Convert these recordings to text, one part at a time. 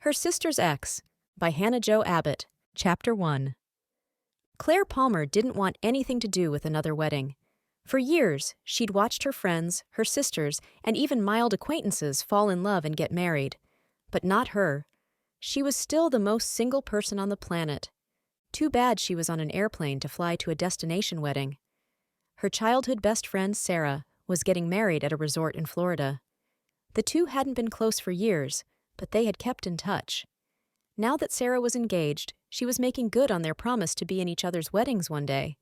Her Sister's Ex by Hannah Jo Abbott, Chapter 1. Claire Palmer didn't want anything to do with another wedding. For years, she'd watched her friends, her sisters, and even mild acquaintances fall in love and get married. But not her. She was still the most single person on the planet. Too bad she was on an airplane to fly to a destination wedding. Her childhood best friend, Sarah, was getting married at a resort in Florida. The two hadn't been close for years, but they had kept in touch. Now that Sarah was engaged, she was making good on their promise to be in each other's weddings one day.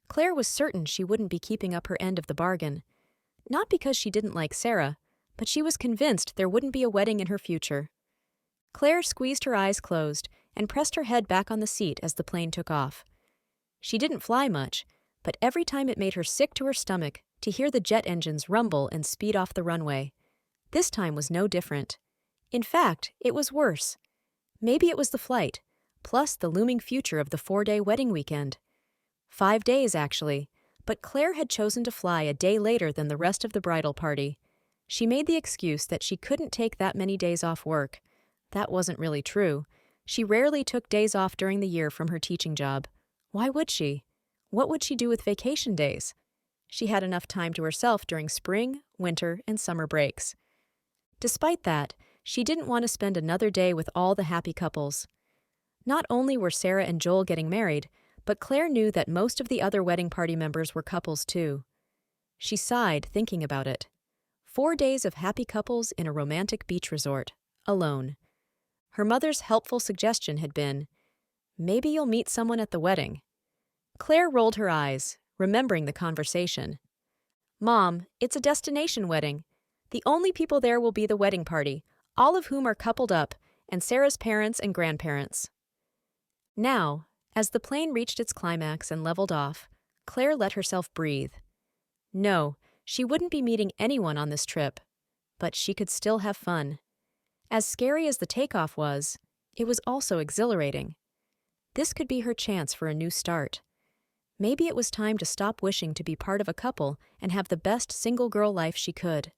Claire was certain she wouldn't be keeping up her end of the bargain. Not because she didn't like Sarah, but she was convinced there wouldn't be a wedding in her future. Claire squeezed her eyes closed and pressed her head back on the seat as the plane took off. She didn't fly much, but every time it made her sick to her stomach to hear the jet engines rumble and speed off the runway. This time was no different. In fact, it was worse. Maybe it was the flight, plus the looming future of the 4-day wedding weekend. 5 days, actually, but Claire had chosen to fly a day later than the rest of the bridal party. She made the excuse that she couldn't take that many days off work. That wasn't really true. She rarely took days off during the year from her teaching job. Why would she? What would she do with vacation days? She had enough time to herself during spring, winter, and summer breaks. Despite that, she didn't want to spend another day with all the happy couples. Not only were Sarah and Joel getting married, but Claire knew that most of the other wedding party members were couples too. She sighed thinking about it. 4 days of happy couples in a romantic beach resort, alone. Her mother's helpful suggestion had been, "Maybe you'll meet someone at the wedding." Claire rolled her eyes, remembering the conversation. "Mom, it's a destination wedding. The only people there will be the wedding party, all of whom are coupled up, and Sarah's parents and grandparents." Now, as the plane reached its climax and leveled off, Claire let herself breathe. No, she wouldn't be meeting anyone on this trip, but she could still have fun. As scary as the takeoff was, it was also exhilarating. This could be her chance for a new start. Maybe it was time to stop wishing to be part of a couple and have the best single girl life she could.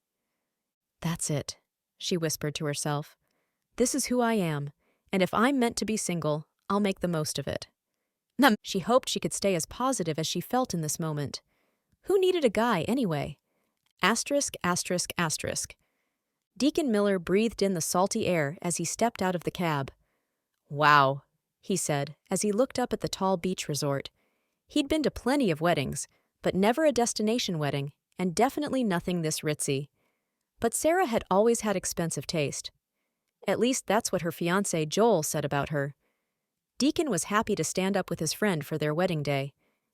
"That's it," she whispered to herself. "This is who I am, and if I'm meant to be single, I'll make the most of it." She hoped she could stay as positive as she felt in this moment. Who needed a guy anyway? Asterisk, asterisk, asterisk. Deacon Miller breathed in the salty air as he stepped out of the cab. "Wow," he said as he looked up at the tall beach resort. He'd been to plenty of weddings, but never a destination wedding, and definitely nothing this ritzy. But Sarah had always had expensive taste. At least that's what her fiancé Joel said about her. Deacon was happy to stand up with his friend for their wedding day,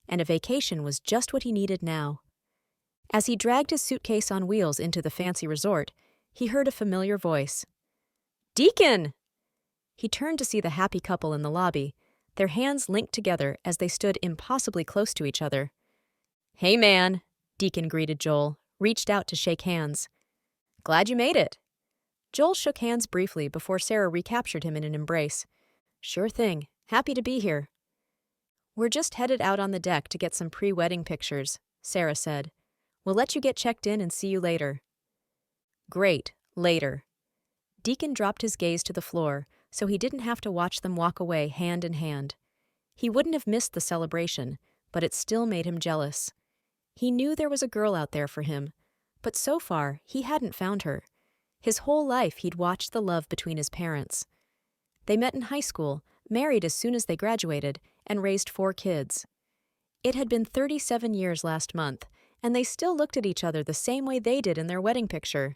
and a vacation was just what he needed now. As he dragged his suitcase on wheels into the fancy resort, he heard a familiar voice. "Deacon!" He turned to see the happy couple in the lobby, their hands linked together as they stood impossibly close to each other. "Hey, man," Deacon greeted Joel, reached out to shake hands. "Glad you made it." Joel shook hands briefly before Sarah recaptured him in an embrace. "Sure thing. Happy to be here." "We're just headed out on the deck to get some pre-wedding pictures," Sarah said. "We'll let you get checked in and see you later." "Great, later." Deacon dropped his gaze to the floor so he didn't have to watch them walk away hand in hand. He wouldn't have missed the celebration, but it still made him jealous. He knew there was a girl out there for him, but so far he hadn't found her. His whole life he'd watched the love between his parents. They met in high school, married as soon as they graduated, and raised 4 kids. It had been 37 years last month, and they still looked at each other the same way they did in their wedding picture.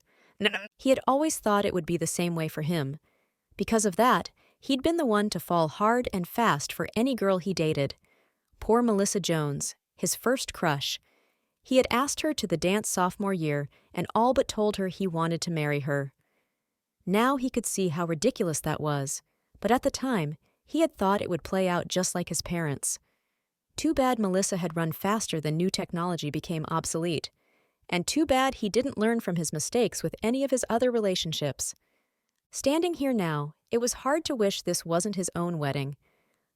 He had always thought it would be the same way for him. Because of that, he'd been the one to fall hard and fast for any girl he dated. Poor Melissa Jones, his first crush. He had asked her to the dance sophomore year and all but told her he wanted to marry her. Now he could see how ridiculous that was, but at the time, he had thought it would play out just like his parents. Too bad Melissa had run faster than new technology became obsolete. And too bad he didn't learn from his mistakes with any of his other relationships. Standing here now, it was hard to wish this wasn't his own wedding.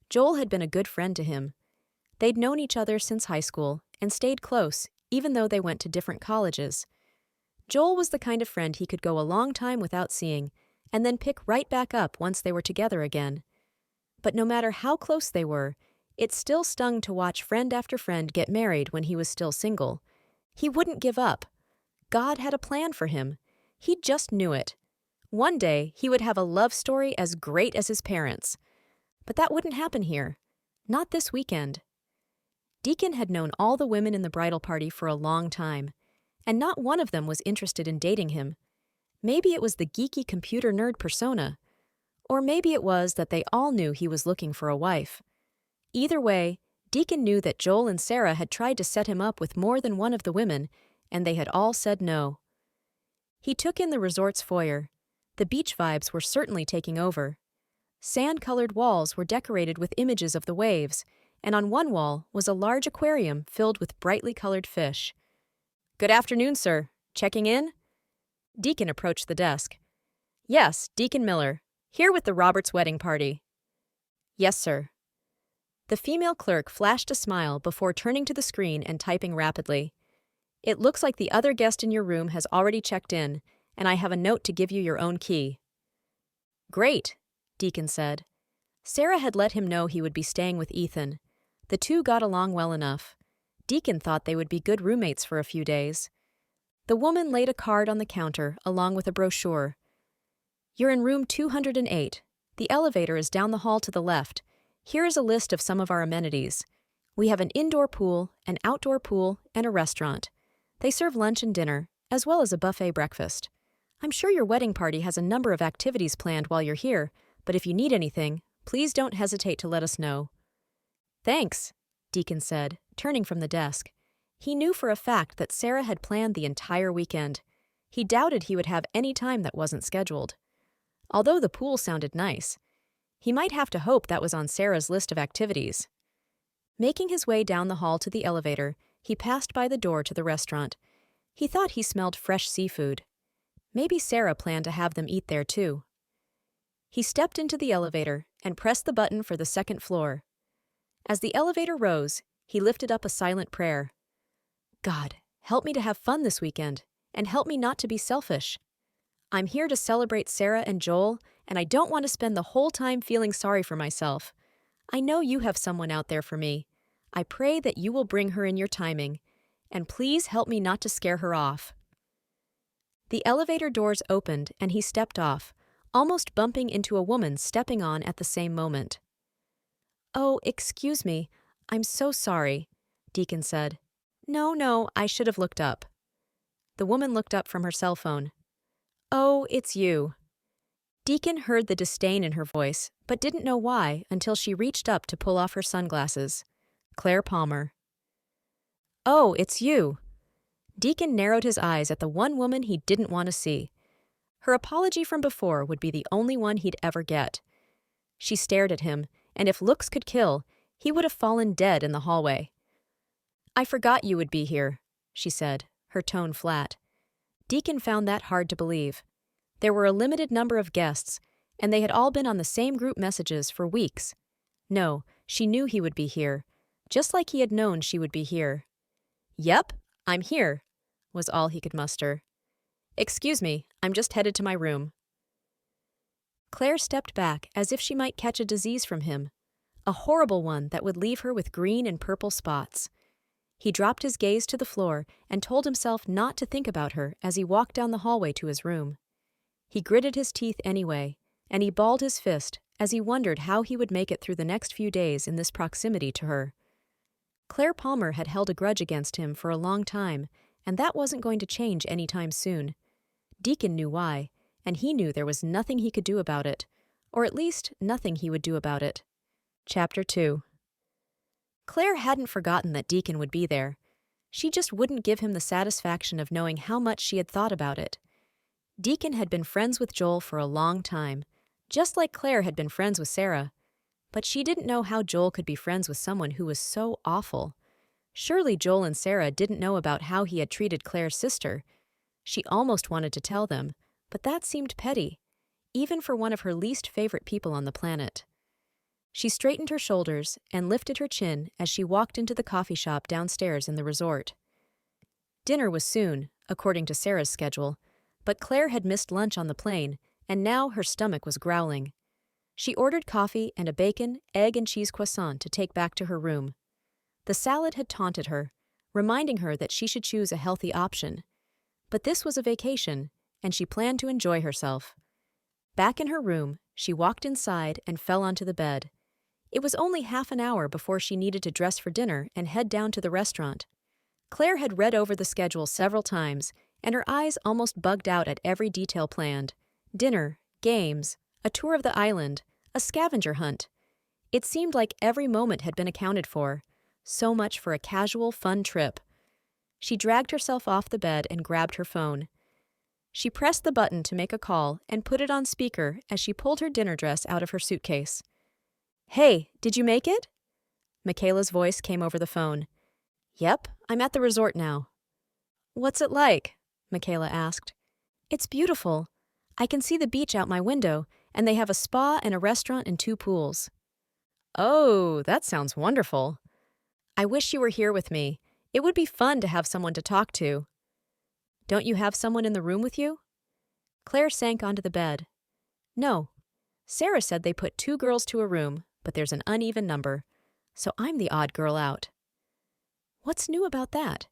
Joel had been a good friend to him. They'd known each other since high school and stayed close, even though they went to different colleges. Joel was the kind of friend he could go a long time without seeing, and then pick right back up once they were together again. But no matter how close they were, it still stung to watch friend after friend get married when he was still single. He wouldn't give up. God had a plan for him. He just knew it. One day, he would have a love story as great as his parents. But that wouldn't happen here. Not this weekend. Deacon had known all the women in the bridal party for a long time, and not one of them was interested in dating him. Maybe it was the geeky computer nerd persona, or maybe it was that they all knew he was looking for a wife. Either way, Deacon knew that Joel and Sarah had tried to set him up with more than one of the women, and they had all said no. He took in the resort's foyer. The beach vibes were certainly taking over. Sand-colored walls were decorated with images of the waves, and on one wall was a large aquarium filled with brightly colored fish. "Good afternoon, sir. Checking in?" Deacon approached the desk. "Yes, Deacon Miller. Here with the Roberts wedding party." "Yes, sir." The female clerk flashed a smile before turning to the screen and typing rapidly. "It looks like the other guest in your room has already checked in, and I have a note to give you your own key." "Great," Deacon said. Sarah had let him know he would be staying with Ethan. The two got along well enough. Deacon thought they would be good roommates for a few days. The woman laid a card on the counter along with a brochure. "You're in room 208. The elevator is down the hall to the left. Here is a list of some of our amenities. We have an indoor pool, an outdoor pool, and a restaurant. They serve lunch and dinner, as well as a buffet breakfast. I'm sure your wedding party has a number of activities planned while you're here, but if you need anything, please don't hesitate to let us know." "Thanks," Deacon said, turning from the desk. He knew for a fact that Sarah had planned the entire weekend. He doubted he would have any time that wasn't scheduled. Although the pool sounded nice, he might have to hope that was on Sarah's list of activities. Making his way down the hall to the elevator, he passed by the door to the restaurant. He thought he smelled fresh seafood. Maybe Sarah planned to have them eat there too. He stepped into the elevator and pressed the button for the second floor. As the elevator rose, he lifted up a silent prayer. "God, help me to have fun this weekend, and help me not to be selfish. I'm here to celebrate Sarah and Joel, and I don't want to spend the whole time feeling sorry for myself. I know you have someone out there for me. I pray that you will bring her in your timing, and please help me not to scare her off." The elevator doors opened and he stepped off, almost bumping into a woman stepping on at the same moment. "Oh, excuse me. I'm so sorry," Deacon said. No, I should have looked up." The woman looked up from her cell phone. "Oh, it's you." Deacon heard the disdain in her voice, but didn't know why until she reached up to pull off her sunglasses. Claire Palmer. "Oh, it's you." Deacon narrowed his eyes at the one woman he didn't want to see. Her apology from before would be the only one he'd ever get. She stared at him, and if looks could kill, he would have fallen dead in the hallway. "I forgot you would be here," she said, her tone flat. Deacon found that hard to believe. There were a limited number of guests, and they had all been on the same group messages for weeks. No, she knew he would be here, just like he had known she would be here. "Yep, I'm here," was all he could muster. "Excuse me, I'm just headed to my room." Claire stepped back as if she might catch a disease from him, a horrible one that would leave her with green and purple spots. He dropped his gaze to the floor and told himself not to think about her as he walked down the hallway to his room. He gritted his teeth anyway, and he balled his fist as he wondered how he would make it through the next few days in this proximity to her. Claire Palmer had held a grudge against him for a long time, and that wasn't going to change any time soon. Deacon knew why, and he knew there was nothing he could do about it, or at least nothing he would do about it. Chapter 2. Claire hadn't forgotten that Deacon would be there. She just wouldn't give him the satisfaction of knowing how much she had thought about it. Deacon had been friends with Joel for a long time, just like Claire had been friends with Sarah. But she didn't know how Joel could be friends with someone who was so awful. Surely Joel and Sarah didn't know about how he had treated Claire's sister. She almost wanted to tell them, but that seemed petty, even for one of her least favorite people on the planet. She straightened her shoulders and lifted her chin as she walked into the coffee shop downstairs in the resort. Dinner was soon, according to Sarah's schedule, but Claire had missed lunch on the plane, and now her stomach was growling. She ordered coffee and a bacon, egg, and cheese croissant to take back to her room. The salad had taunted her, reminding her that she should choose a healthy option. But this was a vacation, and she planned to enjoy herself. Back in her room, she walked inside and fell onto the bed. It was only half an hour before she needed to dress for dinner and head down to the restaurant. Claire had read over the schedule several times, and her eyes almost bugged out at every detail planned. Dinner, games, a tour of the island, a scavenger hunt. It seemed like every moment had been accounted for. So much for a casual, fun trip. She dragged herself off the bed and grabbed her phone. She pressed the button to make a call and put it on speaker as she pulled her dinner dress out of her suitcase. "Hey, did you make it?" Michaela's voice came over the phone. "Yep, I'm at the resort now." "What's it like?" Michaela asked. "It's beautiful. I can see the beach out my window, and they have a spa and a restaurant and 2 pools." "Oh, that sounds wonderful. I wish you were here with me. It would be fun to have someone to talk to." "Don't you have someone in the room with you?" Claire sank onto the bed. "No. Sarah said they put 2 girls to a room, but there's an uneven number, so I'm the odd girl out." What's new about that?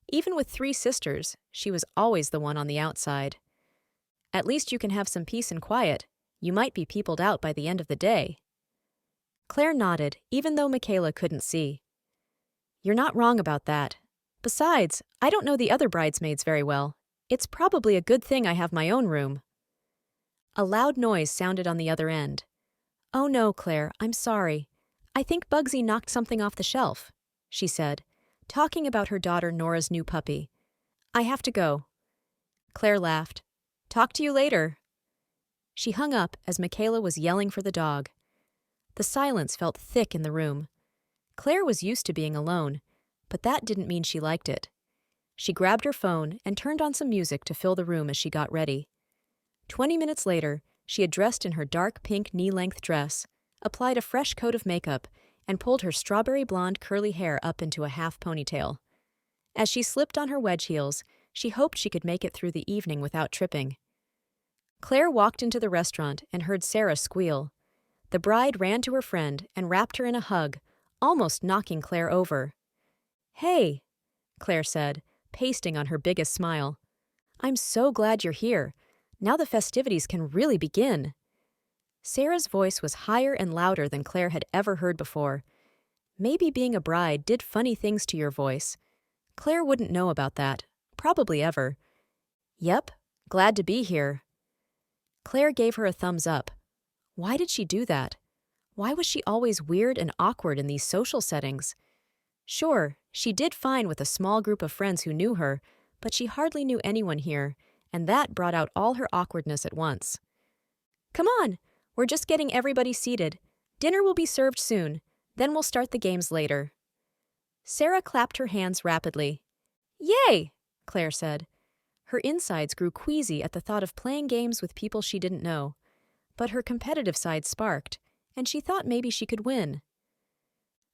Even with 3 sisters, she was always the one on the outside. "At least you can have some peace and quiet. You might be peopled out by the end of the day." Claire nodded, even though Michaela couldn't see. "You're not wrong about that. Besides, I don't know the other bridesmaids very well. It's probably a good thing I have my own room." A loud noise sounded on the other end. "Oh no, Claire, I'm sorry. I think Bugsy knocked something off the shelf," she said, talking about her daughter Nora's new puppy. "I have to go." Claire laughed. "Talk to you later." She hung up as Michaela was yelling for the dog. The silence felt thick in the room. Claire was used to being alone, but that didn't mean she liked it. She grabbed her phone and turned on some music to fill the room as she got ready. 20 minutes later, she had dressed in her dark pink knee-length dress, applied a fresh coat of makeup, and pulled her strawberry blonde curly hair up into a half ponytail. As she slipped on her wedge heels, she hoped she could make it through the evening without tripping. Claire walked into the restaurant and heard Sarah squeal. The bride ran to her friend and wrapped her in a hug, almost knocking Claire over. "Hey," Claire said, pasting on her biggest smile. "I'm so glad you're here. Now the festivities can really begin." Sarah's voice was higher and louder than Claire had ever heard before. Maybe being a bride did funny things to your voice. Claire wouldn't know about that, probably ever. "Yep, glad to be here." Claire gave her a thumbs up. Why did she do that? Why was she always weird and awkward in these social settings? Sure, she did fine with a small group of friends who knew her, but she hardly knew anyone here, and that brought out all her awkwardness at once. "Come on, we're just getting everybody seated. Dinner will be served soon, then we'll start the games later." Sarah clapped her hands rapidly. "Yay!" Claire said. Her insides grew queasy at the thought of playing games with people she didn't know, but her competitive side sparked, and she thought maybe she could win.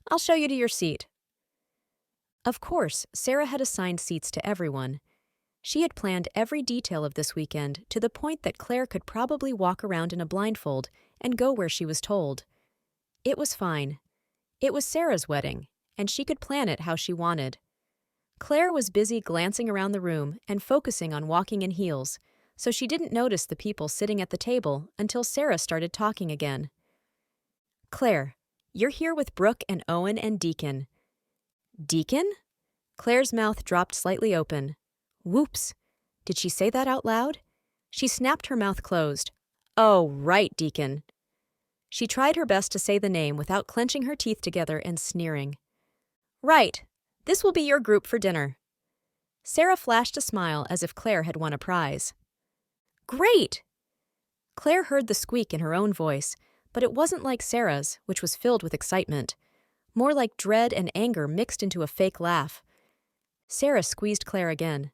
"I'll show you to your seat." Of course, Sarah had assigned seats to everyone. She had planned every detail of this weekend to the point that Claire could probably walk around in a blindfold and go where she was told. It was fine. It was Sarah's wedding, and she could plan it how she wanted. Claire was busy glancing around the room and focusing on walking in heels, so she didn't notice the people sitting at the table until Sarah started talking again. "Claire, you're here with Brooke and Owen and Deacon." "Deacon?" Claire's mouth dropped slightly open. Whoops! Did she say that out loud? She snapped her mouth closed. "Oh, right, Deacon." She tried her best to say the name without clenching her teeth together and sneering. "Right. This will be your group for dinner." Sarah flashed a smile as if Claire had won a prize. "Great!" Claire heard the squeak in her own voice, but it wasn't like Sarah's, which was filled with excitement. More like dread and anger mixed into a fake laugh. Sarah squeezed Claire again.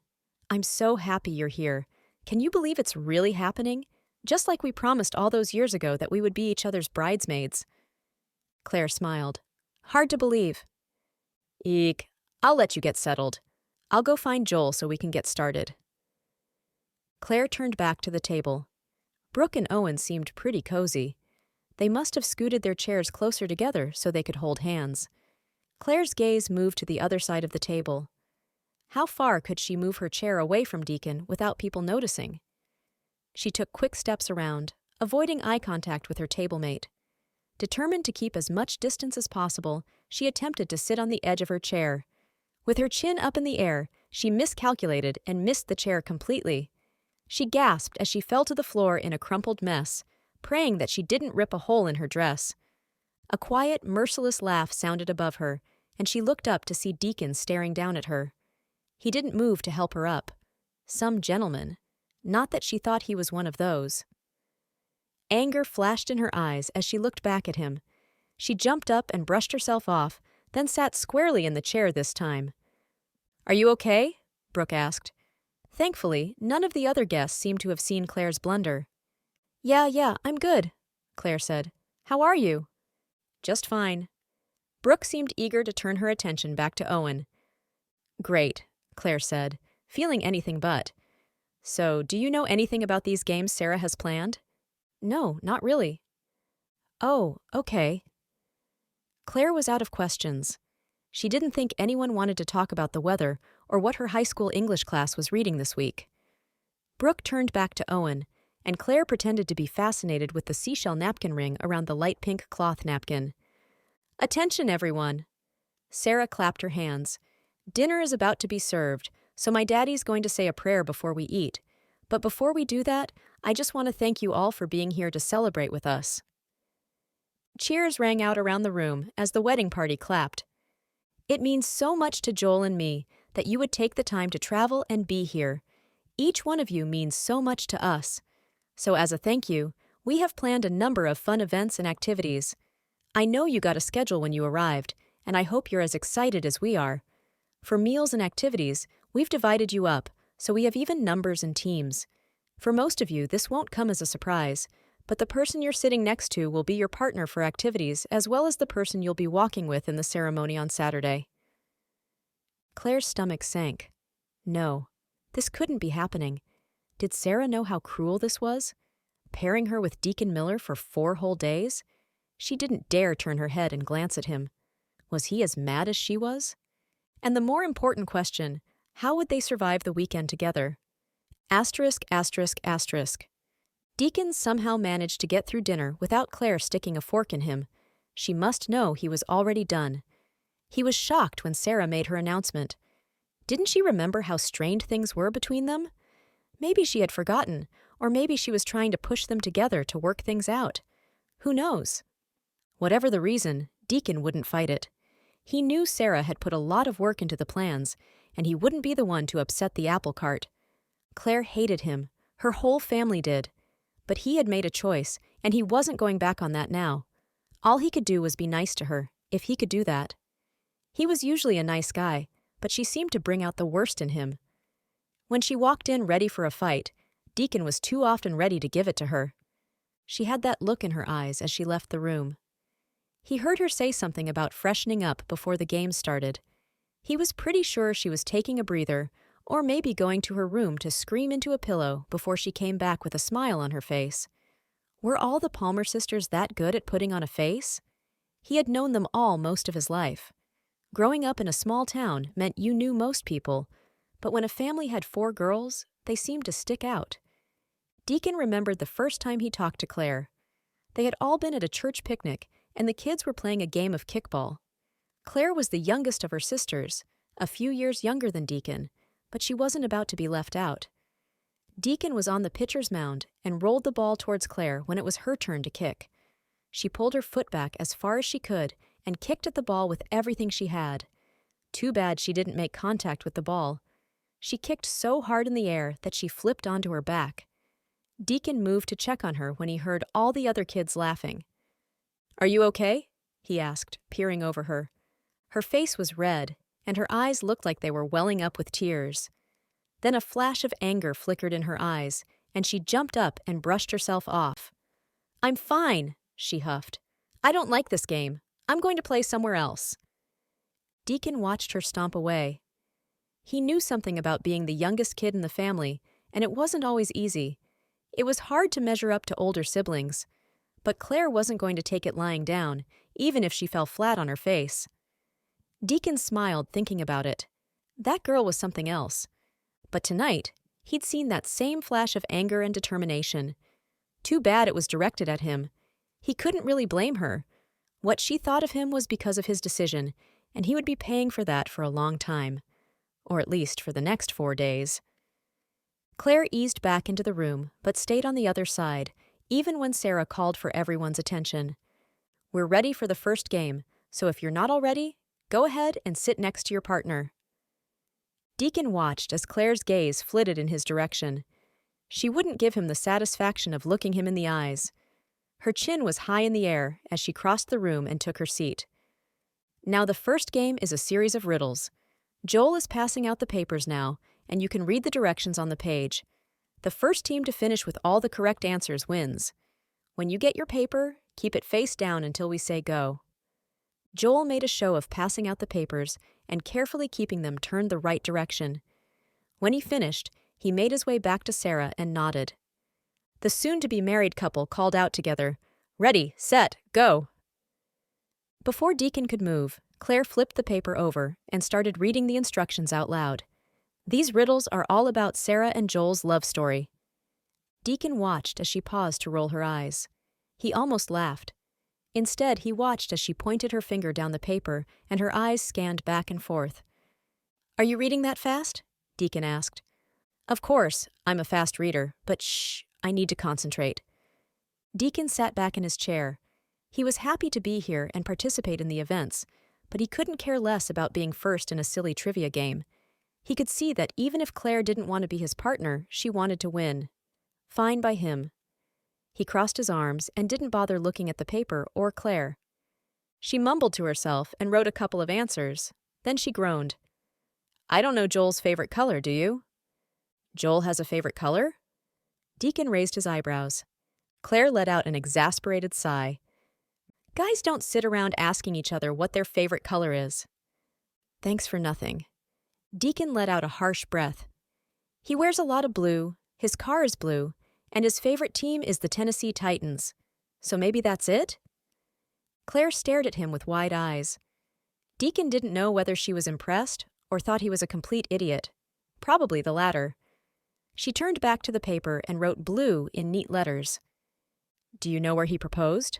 "I'm so happy you're here. Can you believe it's really happening? Just like we promised all those years ago that we would be each other's bridesmaids." Claire smiled. "Hard to believe." "Eek, I'll let you get settled. I'll go find Joel so we can get started." Claire turned back to the table. Brooke and Owen seemed pretty cozy. They must have scooted their chairs closer together so they could hold hands. Claire's gaze moved to the other side of the table. How far could she move her chair away from Deacon without people noticing? She took quick steps around, avoiding eye contact with her table-mate. Determined to keep as much distance as possible, she attempted to sit on the edge of her chair. With her chin up in the air, she miscalculated and missed the chair completely. She gasped as she fell to the floor in a crumpled mess, praying that she didn't rip a hole in her dress. A quiet, merciless laugh sounded above her, and she looked up to see Deacon staring down at her. He didn't move to help her up. Some gentleman. Not that she thought he was one of those. Anger flashed in her eyes as she looked back at him. She jumped up and brushed herself off, then sat squarely in the chair this time. "Are you okay?" Brooke asked. Thankfully, none of the other guests seemed to have seen Claire's blunder. Yeah, I'm good," Claire said. "How are you?" "Just fine." Brooke seemed eager to turn her attention back to Owen. "Great," Claire said, feeling anything but. "So, do you know anything about these games Sarah has planned?" "No, not really." "Oh, okay." Claire was out of questions. She didn't think anyone wanted to talk about the weather or what her high school English class was reading this week. Brooke turned back to Owen, and Claire pretended to be fascinated with the seashell napkin ring around the light pink cloth napkin. "Attention, everyone!" Sarah clapped her hands. "Dinner is about to be served, so my daddy's going to say a prayer before we eat. But before we do that, I just want to thank you all for being here to celebrate with us." Cheers rang out around the room as the wedding party clapped. "It means so much to Joel and me that you would take the time to travel and be here. Each one of you means so much to us. So as a thank you, we have planned a number of fun events and activities. I know you got a schedule when you arrived, and I hope you're as excited as we are. For meals and activities, we've divided you up, so we have even numbers and teams. For most of you, this won't come as a surprise, but the person you're sitting next to will be your partner for activities as well as the person you'll be walking with in the ceremony on Saturday." Claire's stomach sank. No, this couldn't be happening. Did Sarah know how cruel this was? Pairing her with Deacon Miller for 4 whole days? She didn't dare turn her head and glance at him. Was he as mad as she was? And the more important question, how would they survive the weekend together? Asterisk, asterisk, asterisk. Deacon somehow managed to get through dinner without Claire sticking a fork in him. She must know he was already done. He was shocked when Sarah made her announcement. Didn't she remember how strained things were between them? Maybe she had forgotten, or maybe she was trying to push them together to work things out. Who knows? Whatever the reason, Deacon wouldn't fight it. He knew Sarah had put a lot of work into the plans, and he wouldn't be the one to upset the apple cart. Claire hated him. Her whole family did. But he had made a choice, and he wasn't going back on that now. All he could do was be nice to her, if he could do that. He was usually a nice guy, but she seemed to bring out the worst in him. When she walked in ready for a fight, Deacon was too often ready to give it to her. She had that look in her eyes as she left the room. He heard her say something about freshening up before the game started. He was pretty sure she was taking a breather, or maybe going to her room to scream into a pillow before she came back with a smile on her face. Were all the Palmer sisters that good at putting on a face? He had known them all most of his life. Growing up in a small town meant you knew most people, but when a family had 4 girls, they seemed to stick out. Deacon remembered the first time he talked to Claire. They had all been at a church picnic, and the kids were playing a game of kickball. Claire was the youngest of her sisters, a few years younger than Deacon, but she wasn't about to be left out. Deacon was on the pitcher's mound and rolled the ball towards Claire when it was her turn to kick. She pulled her foot back as far as she could and kicked at the ball with everything she had. Too bad she didn't make contact with the ball. She kicked so hard in the air that she flipped onto her back. Deacon moved to check on her when he heard all the other kids laughing. "Are you okay?" he asked, peering over her. Her face was red, and her eyes looked like they were welling up with tears. Then a flash of anger flickered in her eyes, and she jumped up and brushed herself off. "I'm fine," she huffed. "I don't like this game. I'm going to play somewhere else." Deacon watched her stomp away. He knew something about being the youngest kid in the family, and it wasn't always easy. It was hard to measure up to older siblings. But Claire wasn't going to take it lying down, even if she fell flat on her face. Deacon smiled thinking about it. That girl was something else. But tonight, he'd seen that same flash of anger and determination. Too bad it was directed at him. He couldn't really blame her. What she thought of him was because of his decision, and he would be paying for that for a long time. Or at least for the next 4 days. Claire eased back into the room, but stayed on the other side, even when Sarah called for everyone's attention. We're ready for the first game, so if you're not already, go ahead and sit next to your partner. Deacon watched as Claire's gaze flitted in his direction. She wouldn't give him the satisfaction of looking him in the eyes. Her chin was high in the air as she crossed the room and took her seat. Now the first game is a series of riddles. Joel is passing out the papers now, and you can read the directions on the page. The first team to finish with all the correct answers wins. When you get your paper, keep it face down until we say go. Joel made a show of passing out the papers and carefully keeping them turned the right direction. When he finished, he made his way back to Sarah and nodded. The soon-to-be-married couple called out together, "Ready, set, go!" Before Deacon could move, Claire flipped the paper over and started reading the instructions out loud. These riddles are all about Sarah and Joel's love story. Deacon watched as she paused to roll her eyes. He almost laughed. Instead, he watched as she pointed her finger down the paper and her eyes scanned back and forth. "Are you reading that fast?" Deacon asked. "Of course, I'm a fast reader, but shh, I need to concentrate." Deacon sat back in his chair. He was happy to be here and participate in the events, but he couldn't care less about being first in a silly trivia game. He could see that even if Claire didn't want to be his partner, she wanted to win. Fine by him. He crossed his arms and didn't bother looking at the paper or Claire. She mumbled to herself and wrote a couple of answers. Then she groaned. "I don't know Joel's favorite color, do you?" "Joel has a favorite color?" Deacon raised his eyebrows. Claire let out an exasperated sigh. Guys don't sit around asking each other what their favorite color is. "Thanks for nothing." Deacon let out a harsh breath. "He wears a lot of blue, his car is blue, and his favorite team is the Tennessee Titans. So maybe that's it?" Claire stared at him with wide eyes. Deacon didn't know whether she was impressed or thought he was a complete idiot. Probably the latter. She turned back to the paper and wrote blue in neat letters. "Do you know where he proposed?"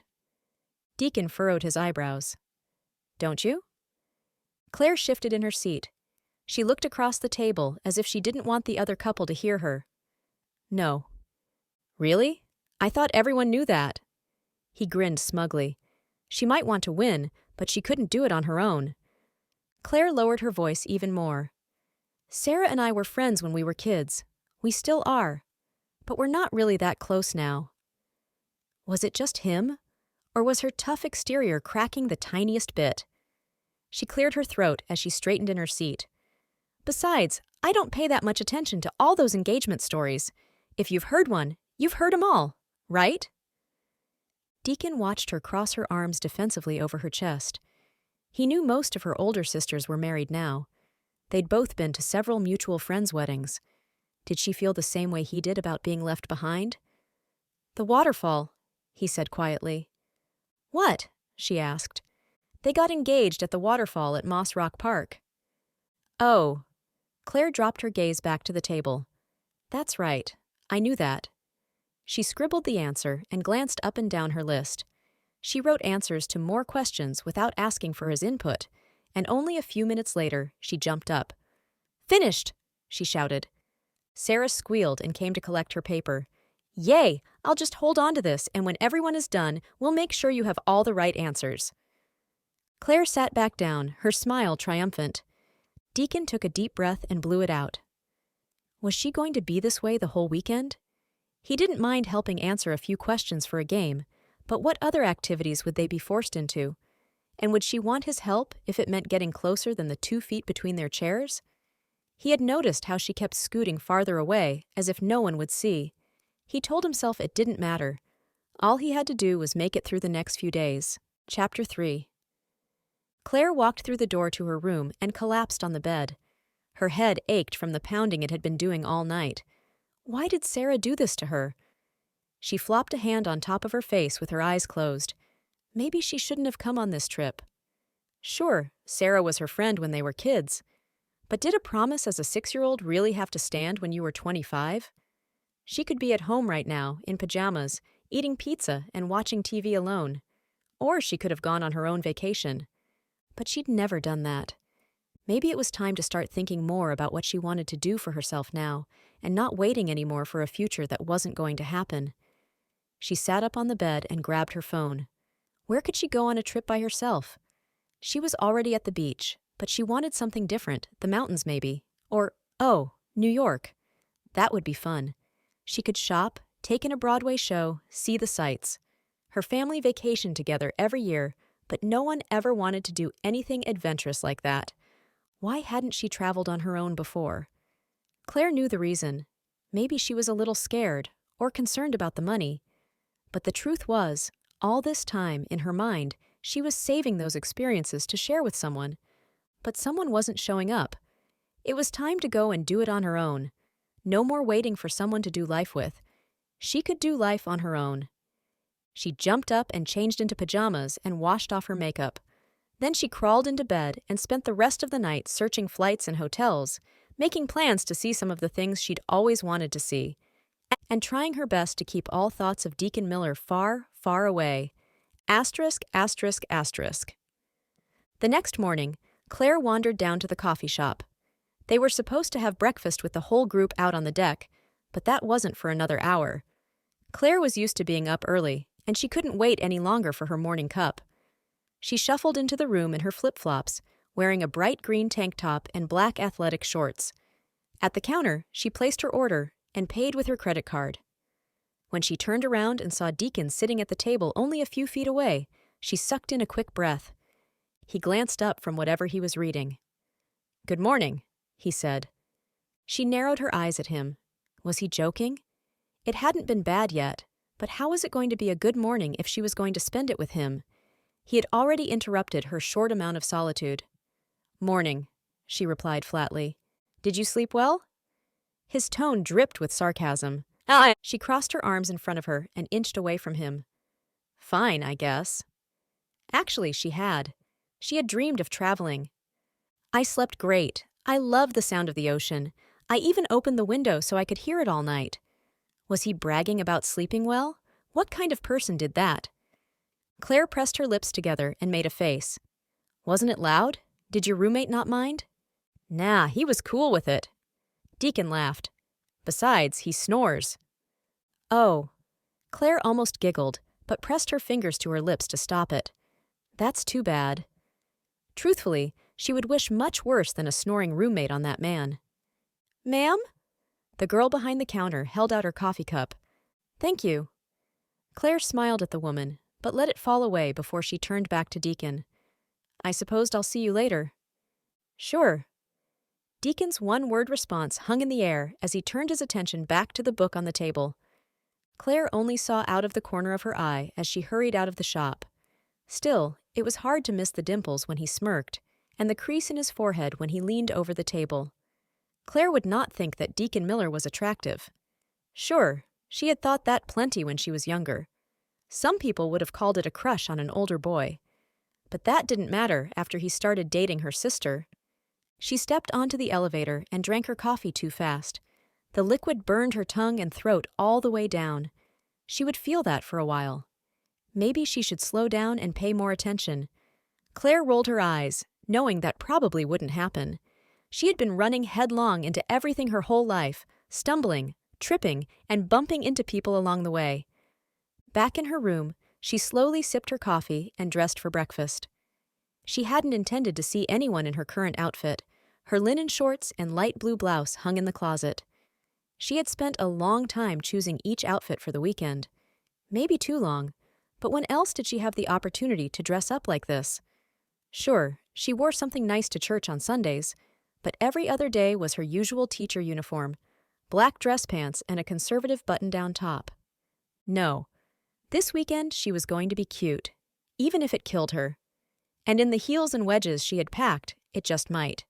Deacon furrowed his eyebrows. "Don't you?" Claire shifted in her seat. She looked across the table as if she didn't want the other couple to hear her. "No." "Really? I thought everyone knew that." He grinned smugly. She might want to win, but she couldn't do it on her own. Claire lowered her voice even more. "Sarah and I were friends when we were kids. We still are. But we're not really that close now." Was it just him? Or was her tough exterior cracking the tiniest bit? She cleared her throat as she straightened in her seat. "Besides, I don't pay that much attention to all those engagement stories. If you've heard one, you've heard 'em all, right?" Deacon watched her cross her arms defensively over her chest. He knew most of her older sisters were married now. They'd both been to several mutual friends' weddings. Did she feel the same way he did about being left behind? "The waterfall," he said quietly. "What?" she asked. "They got engaged at the waterfall at Moss Rock Park." "Oh." Claire dropped her gaze back to the table. "That's right. I knew that." She scribbled the answer and glanced up and down her list. She wrote answers to more questions without asking for his input, and only a few minutes later, she jumped up. "Finished!" she shouted. Sarah squealed and came to collect her paper. "Yay! I'll just hold on to this, and when everyone is done, we'll make sure you have all the right answers." Claire sat back down, her smile triumphant. Deacon took a deep breath and blew it out. Was she going to be this way the whole weekend? He didn't mind helping answer a few questions for a game, but what other activities would they be forced into? And would she want his help if it meant getting closer than the 2 feet between their chairs? He had noticed how she kept scooting farther away, as if no one would see. He told himself it didn't matter. All he had to do was make it through the next few days. Chapter 3. Claire walked through the door to her room and collapsed on the bed. Her head ached from the pounding it had been doing all night. Why did Sarah do this to her? She flopped a hand on top of her face with her eyes closed. Maybe she shouldn't have come on this trip. Sure, Sarah was her friend when they were kids. But did a promise as a 6-year-old really have to stand when you were 25? She could be at home right now, in pajamas, eating pizza and watching TV alone. Or she could have gone on her own vacation. But she'd never done that. Maybe it was time to start thinking more about what she wanted to do for herself now, and not waiting anymore for a future that wasn't going to happen. She sat up on the bed and grabbed her phone. Where could she go on a trip by herself? She was already at the beach, but she wanted something different, the mountains maybe. Or, oh, New York. That would be fun. She could shop, take in a Broadway show, see the sights. Her family vacationed together every year, but no one ever wanted to do anything adventurous like that. Why hadn't she traveled on her own before? Claire knew the reason. Maybe she was a little scared, or concerned about the money. But the truth was, all this time, in her mind, she was saving those experiences to share with someone. But someone wasn't showing up. It was time to go and do it on her own. No more waiting for someone to do life with. She could do life on her own. She jumped up and changed into pajamas and washed off her makeup. Then she crawled into bed and spent the rest of the night searching flights and hotels, making plans to see some of the things she'd always wanted to see, and trying her best to keep all thoughts of Deacon Miller far, far away. Asterisk, asterisk, asterisk. The next morning, Claire wandered down to the coffee shop. They were supposed to have breakfast with the whole group out on the deck, but that wasn't for another hour. Claire was used to being up early, and she couldn't wait any longer for her morning cup. She shuffled into the room in her flip-flops, wearing a bright green tank top and black athletic shorts. At the counter, she placed her order and paid with her credit card. When she turned around and saw Deacon sitting at the table only a few feet away, she sucked in a quick breath. He glanced up from whatever he was reading. "Good morning," he said. She narrowed her eyes at him. Was he joking? It hadn't been bad yet, but how was it going to be a good morning if she was going to spend it with him? He had already interrupted her short amount of solitude. "Morning," she replied flatly. "Did you sleep well?" His tone dripped with sarcasm. She crossed her arms in front of her and inched away from him. "Fine, I guess." Actually, she had. She had dreamed of traveling. "I slept great. I loved the sound of the ocean. I even opened the window so I could hear it all night." Was he bragging about sleeping well? What kind of person did that? Claire pressed her lips together and made a face. "Wasn't it loud? Did your roommate not mind?" "Nah, he was cool with it." Deacon laughed. "Besides, he snores." "Oh." Claire almost giggled, but pressed her fingers to her lips to stop it. "That's too bad." Truthfully, she would wish much worse than a snoring roommate on that man. "Ma'am?" The girl behind the counter held out her coffee cup. "Thank you." Claire smiled at the woman, but let it fall away before she turned back to Deacon. "I supposed I'll see you later." "Sure." Deacon's one-word response hung in the air as he turned his attention back to the book on the table. Claire only saw out of the corner of her eye as she hurried out of the shop. Still, it was hard to miss the dimples when he smirked, and the crease in his forehead when he leaned over the table. Claire would not think that Deacon Miller was attractive. Sure, she had thought that plenty when she was younger. Some people would have called it a crush on an older boy. But that didn't matter after he started dating her sister. She stepped onto the elevator and drank her coffee too fast. The liquid burned her tongue and throat all the way down. She would feel that for a while. Maybe she should slow down and pay more attention. Claire rolled her eyes, knowing that probably wouldn't happen. She had been running headlong into everything her whole life, stumbling, tripping, and bumping into people along the way. Back in her room, she slowly sipped her coffee and dressed for breakfast. She hadn't intended to see anyone in her current outfit. Her linen shorts and light blue blouse hung in the closet. She had spent a long time choosing each outfit for the weekend. Maybe too long, but when else did she have the opportunity to dress up like this? Sure, she wore something nice to church on Sundays, but every other day was her usual teacher uniform, black dress pants and a conservative button-down top. No. This weekend she was going to be cute, even if it killed her. And in the heels and wedges she had packed, it just might.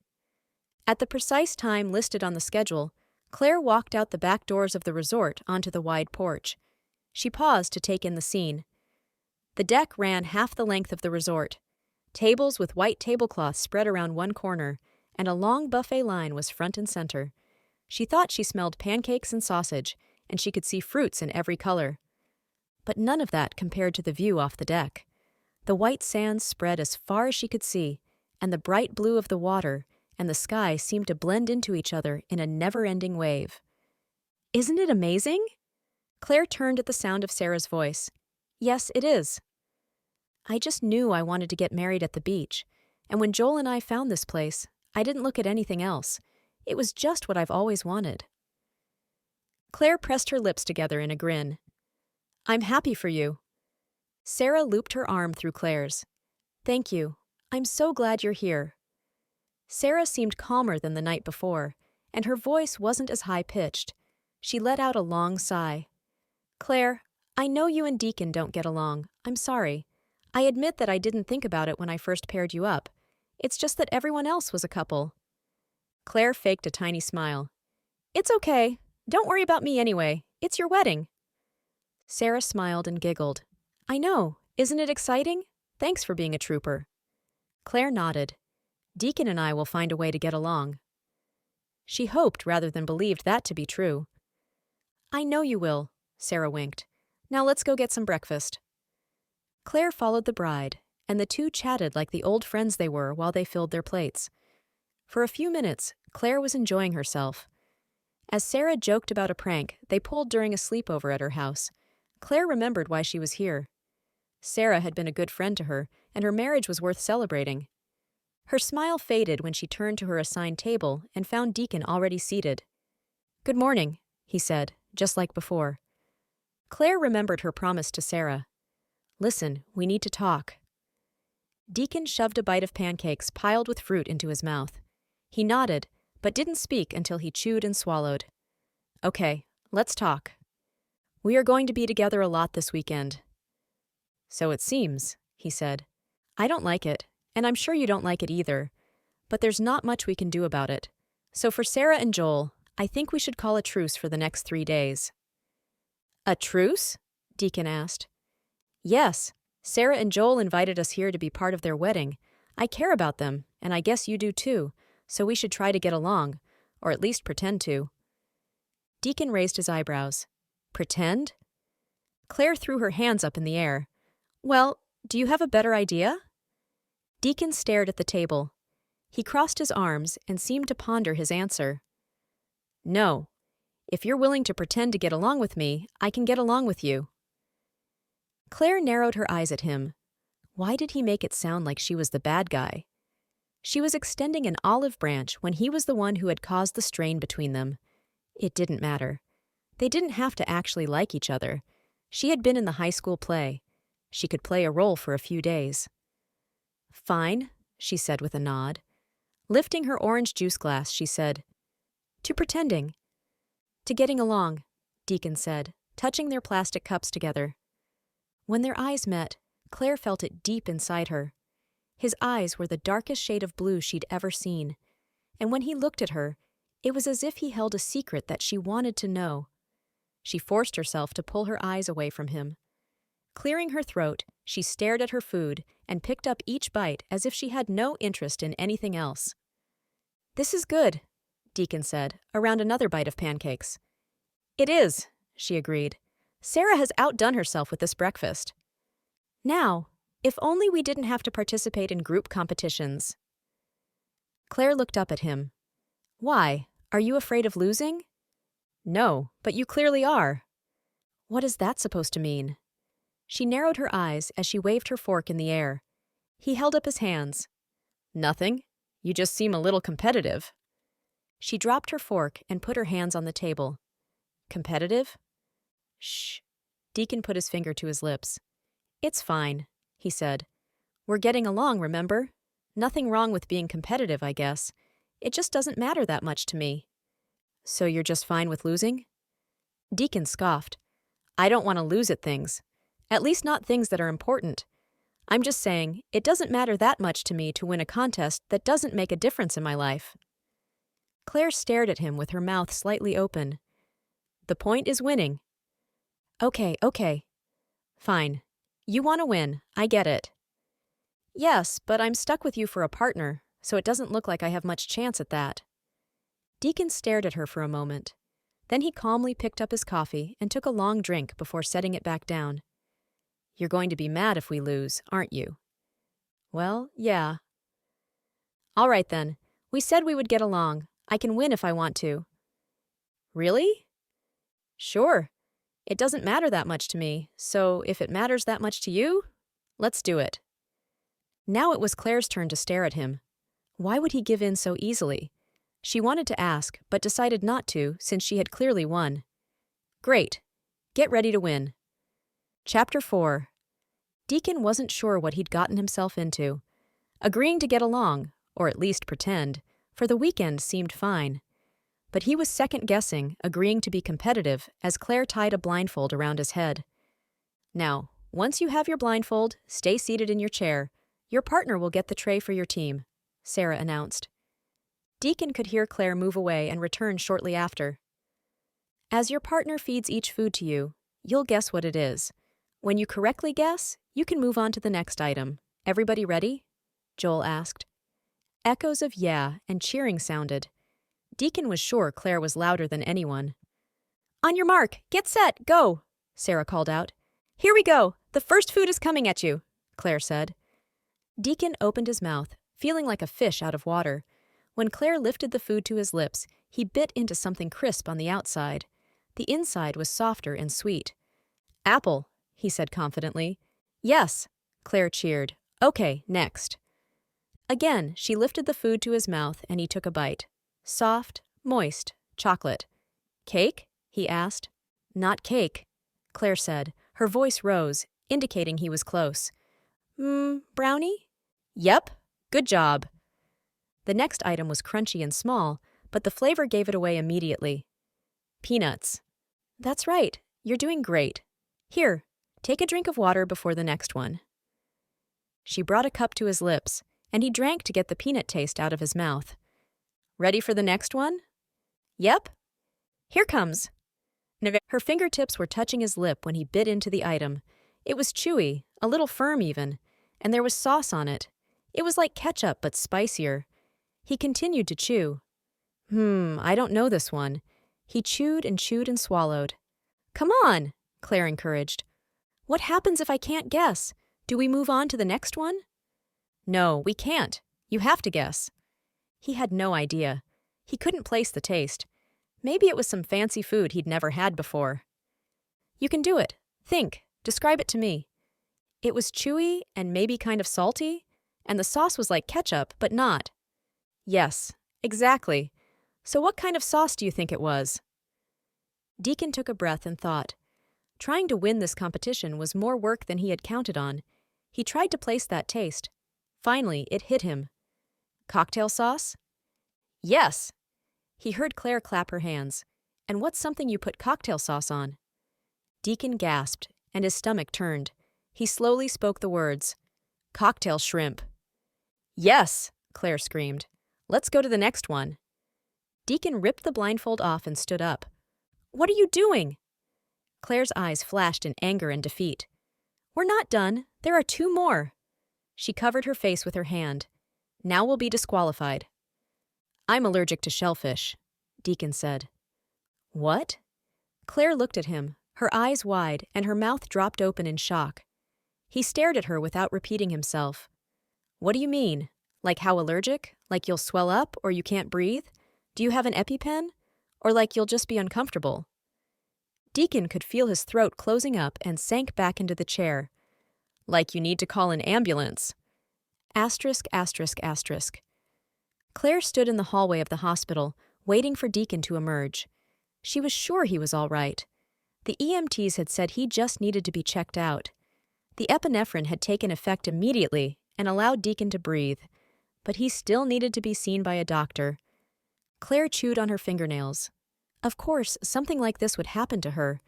At the precise time listed on the schedule, Claire walked out the back doors of the resort onto the wide porch. She paused to take in the scene. The deck ran half the length of the resort. Tables with white tablecloths spread around one corner, and a long buffet line was front and center. She thought she smelled pancakes and sausage, and she could see fruits in every color. But none of that compared to the view off the deck. The white sands spread as far as she could see, and the bright blue of the water and the sky seemed to blend into each other in a never-ending wave. "Isn't it amazing?" Claire turned at the sound of Sarah's voice. "Yes, it is. I just knew I wanted to get married at the beach, and when Joel and I found this place, I didn't look at anything else. It was just what I've always wanted." Claire pressed her lips together in a grin. "I'm happy for you." Sarah looped her arm through Claire's. "Thank you. I'm so glad you're here." Sarah seemed calmer than the night before, and her voice wasn't as high-pitched. She let out a long sigh. "Claire, I know you and Deacon don't get along. I'm sorry. I admit that I didn't think about it when I first paired you up. It's just that everyone else was a couple." Claire faked a tiny smile. "It's okay. Don't worry about me anyway. It's your wedding." Sarah smiled and giggled. "I know. Isn't it exciting? Thanks for being a trooper." Claire nodded. "Deacon and I will find a way to get along." She hoped rather than believed that to be true. "I know you will," Sarah winked. "Now let's go get some breakfast." Claire followed the bride, and the two chatted like the old friends they were while they filled their plates. For a few minutes, Claire was enjoying herself. As Sarah joked about a prank they pulled during a sleepover at her house, Claire remembered why she was here. Sarah had been a good friend to her, and her marriage was worth celebrating. Her smile faded when she turned to her assigned table and found Deacon already seated. "Good morning," he said, just like before. Claire remembered her promise to Sarah. "Listen, we need to talk." Deacon shoved a bite of pancakes piled with fruit into his mouth. He nodded, but didn't speak until he chewed and swallowed. "Okay, let's talk. We are going to be together a lot this weekend." "So it seems," he said. "I don't like it, and I'm sure you don't like it either. But there's not much we can do about it. So for Sarah and Joel, I think we should call a truce for the next 3 days." "A truce?" Deacon asked. "Yes. Sarah and Joel invited us here to be part of their wedding. I care about them, and I guess you do too, so we should try to get along, or at least pretend to." Deacon raised his eyebrows. "Pretend?" Claire threw her hands up in the air. "Well, do you have a better idea?" Deacon stared at the table. He crossed his arms and seemed to ponder his answer. "No. If you're willing to pretend to get along with me, I can get along with you." Claire narrowed her eyes at him. Why did he make it sound like she was the bad guy? She was extending an olive branch when he was the one who had caused the strain between them. It didn't matter. They didn't have to actually like each other. She had been in the high school play. She could play a role for a few days. "Fine," she said with a nod. Lifting her orange juice glass, she said, "To pretending." "To getting along," Deacon said, touching their plastic cups together. When their eyes met, Claire felt it deep inside her. His eyes were the darkest shade of blue she'd ever seen, and when he looked at her, it was as if he held a secret that she wanted to know. She forced herself to pull her eyes away from him. Clearing her throat, she stared at her food and picked up each bite as if she had no interest in anything else. "This is good," Deacon said, around another bite of pancakes. "It is," she agreed. "Sarah has outdone herself with this breakfast. Now, if only we didn't have to participate in group competitions." Claire looked up at him. "Why? Are you afraid of losing?" "No, but you clearly are." "What is that supposed to mean?" She narrowed her eyes as she waved her fork in the air. He held up his hands. "Nothing. You just seem a little competitive." She dropped her fork and put her hands on the table. "Competitive?" "Shh." Deacon put his finger to his lips. "It's fine," he said. "We're getting along, remember? Nothing wrong with being competitive, I guess. It just doesn't matter that much to me." "So you're just fine with losing?" Deacon scoffed. "I don't want to lose at things. At least not things that are important. I'm just saying, it doesn't matter that much to me to win a contest that doesn't make a difference in my life." Claire stared at him with her mouth slightly open. "The point is winning." Okay. Fine. You want to win, I get it. Yes, but I'm stuck with you for a partner, so it doesn't look like I have much chance at that. Deacon stared at her for a moment. Then he calmly picked up his coffee and took a long drink before setting it back down. You're going to be mad if we lose, aren't you? Well, yeah. All right then. We said we would get along. I can win if I want to. Really? Sure. It doesn't matter that much to me, so if it matters that much to you, let's do it. Now it was Claire's turn to stare at him. Why would he give in so easily? She wanted to ask, but decided not to since she had clearly won. Great. Get ready to win. Chapter 4. Deacon wasn't sure what he'd gotten himself into. Agreeing to get along, or at least pretend, for the weekend seemed fine. But he was second-guessing, agreeing to be competitive, as Claire tied a blindfold around his head. Now, once you have your blindfold, stay seated in your chair. Your partner will get the tray for your team, Sarah announced. Deacon could hear Claire move away and return shortly after. As your partner feeds each food to you, you'll guess what it is. When you correctly guess, you can move on to the next item. Everybody ready? Joel asked. Echoes of yeah and cheering sounded. Deacon was sure Claire was louder than anyone. On your mark, get set, go, Sarah called out. Here we go, the first food is coming at you, Claire said. Deacon opened his mouth, feeling like a fish out of water. When Claire lifted the food to his lips, he bit into something crisp on the outside. The inside was softer and sweet. Apple, he said confidently. Yes, Claire cheered. Okay, next. Again, she lifted the food to his mouth and he took a bite. Soft, moist, chocolate. Cake? He asked. Not cake, Claire said. Her voice rose, indicating he was close. Brownie? Yep, good job. The next item was crunchy and small, but the flavor gave it away immediately. Peanuts. That's right, you're doing great. Here, take a drink of water before the next one. She brought a cup to his lips, and he drank to get the peanut taste out of his mouth. Ready for the next one? Yep. Here comes. Her fingertips were touching his lip when he bit into the item. It was chewy, a little firm even, and there was sauce on it. It was like ketchup but spicier. He continued to chew. I don't know this one. He chewed and swallowed. Come on, Claire encouraged. What happens if I can't guess? Do we move on to the next one? No, we can't. You have to guess. He had no idea. He couldn't place the taste. Maybe it was some fancy food he'd never had before. You can do it. Think. Describe it to me. It was chewy and maybe kind of salty, and the sauce was like ketchup, but not. Yes, exactly. So what kind of sauce do you think it was? Deacon took a breath and thought. Trying to win this competition was more work than he had counted on. He tried to place that taste. Finally, it hit him. Cocktail sauce? Yes. He heard Claire clap her hands. And what's something you put cocktail sauce on? Deacon gasped, and his stomach turned. He slowly spoke the words. Cocktail shrimp. Yes, Claire screamed. Let's go to the next one. Deacon ripped the blindfold off and stood up. What are you doing? Claire's eyes flashed in anger and defeat. We're not done. There are 2 more. She covered her face with her hand. Now we'll be disqualified. I'm allergic to shellfish, Deacon said. What? Claire looked at him, her eyes wide, and her mouth dropped open in shock. He stared at her without repeating himself. What do you mean? Like how allergic? Like you'll swell up or you can't breathe? Do you have an EpiPen? Or like you'll just be uncomfortable? Deacon could feel his throat closing up and sank back into the chair. Like you need to call an ambulance. Asterisk. Claire stood in the hallway of the hospital, waiting for Deacon to emerge. She was sure he was all right. The EMTs had said he just needed to be checked out. The epinephrine had taken effect immediately and allowed Deacon to breathe, but he still needed to be seen by a doctor. Claire chewed on her fingernails. Of course, something like this would happen to her.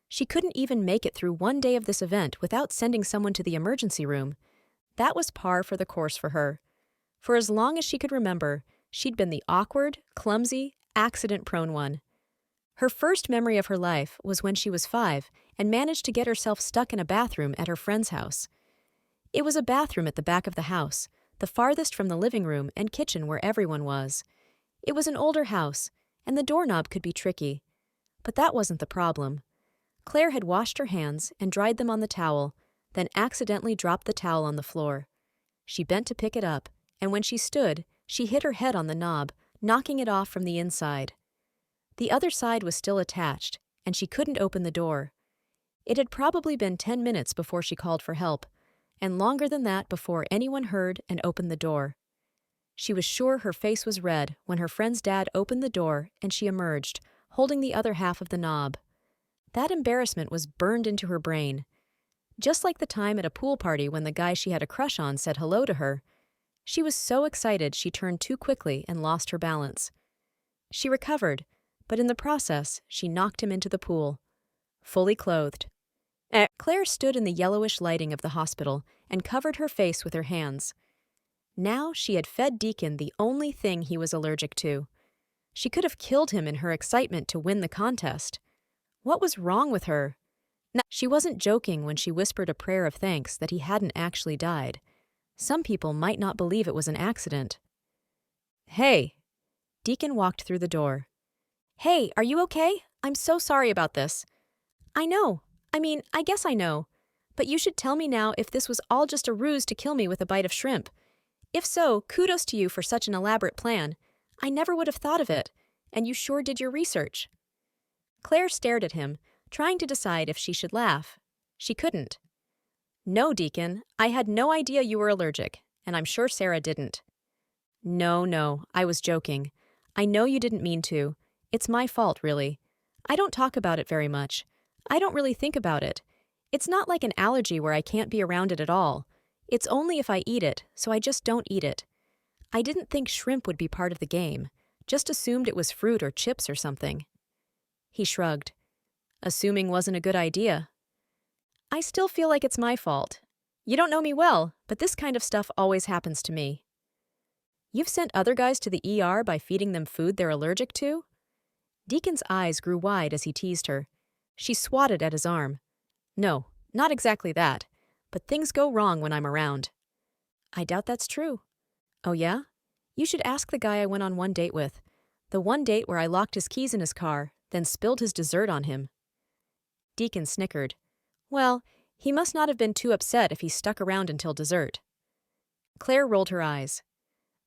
She couldn't even make it through one day of this event without sending someone to the emergency room. That was par for the course for her. For as long as she could remember, she'd been the awkward, clumsy, accident-prone one. Her first memory of her life was when she was 5 and managed to get herself stuck in a bathroom at her friend's house. It was a bathroom at the back of the house, the farthest from the living room and kitchen where everyone was. It was an older house, and the doorknob could be tricky. But that wasn't the problem. Claire had washed her hands and dried them on the towel, then accidentally dropped the towel on the floor. She bent to pick it up, and when she stood, she hit her head on the knob, knocking it off from the inside. The other side was still attached, and she couldn't open the door. It had probably been 10 minutes before she called for help, and longer than that before anyone heard and opened the door. She was sure her face was red when her friend's dad opened the door and she emerged, holding the other half of the knob. That embarrassment was burned into her brain. Just like the time at a pool party when the guy she had a crush on said hello to her. She was so excited she turned too quickly and lost her balance. She recovered, but in the process, she knocked him into the pool, fully clothed. Claire stood in the yellowish lighting of the hospital and covered her face with her hands. Now she had fed Deacon the only thing he was allergic to. She could have killed him in her excitement to win the contest. What was wrong with her? She wasn't joking when she whispered a prayer of thanks that he hadn't actually died. Some people might not believe it was an accident. "Hey!" Deacon walked through the door. "Hey, are you okay? I'm so sorry about this." "I know. I guess I know. But you should tell me now if this was all just a ruse to kill me with a bite of shrimp. If so, kudos to you for such an elaborate plan. I never would have thought of it, and you sure did your research." Claire stared at him, trying to decide if she should laugh. She couldn't. "No, Deacon, I had no idea you were allergic, and I'm sure Sarah didn't." No, I was joking. I know you didn't mean to. It's my fault, really. I don't talk about it very much. I don't really think about it. It's not like an allergy where I can't be around it at all. It's only if I eat it, so I just don't eat it. I didn't think shrimp would be part of the game. Just assumed it was fruit or chips or something." He shrugged. "Assuming wasn't a good idea." "I still feel like it's my fault. You don't know me well, but this kind of stuff always happens to me." "You've sent other guys to the ER by feeding them food they're allergic to?" Deacon's eyes grew wide as he teased her. She swatted at his arm. "No, not exactly that, but things go wrong when I'm around." "I doubt that's true." "Oh yeah? You should ask the guy I went on one date with. The one date where I locked his keys in his car, then spilled his dessert on him." Deacon snickered. "Well, he must not have been too upset if he stuck around until dessert." Claire rolled her eyes.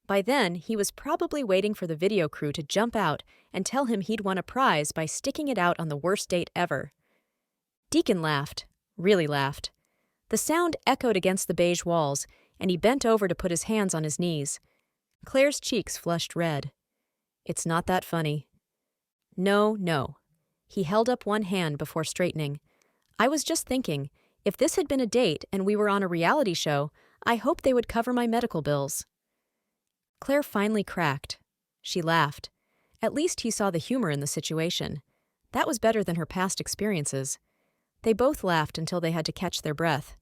By then, he was probably waiting for the video crew to jump out and tell him he'd won a prize by sticking it out on the worst date ever. Deacon laughed, really laughed. The sound echoed against the beige walls, and he bent over to put his hands on his knees. Claire's cheeks flushed red. "It's not that funny." No. He held up one hand before straightening. "I was just thinking, if this had been a date and we were on a reality show, I hoped they would cover my medical bills." Claire finally cracked. She laughed. At least he saw the humor in the situation. That was better than her past experiences. They both laughed until they had to catch their breath.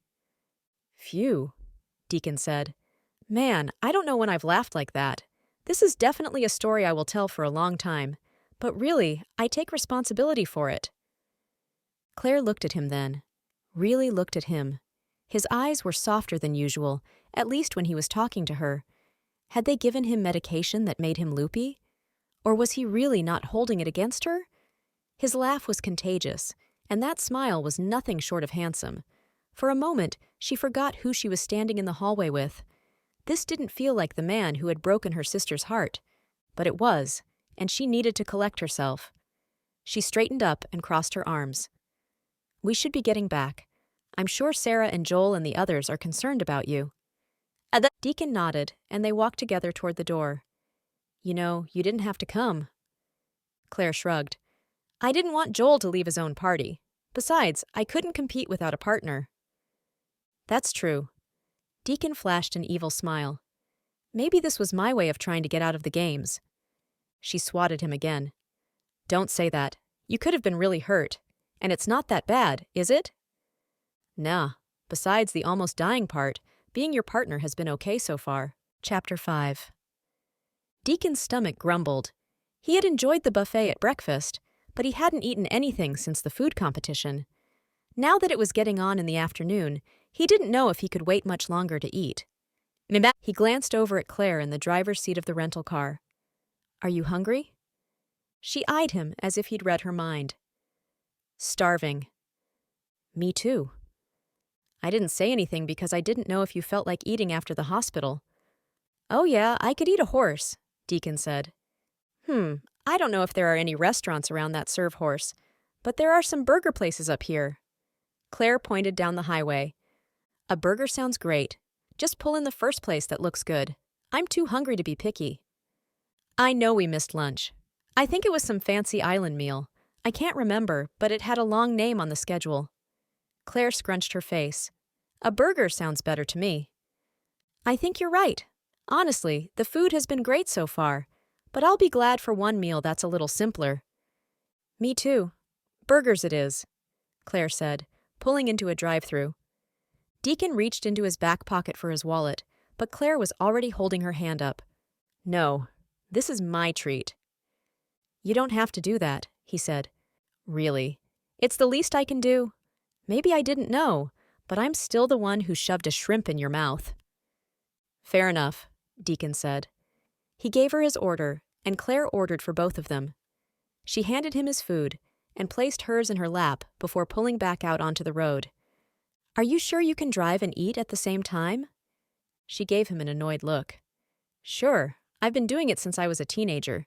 "Phew," Deacon said. "Man, I don't know when I've laughed like that. This is definitely a story I will tell for a long time. But really, I take responsibility for it." Claire looked at him then. Really looked at him. His eyes were softer than usual, at least when he was talking to her. Had they given him medication that made him loopy? Or was he really not holding it against her? His laugh was contagious, and that smile was nothing short of handsome. For a moment, she forgot who she was standing in the hallway with. This didn't feel like the man who had broken her sister's heart. But it was, and she needed to collect herself. She straightened up and crossed her arms. "We should be getting back. I'm sure Sarah and Joel and the others are concerned about you." Deacon nodded, and they walked together toward the door. "You know, you didn't have to come." Claire shrugged. "I didn't want Joel to leave his own party. Besides, I couldn't compete without a partner." "That's true." Deacon flashed an evil smile. "Maybe this was my way of trying to get out of the games." She swatted him again. "Don't say that. You could have been really hurt. And it's not that bad, is it?" "Nah. Besides the almost dying part, being your partner has been okay so far." Chapter 5. Deacon's stomach grumbled. He had enjoyed the buffet at breakfast, but he hadn't eaten anything since the food competition. Now that it was getting on in the afternoon, he didn't know if he could wait much longer to eat. He glanced over at Claire in the driver's seat of the rental car. "Are you hungry?" She eyed him as if he'd read her mind. "Starving." "Me too." "I didn't say anything because I didn't know if you felt like eating after the hospital." "Oh yeah, I could eat a horse," Deacon said. I don't know if there are any restaurants around that serve horse, but there are some burger places up here." Claire pointed down the highway. "A burger sounds great. Just pull in the first place that looks good. I'm too hungry to be picky." "I know we missed lunch. I think it was some fancy island meal. I can't remember, but it had a long name on the schedule." Claire scrunched her face. "A burger sounds better to me." "I think you're right. Honestly, the food has been great so far, but I'll be glad for one meal that's a little simpler." "Me too. Burgers it is," Claire said, pulling into a drive-thru. Deacon reached into his back pocket for his wallet, but Claire was already holding her hand up. "No, this is my treat." "You don't have to do that," he said. "Really. It's the least I can do. Maybe I didn't know, but I'm still the one who shoved a shrimp in your mouth." "Fair enough," Deacon said. He gave her his order, and Claire ordered for both of them. She handed him his food and placed hers in her lap before pulling back out onto the road. "Are you sure you can drive and eat at the same time?" She gave him an annoyed look. "Sure, I've been doing it since I was a teenager."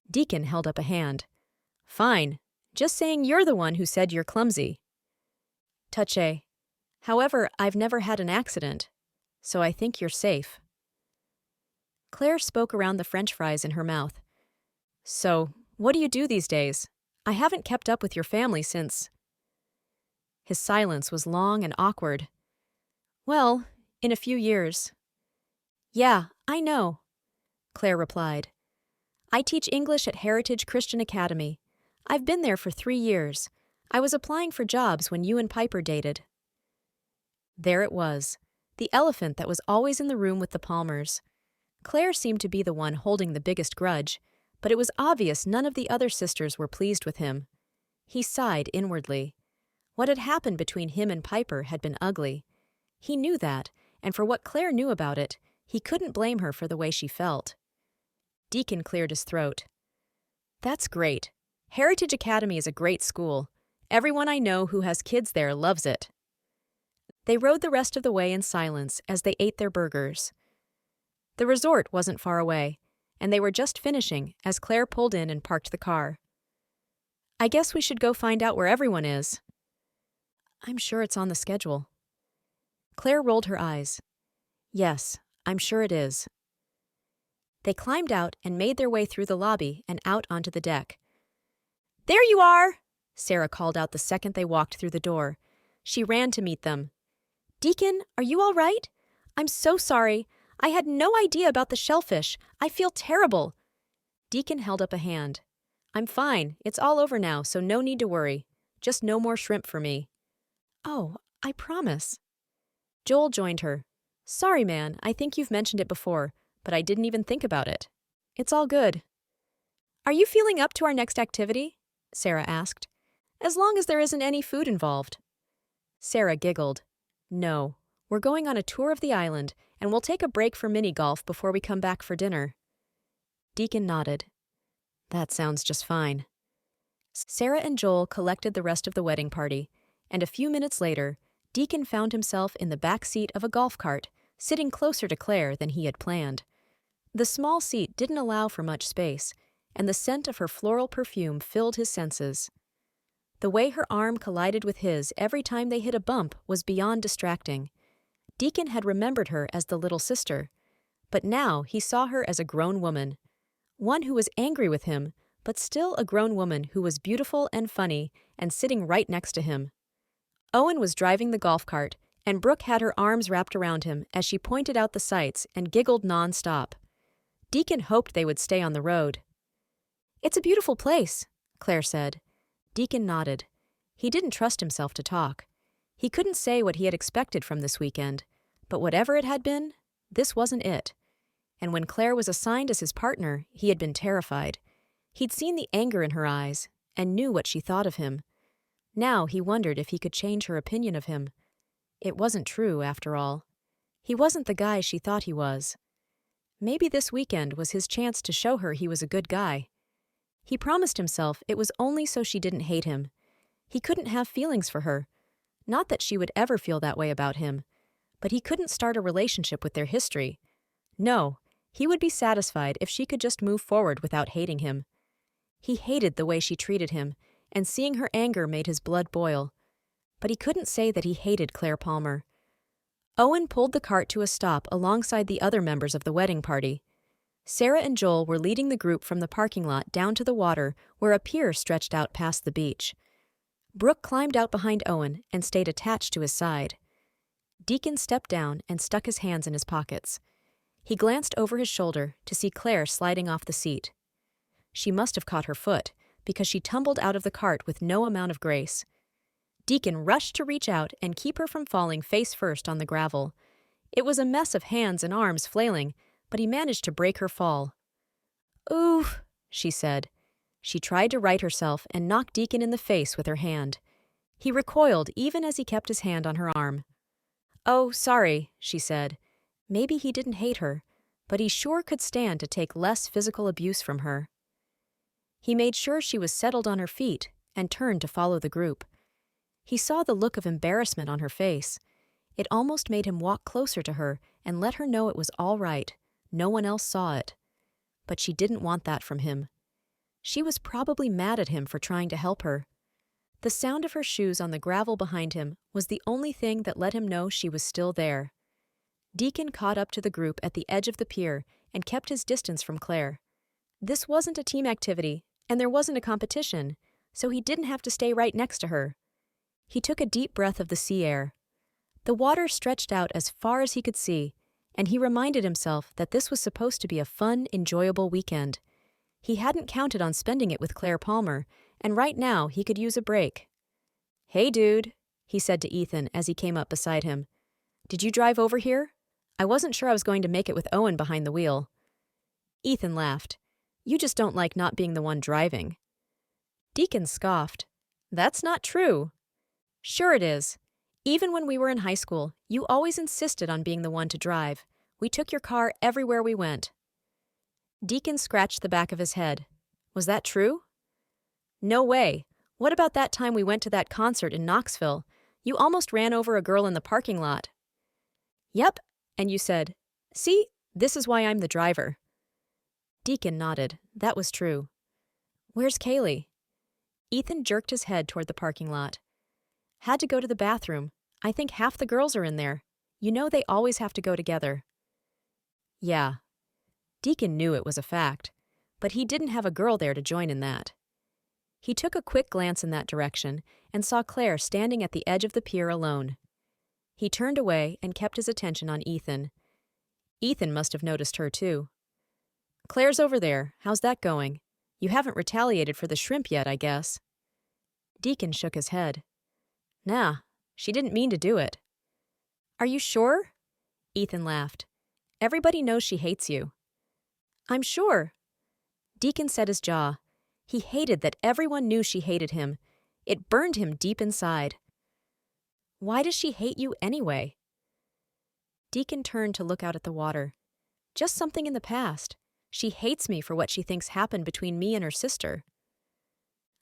Deacon held up a hand. "Fine, just saying you're the one who said you're clumsy." "Touché. However, I've never had an accident, so I think you're safe." Claire spoke around the French fries in her mouth. "So, what do you do these days? I haven't kept up with your family since—" His silence was long and awkward. "Well, in a few years." "Yeah, I know," Claire replied. "I teach English at Heritage Christian Academy. I've been there for 3 years. I was applying for jobs when you and Piper dated." There it was, the elephant that was always in the room with the Palmers. Claire seemed to be the one holding the biggest grudge, but it was obvious none of the other sisters were pleased with him. He sighed inwardly. What had happened between him and Piper had been ugly. He knew that, and for what Claire knew about it, he couldn't blame her for the way she felt. Deacon cleared his throat. "That's great. Heritage Academy is a great school. Everyone I know who has kids there loves it." They rode the rest of the way in silence as they ate their burgers. The resort wasn't far away, and they were just finishing as Claire pulled in and parked the car. "I guess we should go find out where everyone is." "I'm sure it's on the schedule." Claire rolled her eyes. "Yes, I'm sure it is." They climbed out and made their way through the lobby and out onto the deck. "There you are!" Sarah called out the second they walked through the door. She ran to meet them. "Deacon, are you all right? I'm so sorry. I had no idea about the shellfish. I feel terrible." Deacon held up a hand. "I'm fine. It's all over now, so no need to worry. Just no more shrimp for me." "Oh, I promise." Joel joined her. "Sorry, man, I think you've mentioned it before, but I didn't even think about it. It's all good." "Are you feeling up to our next activity?" Sarah asked. "As long as there isn't any food involved." Sarah giggled. "No, we're going on a tour of the island, and we'll take a break for mini-golf before we come back for dinner." Deacon nodded. "That sounds just fine." Sarah and Joel collected the rest of the wedding party, and a few minutes later, Deacon found himself in the back seat of a golf cart, sitting closer to Claire than he had planned. The small seat didn't allow for much space, and the scent of her floral perfume filled his senses. The way her arm collided with his every time they hit a bump was beyond distracting. Deacon had remembered her as the little sister, but now he saw her as a grown woman. One who was angry with him, but still a grown woman who was beautiful and funny and sitting right next to him. Owen was driving the golf cart, and Brooke had her arms wrapped around him as she pointed out the sights and giggled non-stop. Deacon hoped they would stay on the road. "It's a beautiful place," Claire said. Deacon nodded. He didn't trust himself to talk. He couldn't say what he had expected from this weekend, but whatever it had been, this wasn't it. And when Claire was assigned as his partner, he had been terrified. He'd seen the anger in her eyes, and knew what she thought of him. Now he wondered if he could change her opinion of him. It wasn't true, after all. He wasn't the guy she thought he was. Maybe this weekend was his chance to show her he was a good guy. He promised himself it was only so she didn't hate him. He couldn't have feelings for her. Not that she would ever feel that way about him. But he couldn't start a relationship with their history. No, he would be satisfied if she could just move forward without hating him. He hated the way she treated him, and seeing her anger made his blood boil. But he couldn't say that he hated Claire Palmer. Owen pulled the cart to a stop alongside the other members of the wedding party. Sarah and Joel were leading the group from the parking lot down to the water where a pier stretched out past the beach. Brooke climbed out behind Owen and stayed attached to his side. Deacon stepped down and stuck his hands in his pockets. He glanced over his shoulder to see Claire sliding off the seat. She must have caught her foot, because she tumbled out of the cart with no amount of grace. Deacon rushed to reach out and keep her from falling face first on the gravel. It was a mess of hands and arms flailing, but he managed to break her fall. "Oof," she said. She tried to right herself and knocked Deacon in the face with her hand. He recoiled even as he kept his hand on her arm. "Oh, sorry," she said. Maybe he didn't hate her, but he sure could stand to take less physical abuse from her. He made sure she was settled on her feet and turned to follow the group. He saw the look of embarrassment on her face. It almost made him walk closer to her and let her know it was all right. No one else saw it. But she didn't want that from him. She was probably mad at him for trying to help her. The sound of her shoes on the gravel behind him was the only thing that let him know she was still there. Deacon caught up to the group at the edge of the pier and kept his distance from Claire. This wasn't a team activity, and there wasn't a competition, so he didn't have to stay right next to her. He took a deep breath of the sea air. The water stretched out as far as he could see, and he reminded himself that this was supposed to be a fun, enjoyable weekend. He hadn't counted on spending it with Claire Palmer, and right now he could use a break. "Hey, dude," he said to Ethan as he came up beside him. "Did you drive over here? I wasn't sure I was going to make it with Owen behind the wheel." Ethan laughed. "You just don't like not being the one driving." Deacon scoffed. "That's not true." "Sure it is. Even when we were in high school, you always insisted on being the one to drive. We took your car everywhere we went." Deacon scratched the back of his head. "Was that true?" "No way. What about that time we went to that concert in Knoxville? You almost ran over a girl in the parking lot." "Yep, and you said, 'See, this is why I'm the driver.'" Deacon nodded. That was true. "Where's Kaylee?" Ethan jerked his head toward the parking lot. "Had to go to the bathroom. I think half the girls are in there. You know they always have to go together." Yeah. Deacon knew it was a fact, but he didn't have a girl there to join in that. He took a quick glance in that direction and saw Claire standing at the edge of the pier alone. He turned away and kept his attention on Ethan. Ethan must have noticed her too. "Claire's over there. How's that going? You haven't retaliated for the shrimp yet, I guess." Deacon shook his head. "Nah, she didn't mean to do it." "Are you sure?" Ethan laughed. "Everybody knows she hates you." "I'm sure." Deacon set his jaw. He hated that everyone knew she hated him. It burned him deep inside. "Why does she hate you anyway?" Deacon turned to look out at the water. "Just something in the past. She hates me for what she thinks happened between me and her sister."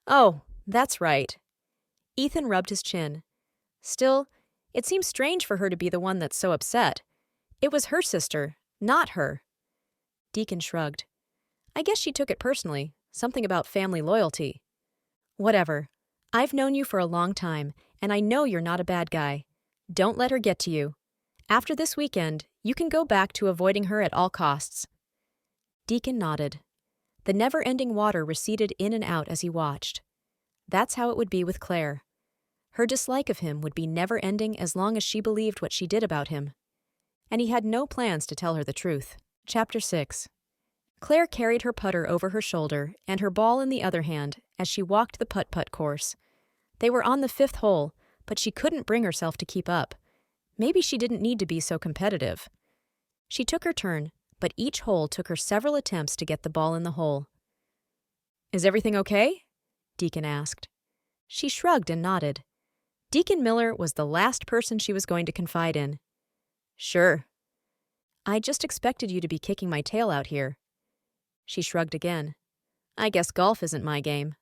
"Oh, that's right." Ethan rubbed his chin. "Still, it seems strange for her to be the one that's so upset. It was her sister, not her." Deacon shrugged. "I guess she took it personally, something about family loyalty." "Whatever. I've known you for a long time, and I know you're not a bad guy. Don't let her get to you. After this weekend, you can go back to avoiding her at all costs." Deacon nodded. The never-ending water receded in and out as he watched. That's how it would be with Claire. Her dislike of him would be never-ending as long as she believed what she did about him. And he had no plans to tell her the truth. Chapter 6. Claire carried her putter over her shoulder and her ball in the other hand as she walked the putt-putt course. They were on the 5th hole, but she couldn't bring herself to keep up. Maybe she didn't need to be so competitive. She took her turn, but each hole took her several attempts to get the ball in the hole. "Is everything okay?" Deacon asked. She shrugged and nodded. Deacon Miller was the last person she was going to confide in. Sure. I just expected you to be kicking my tail out here. She shrugged again. I guess golf isn't my game.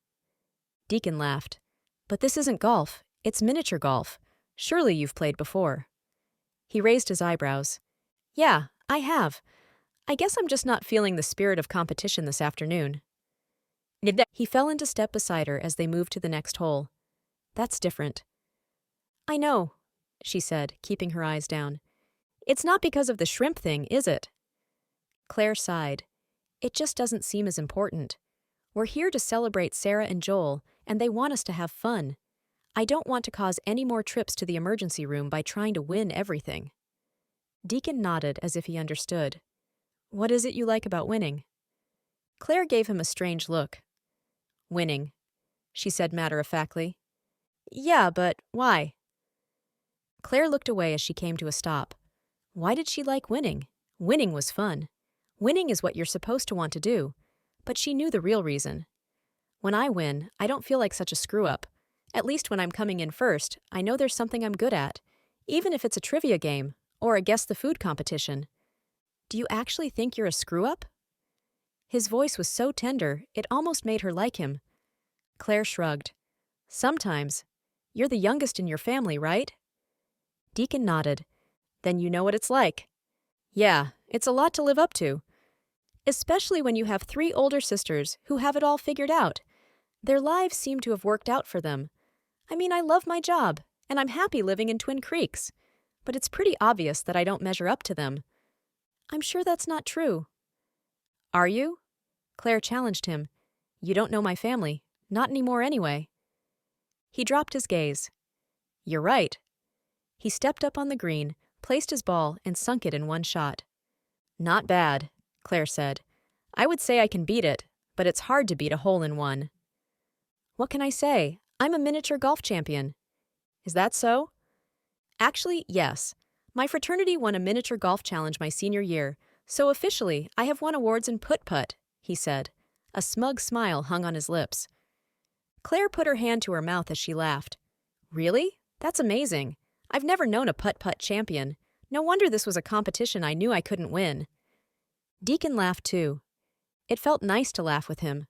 Deacon laughed. But this isn't golf, it's miniature golf. Surely you've played before. He raised his eyebrows. Yeah, I have. I guess I'm just not feeling the spirit of competition this afternoon. He fell into step beside her as they moved to the next hole. That's different. I know, she said, keeping her eyes down. It's not because of the shrimp thing, is it? Claire sighed. It just doesn't seem as important. We're here to celebrate Sarah and Joel, and they want us to have fun. I don't want to cause any more trips to the emergency room by trying to win everything. Deacon nodded as if he understood. What is it you like about winning? Claire gave him a strange look. Winning, she said matter-of-factly. Yeah, but why? Claire looked away as she came to a stop. Why did she like winning? Winning was fun. Winning is what you're supposed to want to do. But she knew the real reason. When I win, I don't feel like such a screw-up. At least when I'm coming in first, I know there's something I'm good at, even if it's a trivia game or a guess the food competition. Do you actually think you're a screw-up? His voice was so tender, it almost made her like him. Claire shrugged. Sometimes. You're the youngest in your family, right? Deacon nodded. Then you know what it's like. Yeah, it's a lot to live up to. Especially when you have 3 older sisters who have it all figured out. Their lives seem to have worked out for them. I mean, I love my job, and I'm happy living in Twin Creeks. But it's pretty obvious that I don't measure up to them. I'm sure that's not true. Are you? Claire challenged him. You don't know my family. Not anymore anyway. He dropped his gaze. You're right. He stepped up on the green, placed his ball, and sunk it in one shot. Not bad, Claire said. I would say I can beat it, but it's hard to beat a hole-in-one. What can I say? I'm a miniature golf champion. Is that so? Actually, yes. My fraternity won a miniature golf challenge my senior year, so officially I have won awards in putt-putt, he said. A smug smile hung on his lips. Claire put her hand to her mouth as she laughed. Really? That's amazing. I've never known a putt-putt champion. No wonder this was a competition I knew I couldn't win. Deacon laughed too. It felt nice to laugh with him.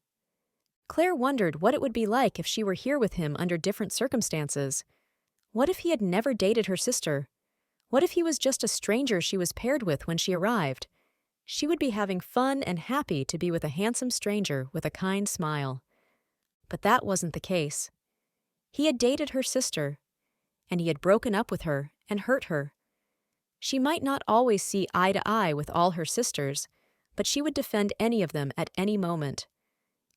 Claire wondered what it would be like if she were here with him under different circumstances. What if he had never dated her sister? What if he was just a stranger she was paired with when she arrived? She would be having fun and happy to be with a handsome stranger with a kind smile. But that wasn't the case. He had dated her sister, and he had broken up with her and hurt her. She might not always see eye to eye with all her sisters, but she would defend any of them at any moment.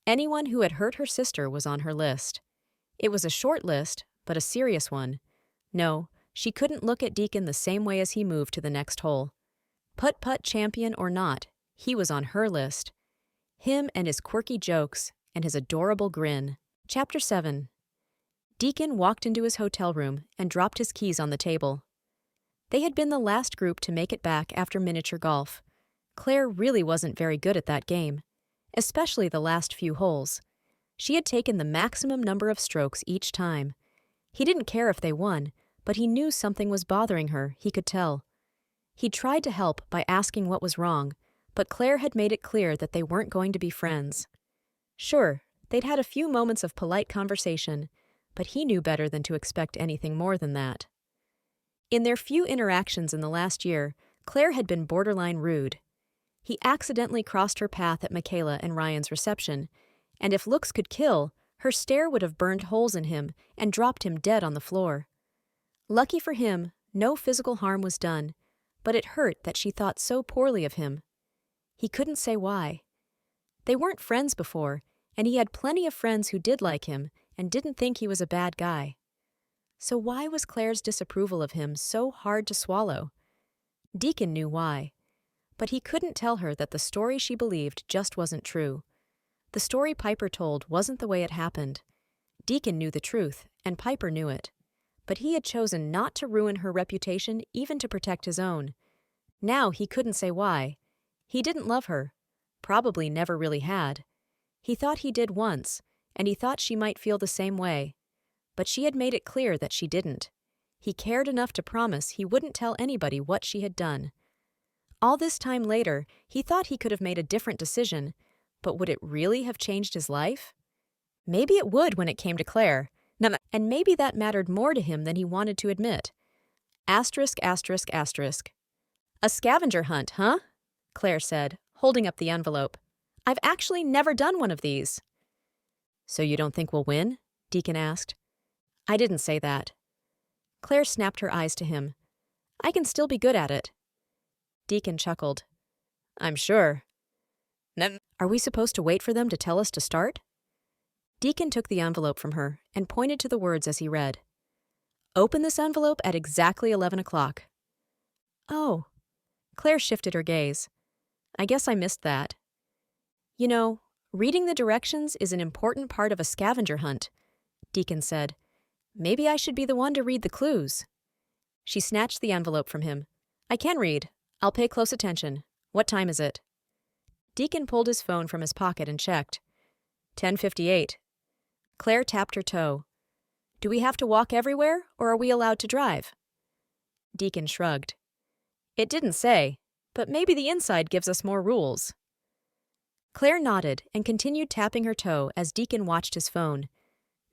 Anyone who had hurt her sister was on her list. It was a short list, but a serious one. No, she couldn't look at Deacon the same way as he moved to the next hole. Putt-putt champion or not, he was on her list. Him and his quirky jokes and his adorable grin. Chapter 7. Deacon walked into his hotel room and dropped his keys on the table. They had been the last group to make it back after miniature golf. Claire really wasn't very good at that game, especially the last few holes. She had taken the maximum number of strokes each time. He didn't care if they won, but he knew something was bothering her, he could tell. He tried to help by asking what was wrong, but Claire had made it clear that they weren't going to be friends. Sure, they'd had a few moments of polite conversation, but he knew better than to expect anything more than that. In their few interactions in the last year, Claire had been borderline rude. He accidentally crossed her path at Michaela and Ryan's reception, and if looks could kill, her stare would have burned holes in him and dropped him dead on the floor. Lucky for him, no physical harm was done, but it hurt that she thought so poorly of him. He couldn't say why. They weren't friends before, and he had plenty of friends who did like him and didn't think he was a bad guy. So why was Claire's disapproval of him so hard to swallow? Deacon knew why, but he couldn't tell her that the story she believed just wasn't true. The story Piper told wasn't the way it happened. Deacon knew the truth, and Piper knew it. But he had chosen not to ruin her reputation even to protect his own. Now he couldn't say why. He didn't love her. Probably never really had. He thought he did once, and he thought she might feel the same way. But she had made it clear that she didn't. He cared enough to promise he wouldn't tell anybody what she had done. All this time later, he thought he could have made a different decision, but would it really have changed his life? Maybe it would when it came to Claire, and maybe that mattered more to him than he wanted to admit. Asterisk, asterisk, asterisk. A scavenger hunt, huh? Claire said, holding up the envelope. I've actually never done one of these. So you don't think we'll win? Deacon asked. I didn't say that. Claire snapped her eyes to him. I can still be good at it. Deacon chuckled. I'm sure. Are we supposed to wait for them to tell us to start? Deacon took the envelope from her and pointed to the words as he read. Open this envelope at exactly 11 o'clock. Oh. Claire shifted her gaze. I guess I missed that. You know, reading the directions is an important part of a scavenger hunt, Deacon said. Maybe I should be the one to read the clues. She snatched the envelope from him. I can read. I'll pay close attention. What time is it? Deacon pulled his phone from his pocket and checked. 10:58. Claire tapped her toe. Do we have to walk everywhere, or are we allowed to drive? Deacon shrugged. It didn't say, but maybe the inside gives us more rules. Claire nodded and continued tapping her toe as Deacon watched his phone.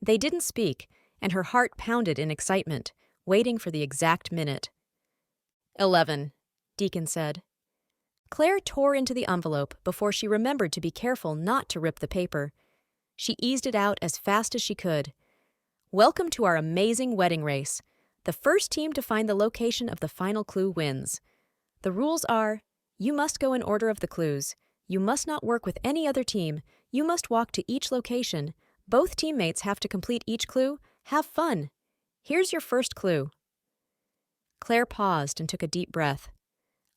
They didn't speak, and her heart pounded in excitement, waiting for the exact minute. 11, Deacon said. Claire tore into the envelope before she remembered to be careful not to rip the paper. She eased it out as fast as she could. Welcome to our amazing wedding race. The first team to find the location of the final clue wins. The rules are, you must go in order of the clues. You must not work with any other team. You must walk to each location. Both teammates have to complete each clue. Have fun. Here's your first clue. Claire paused and took a deep breath.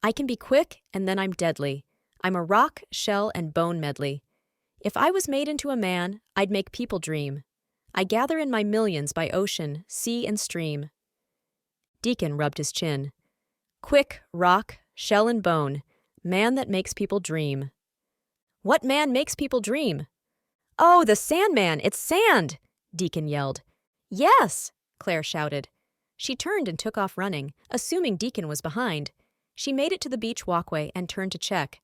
I can be quick, and then I'm deadly. I'm a rock, shell, and bone medley. If I was made into a man, I'd make people dream. I gather in my millions by ocean, sea, and stream. Deacon rubbed his chin. Quick, rock, shell, and bone, man that makes people dream. What man makes people dream? Oh, the Sandman! It's sand! Deacon yelled. Yes! Claire shouted. She turned and took off running, assuming Deacon was behind. She made it to the beach walkway and turned to check.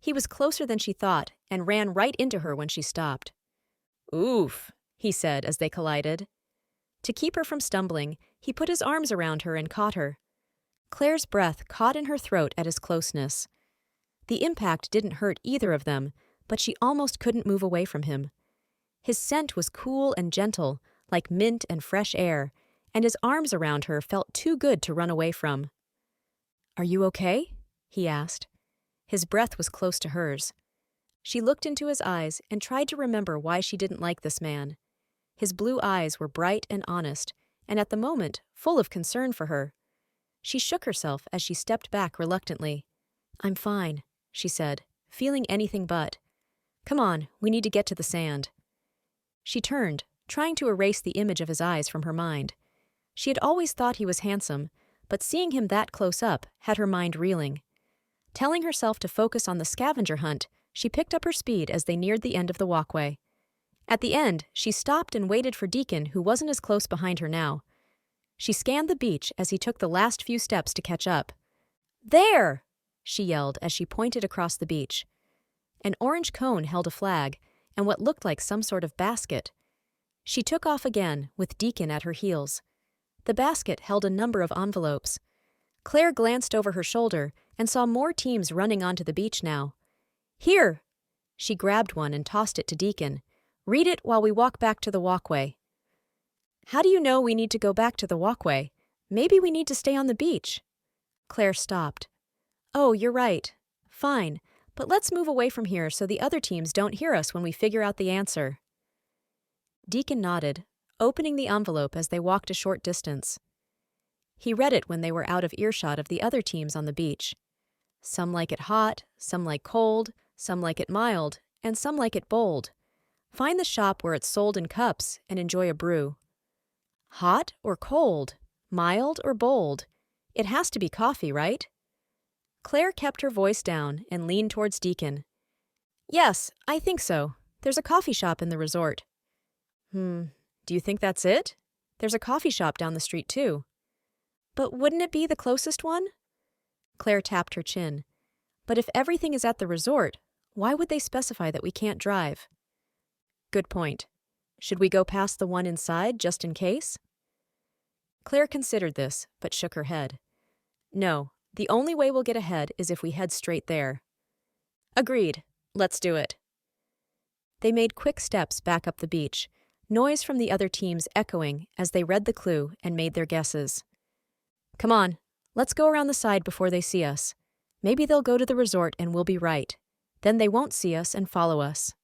He was closer than she thought and ran right into her when she stopped. Oof, he said as they collided. To keep her from stumbling, he put his arms around her and caught her. Claire's breath caught in her throat at his closeness. The impact didn't hurt either of them, but she almost couldn't move away from him. His scent was cool and gentle, like mint and fresh air, and his arms around her felt too good to run away from. Are you okay? He asked. His breath was close to hers. She looked into his eyes and tried to remember why she didn't like this man. His blue eyes were bright and honest, and at the moment, full of concern for her. She shook herself as she stepped back reluctantly. I'm fine, she said, feeling anything but. Come on, we need to get to the sand. She turned, trying to erase the image of his eyes from her mind. She had always thought he was handsome, but seeing him that close up had her mind reeling. Telling herself to focus on the scavenger hunt, she picked up her speed as they neared the end of the walkway. At the end, she stopped and waited for Deacon, who wasn't as close behind her now. She scanned the beach as he took the last few steps to catch up. There! She yelled as she pointed across the beach. An orange cone held a flag and what looked like some sort of basket. She took off again, with Deacon at her heels. The basket held a number of envelopes. Claire glanced over her shoulder and saw more teams running onto the beach now. Here! She grabbed one and tossed it to Deacon. Read it while we walk back to the walkway. How do you know we need to go back to the walkway? Maybe we need to stay on the beach. Claire stopped. Oh, you're right. Fine, but let's move away from here so the other teams don't hear us when we figure out the answer. Deacon nodded, opening the envelope as they walked a short distance. He read it when they were out of earshot of the other teams on the beach. Some like it hot, some like cold, some like it mild, and some like it bold. Find the shop where it's sold in cups and enjoy a brew. Hot or cold? Mild or bold? It has to be coffee, right? Claire kept her voice down and leaned towards Deacon. Yes, I think so. There's a coffee shop in the resort. Do you think that's it? There's a coffee shop down the street, too. But wouldn't it be the closest one? Claire tapped her chin. But if everything is at the resort, why would they specify that we can't drive? Good point. Should we go past the one inside, just in case? Claire considered this, but shook her head. No, the only way we'll get ahead is if we head straight there. Agreed. Let's do it. They made quick steps back up the beach, noise from the other teams echoing as they read the clue and made their guesses. Come on, let's go around the side before they see us. Maybe they'll go to the resort and we'll be right. Then they won't see us and follow us.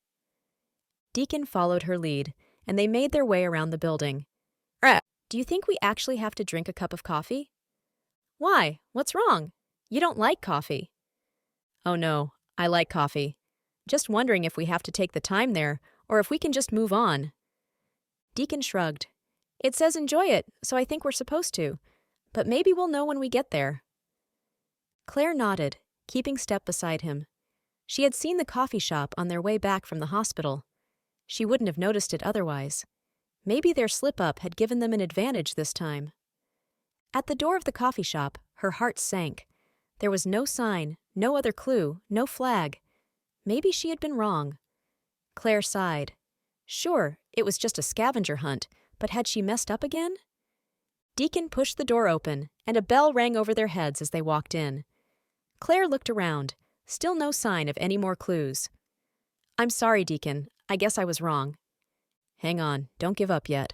Deacon followed her lead, and they made their way around the building. Do you think we actually have to drink a cup of coffee? Why? What's wrong? You don't like coffee. Oh no, I like coffee. Just wondering if we have to take the time there, or if we can just move on. Deacon shrugged. It says enjoy it, so I think we're supposed to. But maybe we'll know when we get there. Claire nodded, keeping step beside him. She had seen the coffee shop on their way back from the hospital. She wouldn't have noticed it otherwise. Maybe their slip-up had given them an advantage this time. At the door of the coffee shop, her heart sank. There was no sign, no other clue, no flag. Maybe she had been wrong. Claire sighed. Sure, it was just a scavenger hunt, but had she messed up again? Deacon pushed the door open, and a bell rang over their heads as they walked in. Claire looked around. Still no sign of any more clues. I'm sorry, Deacon. I guess I was wrong. Hang on, don't give up yet.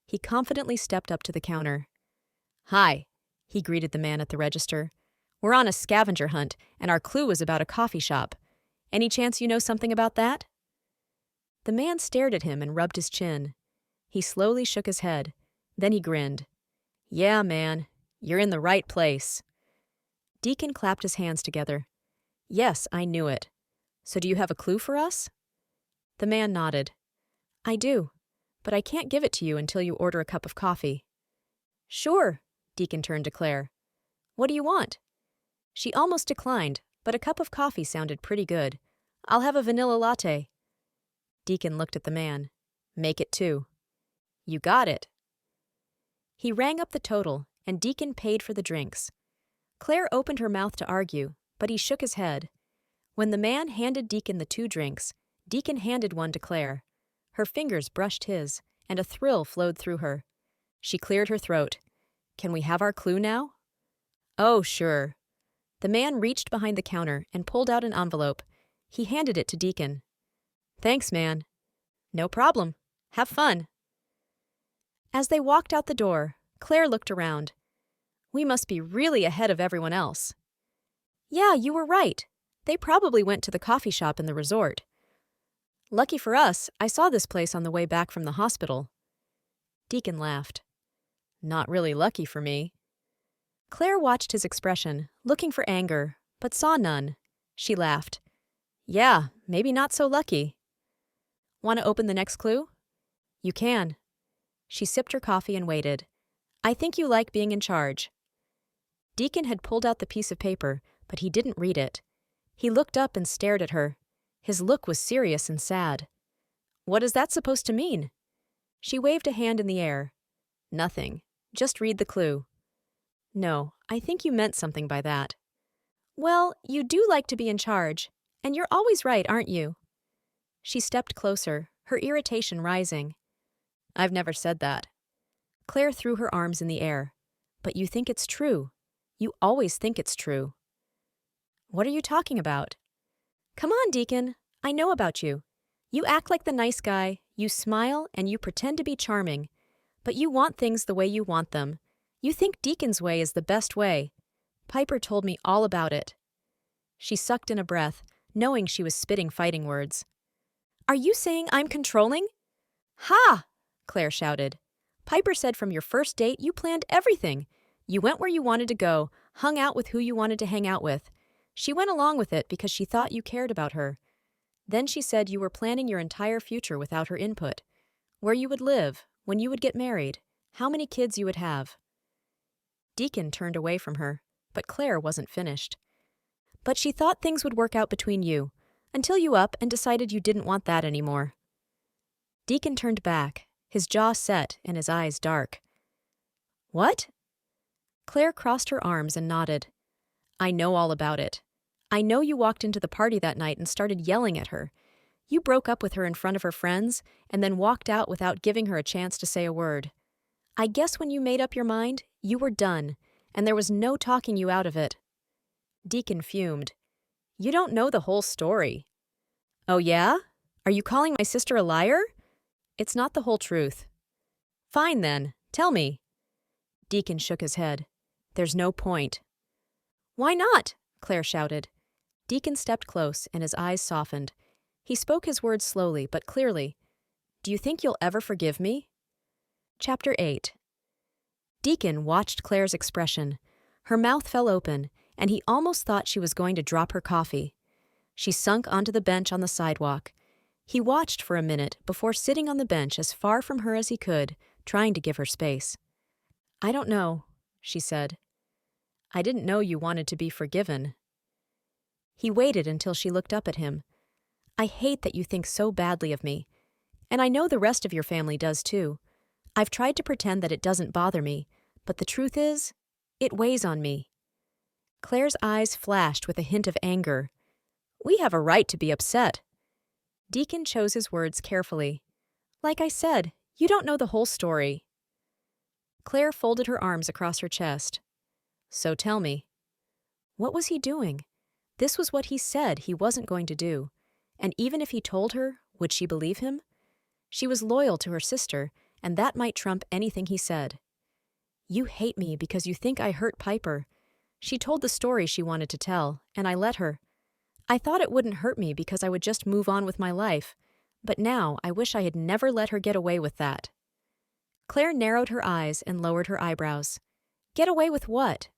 He confidently stepped up to the counter. Hi, he greeted the man at the register. We're on a scavenger hunt, and our clue was about a coffee shop. Any chance you know something about that? The man stared at him and rubbed his chin. He slowly shook his head. Then he grinned. Yeah, man, you're in the right place. Deacon clapped his hands together. Yes, I knew it. So do you have a clue for us? The man nodded. I do, but I can't give it to you until you order a cup of coffee. Sure, Deacon turned to Claire. What do you want? She almost declined, but a cup of coffee sounded pretty good. I'll have a vanilla latte. Deacon looked at the man. Make it 2. You got it. He rang up the total, and Deacon paid for the drinks. Claire opened her mouth to argue, but he shook his head. When the man handed Deacon the 2 drinks, Deacon handed one to Claire. Her fingers brushed his, and a thrill flowed through her. She cleared her throat. Can we have our clue now? Oh, sure. The man reached behind the counter and pulled out an envelope. He handed it to Deacon. Thanks, man. No problem. Have fun. As they walked out the door, Claire looked around. We must be really ahead of everyone else. Yeah, you were right. They probably went to the coffee shop in the resort. Lucky for us, I saw this place on the way back from the hospital. Deacon laughed. Not really lucky for me. Claire watched his expression, looking for anger, but saw none. She laughed. Yeah, maybe not so lucky. Want to open the next clue? You can. She sipped her coffee and waited. I think you like being in charge. Deacon had pulled out the piece of paper, but he didn't read it. He looked up and stared at her. His look was serious and sad. What is that supposed to mean? She waved a hand in the air. Nothing. Just read the clue. No, I think you meant something by that. Well, you do like to be in charge, and you're always right, aren't you? She stepped closer, her irritation rising. I've never said that. Claire threw her arms in the air. But you think it's true. You always think it's true. What are you talking about? Come on, Deacon. I know about you. You act like the nice guy, you smile, and you pretend to be charming. But you want things the way you want them. You think Deacon's way is the best way. Piper told me all about it. She sucked in a breath, knowing she was spitting fighting words. Are you saying I'm controlling? Ha! Claire shouted. Piper said from your first date you planned everything. You went where you wanted to go, hung out with who you wanted to hang out with. She went along with it because she thought you cared about her. Then she said you were planning your entire future without her input. Where you would live, when you would get married, how many kids you would have. Deacon turned away from her, but Claire wasn't finished. But she thought things would work out between you, until you up and decided you didn't want that anymore. Deacon turned back, his jaw set and his eyes dark. What? Claire crossed her arms and nodded. I know all about it. I know you walked into the party that night and started yelling at her. You broke up with her in front of her friends and then walked out without giving her a chance to say a word. I guess when you made up your mind, you were done, and there was no talking you out of it. Deacon fumed. You don't know the whole story. Oh yeah? Are you calling my sister a liar? It's not the whole truth. Fine then, tell me. Deacon shook his head. There's no point. Why not? Claire shouted. Deacon stepped close and his eyes softened. He spoke his words slowly but clearly. Do you think you'll ever forgive me? Chapter 8. Deacon watched Claire's expression. Her mouth fell open, and he almost thought she was going to drop her coffee. She sunk onto the bench on the sidewalk. He watched for a minute before sitting on the bench as far from her as he could, trying to give her space. I don't know, she said. I didn't know you wanted to be forgiven. He waited until she looked up at him. I hate that you think so badly of me. And I know the rest of your family does too. I've tried to pretend that it doesn't bother me, but the truth is, it weighs on me. Claire's eyes flashed with a hint of anger. We have a right to be upset. Deacon chose his words carefully. Like I said, you don't know the whole story. Claire folded her arms across her chest. So tell me. What was he doing? This was what he said he wasn't going to do. And even if he told her, would she believe him? She was loyal to her sister, and that might trump anything he said. You hate me because you think I hurt Piper. She told the story she wanted to tell, and I let her. I thought it wouldn't hurt me because I would just move on with my life, but now I wish I had never let her get away with that. Claire narrowed her eyes and lowered her eyebrows. Get away with what?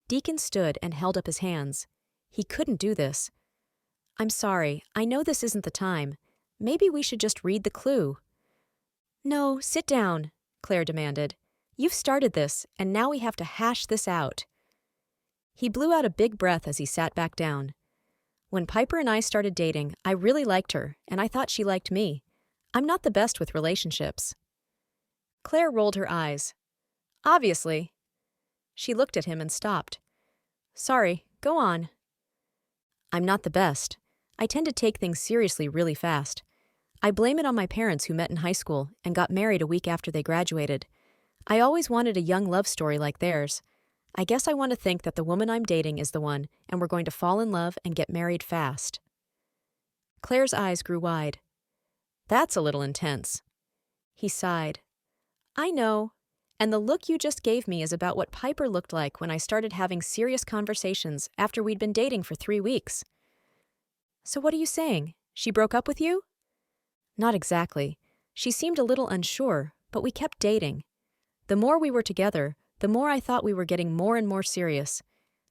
Deacon stood and held up his hands. He couldn't do this. I'm sorry, I know this isn't the time. Maybe we should just read the clue. No, sit down, Claire demanded. You've started this, and now we have to hash this out. He blew out a big breath as he sat back down. When Piper and I started dating, I really liked her, and I thought she liked me. I'm not the best with relationships. Claire rolled her eyes. Obviously. She looked at him and stopped. Sorry, go on. I'm not the best. I tend to take things seriously really fast. I blame it on my parents who met in high school and got married a week after they graduated. I always wanted a young love story like theirs. I guess I want to think that the woman I'm dating is the one, and we're going to fall in love and get married fast. Claire's eyes grew wide. That's a little intense. He sighed. I know. And the look you just gave me is about what Piper looked like when I started having serious conversations after we'd been dating for 3 weeks. So what are you saying? She broke up with you? Not exactly. She seemed a little unsure, but we kept dating. The more we were together, the more I thought we were getting more and more serious.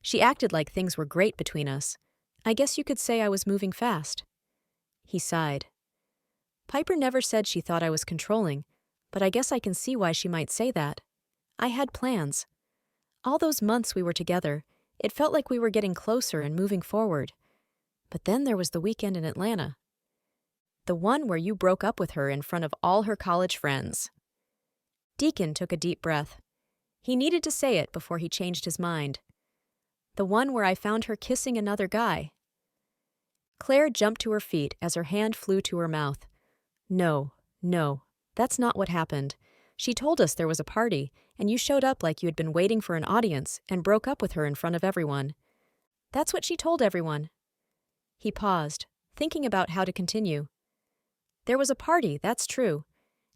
She acted like things were great between us. I guess you could say I was moving fast. He sighed. Piper never said she thought I was controlling, but I guess I can see why she might say that. I had plans. All those months we were together, it felt like we were getting closer and moving forward. But then there was the weekend in Atlanta. The one where you broke up with her in front of all her college friends. Deacon took a deep breath. He needed to say it before he changed his mind. The one where I found her kissing another guy. Claire jumped to her feet as her hand flew to her mouth. No, that's not what happened. She told us there was a party, and you showed up like you had been waiting for an audience and broke up with her in front of everyone. That's what she told everyone. He paused, thinking about how to continue. There was a party, that's true,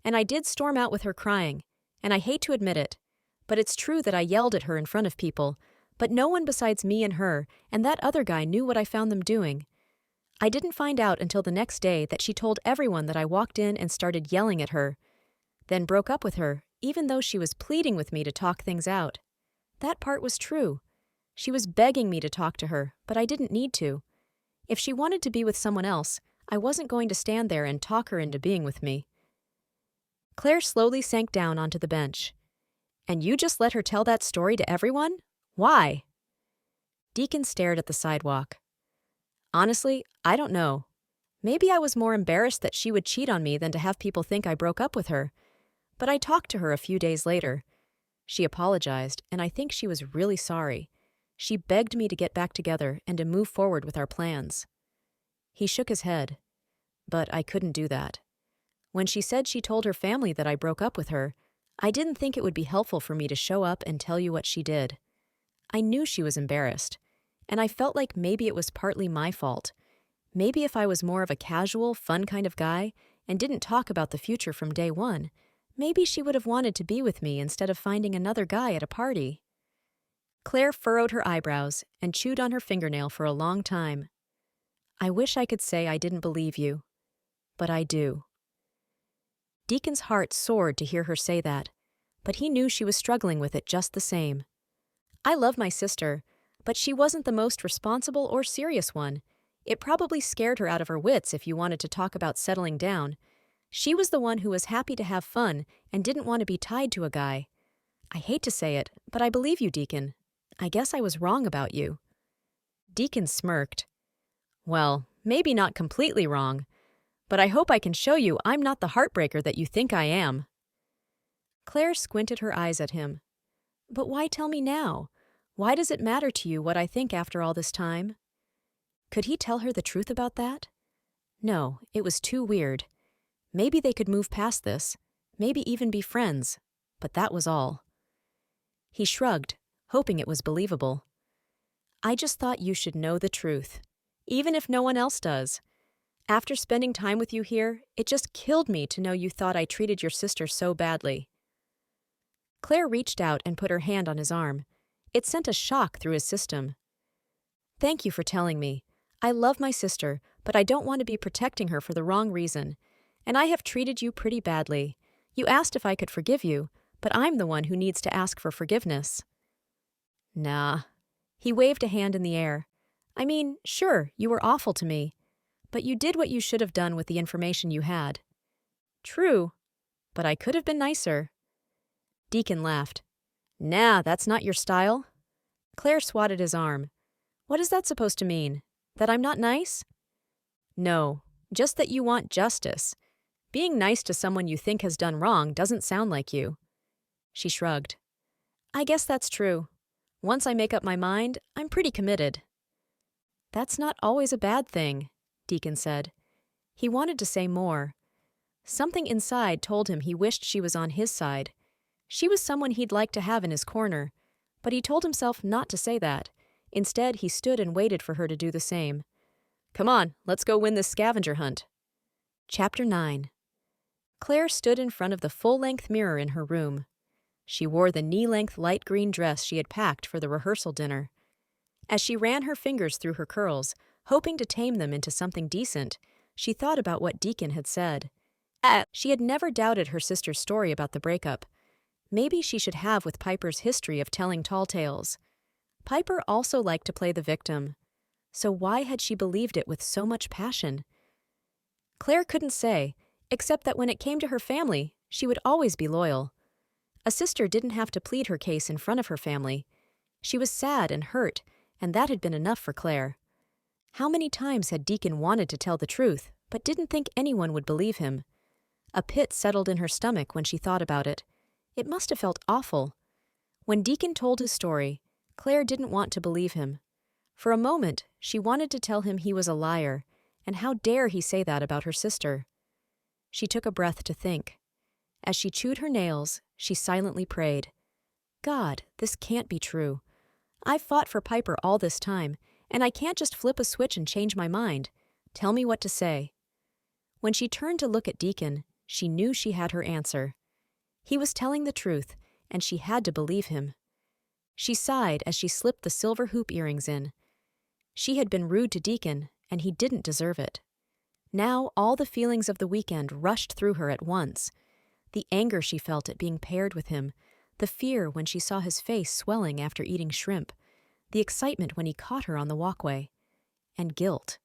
and I did storm out with her crying, and I hate to admit it, but it's true that I yelled at her in front of people, but no one besides me and her and that other guy knew what I found them doing. I didn't find out until the next day that she told everyone that I walked in and started yelling at her, then broke up with her, even though she was pleading with me to talk things out. That part was true. She was begging me to talk to her, but I didn't need to. If she wanted to be with someone else, I wasn't going to stand there and talk her into being with me. Claire slowly sank down onto the bench. And you just let her tell that story to everyone? Why? Deacon stared at the sidewalk. Honestly, I don't know. Maybe I was more embarrassed that she would cheat on me than to have people think I broke up with her. But I talked to her a few days later. She apologized, and I think she was really sorry. She begged me to get back together and to move forward with our plans. He shook his head. But I couldn't do that. When she said she told her family that I broke up with her, I didn't think it would be helpful for me to show up and tell you what she did. I knew she was embarrassed, and I felt like maybe it was partly my fault. Maybe if I was more of a casual, fun kind of guy and didn't talk about the future from day one, maybe she would have wanted to be with me instead of finding another guy at a party. Claire furrowed her eyebrows and chewed on her fingernail for a long time. I wish I could say I didn't believe you, but I do. Deacon's heart soared to hear her say that, but he knew she was struggling with it just the same. I love my sister, but she wasn't the most responsible or serious one. It probably scared her out of her wits if you wanted to talk about settling down. She was the one who was happy to have fun and didn't want to be tied to a guy. I hate to say it, but I believe you, Deacon. I guess I was wrong about you. Deacon smirked. Well, maybe not completely wrong, but I hope I can show you I'm not the heartbreaker that you think I am. Claire squinted her eyes at him. But why tell me now? Why does it matter to you what I think after all this time? Could he tell her the truth about that? No, it was too weird. Maybe they could move past this, maybe even be friends, but that was all. He shrugged, hoping it was believable. I just thought you should know the truth, even if no one else does. After spending time with you here, it just killed me to know you thought I treated your sister so badly. Claire reached out and put her hand on his arm. It sent a shock through his system. Thank you for telling me. I love my sister, but I don't want to be protecting her for the wrong reason. And I have treated you pretty badly. You asked if I could forgive you, but I'm the one who needs to ask for forgiveness. Nah. He waved a hand in the air. I mean, sure, you were awful to me, but you did what you should have done with the information you had. True, but I could have been nicer. Deacon laughed. Nah, that's not your style. Claire swatted his arm. What is that supposed to mean? That I'm not nice? No, just that you want justice. Being nice to someone you think has done wrong doesn't sound like you. She shrugged. I guess that's true. Once I make up my mind, I'm pretty committed. That's not always a bad thing, Deacon said. He wanted to say more. Something inside told him he wished she was on his side. She was someone he'd like to have in his corner, but he told himself not to say that. Instead, he stood and waited for her to do the same. Come on, let's go win this scavenger hunt. Chapter 9. Claire stood in front of the full-length mirror in her room. She wore the knee-length light green dress she had packed for the rehearsal dinner. As she ran her fingers through her curls, hoping to tame them into something decent, she thought about what Deacon had said. She had never doubted her sister's story about the breakup. Maybe she should have with Piper's history of telling tall tales. Piper also liked to play the victim. So why had she believed it with so much passion? Claire couldn't say, except that when it came to her family, she would always be loyal. A sister didn't have to plead her case in front of her family. She was sad and hurt, and that had been enough for Claire. How many times had Deacon wanted to tell the truth, but didn't think anyone would believe him? A pit settled in her stomach when she thought about it. It must have felt awful. When Deacon told his story, Claire didn't want to believe him. For a moment, she wanted to tell him he was a liar, and how dare he say that about her sister. She took a breath to think. As she chewed her nails, she silently prayed. God, this can't be true. I've fought for Piper all this time, and I can't just flip a switch and change my mind. Tell me what to say. When she turned to look at Deacon, she knew she had her answer. He was telling the truth, and she had to believe him. She sighed as she slipped the silver hoop earrings in. She had been rude to Deacon, and he didn't deserve it. Now all the feelings of the weekend rushed through her at once. The anger she felt at being paired with him, the fear when she saw his face swelling after eating shrimp, the excitement when he caught her on the walkway, and guilt.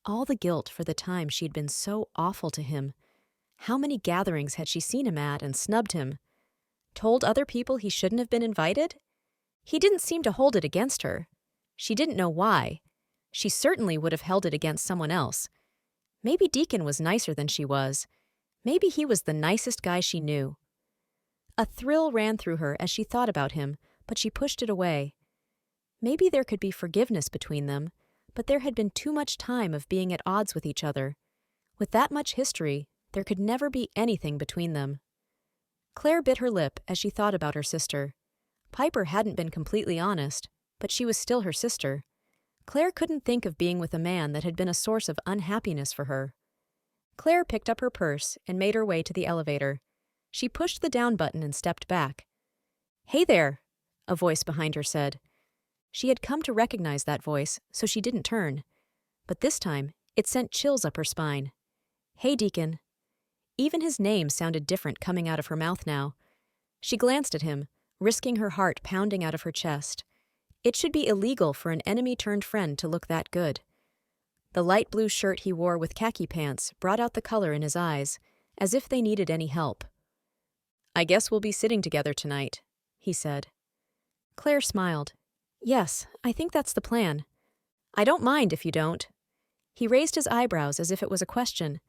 All the guilt for the time she'd been so awful to him. How many gatherings had she seen him at and snubbed him? Told other people he shouldn't have been invited? He didn't seem to hold it against her. She didn't know why. She certainly would have held it against someone else. Maybe Deacon was nicer than she was. Maybe he was the nicest guy she knew. A thrill ran through her as she thought about him, but she pushed it away. Maybe there could be forgiveness between them, but there had been too much time of being at odds with each other. With that much history, there could never be anything between them. Claire bit her lip as she thought about her sister. Piper hadn't been completely honest, but she was still her sister. Claire couldn't think of being with a man that had been a source of unhappiness for her. Claire picked up her purse and made her way to the elevator. She pushed the down button and stepped back. "Hey there," a voice behind her said. She had come to recognize that voice, so she didn't turn. But this time, it sent chills up her spine. "Hey, Deacon." Even his name sounded different coming out of her mouth now. She glanced at him, risking her heart pounding out of her chest. It should be illegal for an enemy-turned-friend to look that good. The light blue shirt he wore with khaki pants brought out the color in his eyes, as if they needed any help. "I guess we'll be sitting together tonight," he said. Claire smiled. "Yes, I think that's the plan. I don't mind if you don't." He raised his eyebrows as if it was a question.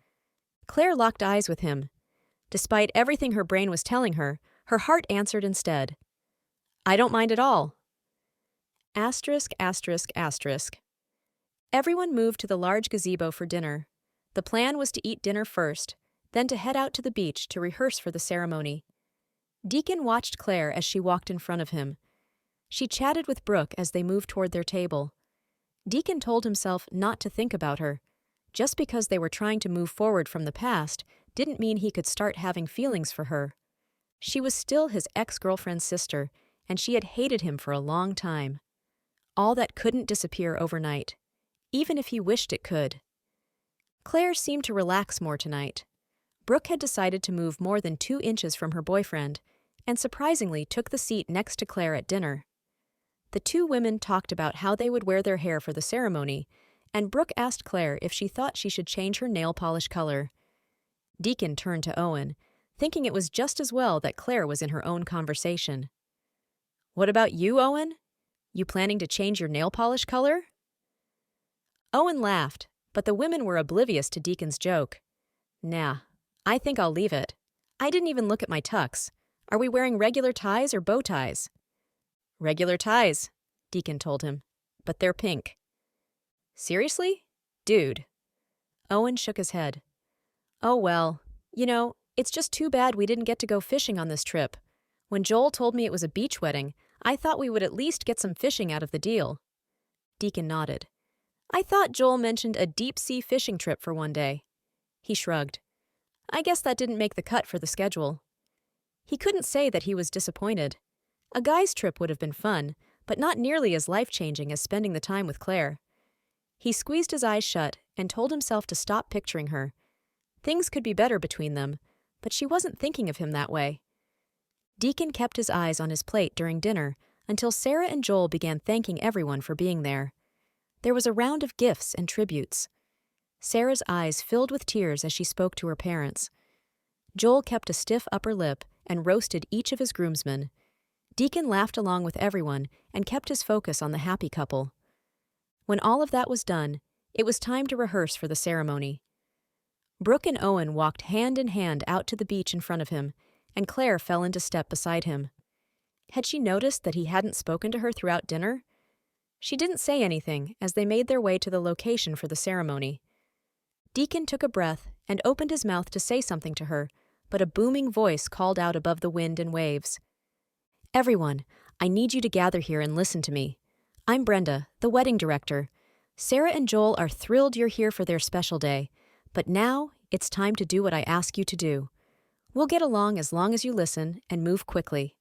Claire locked eyes with him. Despite everything her brain was telling her, her heart answered instead. "I don't mind at all." Asterisk, asterisk, asterisk. Everyone moved to the large gazebo for dinner. The plan was to eat dinner first, then to head out to the beach to rehearse for the ceremony. Deacon watched Claire as she walked in front of him. She chatted with Brooke as they moved toward their table. Deacon told himself not to think about her. Just because they were trying to move forward from the past didn't mean he could start having feelings for her. She was still his ex-girlfriend's sister, and she had hated him for a long time. All that couldn't disappear overnight, even if he wished it could. Claire seemed to relax more tonight. Brooke had decided to move more than 2 inches from her boyfriend, and surprisingly took the seat next to Claire at dinner. The two women talked about how they would wear their hair for the ceremony, and Brooke asked Claire if she thought she should change her nail polish color. Deacon turned to Owen, thinking it was just as well that Claire was in her own conversation. "What about you, Owen? You planning to change your nail polish color?" Owen laughed, but the women were oblivious to Deacon's joke. "Nah, I think I'll leave it. I didn't even look at my tux. Are we wearing regular ties or bow ties?" "Regular ties," Deacon told him, "but they're pink." "Seriously? Dude." Owen shook his head. "Oh well, it's just too bad we didn't get to go fishing on this trip. When Joel told me it was a beach wedding, I thought we would at least get some fishing out of the deal." Deacon nodded. "I thought Joel mentioned a deep-sea fishing trip for one day." He shrugged. "I guess that didn't make the cut for the schedule." He couldn't say that he was disappointed. A guy's trip would have been fun, but not nearly as life-changing as spending the time with Claire. He squeezed his eyes shut and told himself to stop picturing her. Things could be better between them, but she wasn't thinking of him that way. Deacon kept his eyes on his plate during dinner until Sarah and Joel began thanking everyone for being there. There was a round of gifts and tributes. Sarah's eyes filled with tears as she spoke to her parents. Joel kept a stiff upper lip and roasted each of his groomsmen. Deacon laughed along with everyone and kept his focus on the happy couple. When all of that was done, it was time to rehearse for the ceremony. Brooke and Owen walked hand in hand out to the beach in front of him, and Claire fell into step beside him. Had she noticed that he hadn't spoken to her throughout dinner? She didn't say anything as they made their way to the location for the ceremony. Deacon took a breath and opened his mouth to say something to her, but a booming voice called out above the wind and waves. "Everyone, I need you to gather here and listen to me. I'm Brenda, the wedding director. Sarah and Joel are thrilled you're here for their special day, but now it's time to do what I ask you to do. We'll get along as long as you listen and move quickly."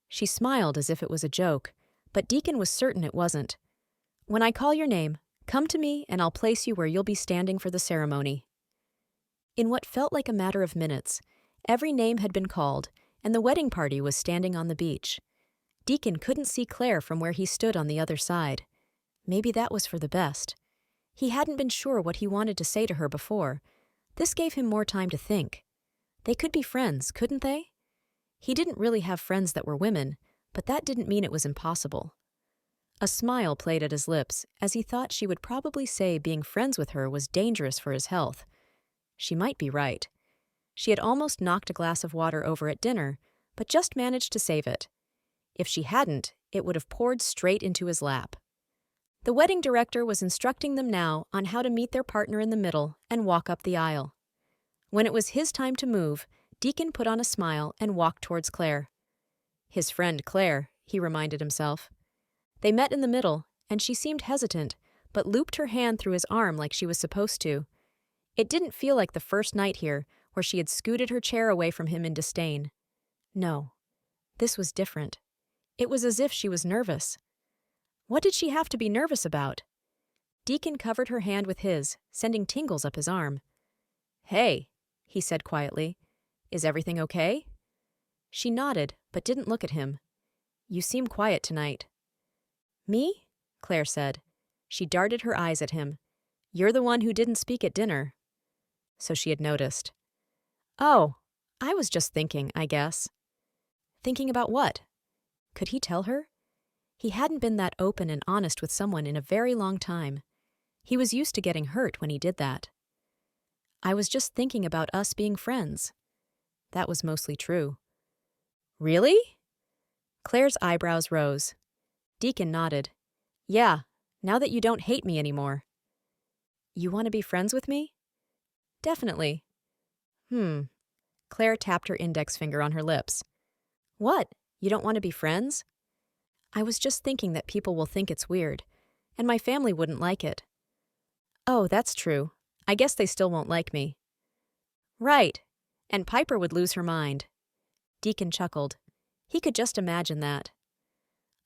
She smiled as if it was a joke, but Deacon was certain it wasn't. "When I call your name, come to me and I'll place you where you'll be standing for the ceremony." In what felt like a matter of minutes, every name had been called, and the wedding party was standing on the beach. Deacon couldn't see Claire from where he stood on the other side. Maybe that was for the best. He hadn't been sure what he wanted to say to her before. This gave him more time to think. They could be friends, couldn't they? He didn't really have friends that were women, but that didn't mean it was impossible. A smile played at his lips as he thought she would probably say being friends with her was dangerous for his health. She might be right. She had almost knocked a glass of water over at dinner, but just managed to save it. If she hadn't, it would have poured straight into his lap. The wedding director was instructing them now on how to meet their partner in the middle and walk up the aisle. When it was his time to move, Deacon put on a smile and walked towards Claire. His friend Claire, he reminded himself. They met in the middle, and she seemed hesitant, but looped her hand through his arm like she was supposed to. It didn't feel like the first night here, where she had scooted her chair away from him in disdain. No, this was different. It was as if she was nervous. What did she have to be nervous about? Deacon covered her hand with his, sending tingles up his arm. "Hey," he said quietly. "Is everything okay?" She nodded, but didn't look at him. "You seem quiet tonight." "Me?" Claire said. She darted her eyes at him. "You're the one who didn't speak at dinner." So she had noticed. "Oh, I was just thinking, I guess." Thinking about what? Could he tell her? He hadn't been that open and honest with someone in a very long time. He was used to getting hurt when he did that. "I was just thinking about us being friends." That was mostly true. "Really?" Claire's eyebrows rose. Deacon nodded. "Yeah, now that you don't hate me anymore." "You want to be friends with me?" "Definitely." Claire tapped her index finger on her lips. "What? You don't want to be friends?" "I was just thinking that people will think it's weird, and my family wouldn't like it." "Oh, that's true. I guess they still won't like me." "Right. And Piper would lose her mind." Deacon chuckled. He could just imagine that.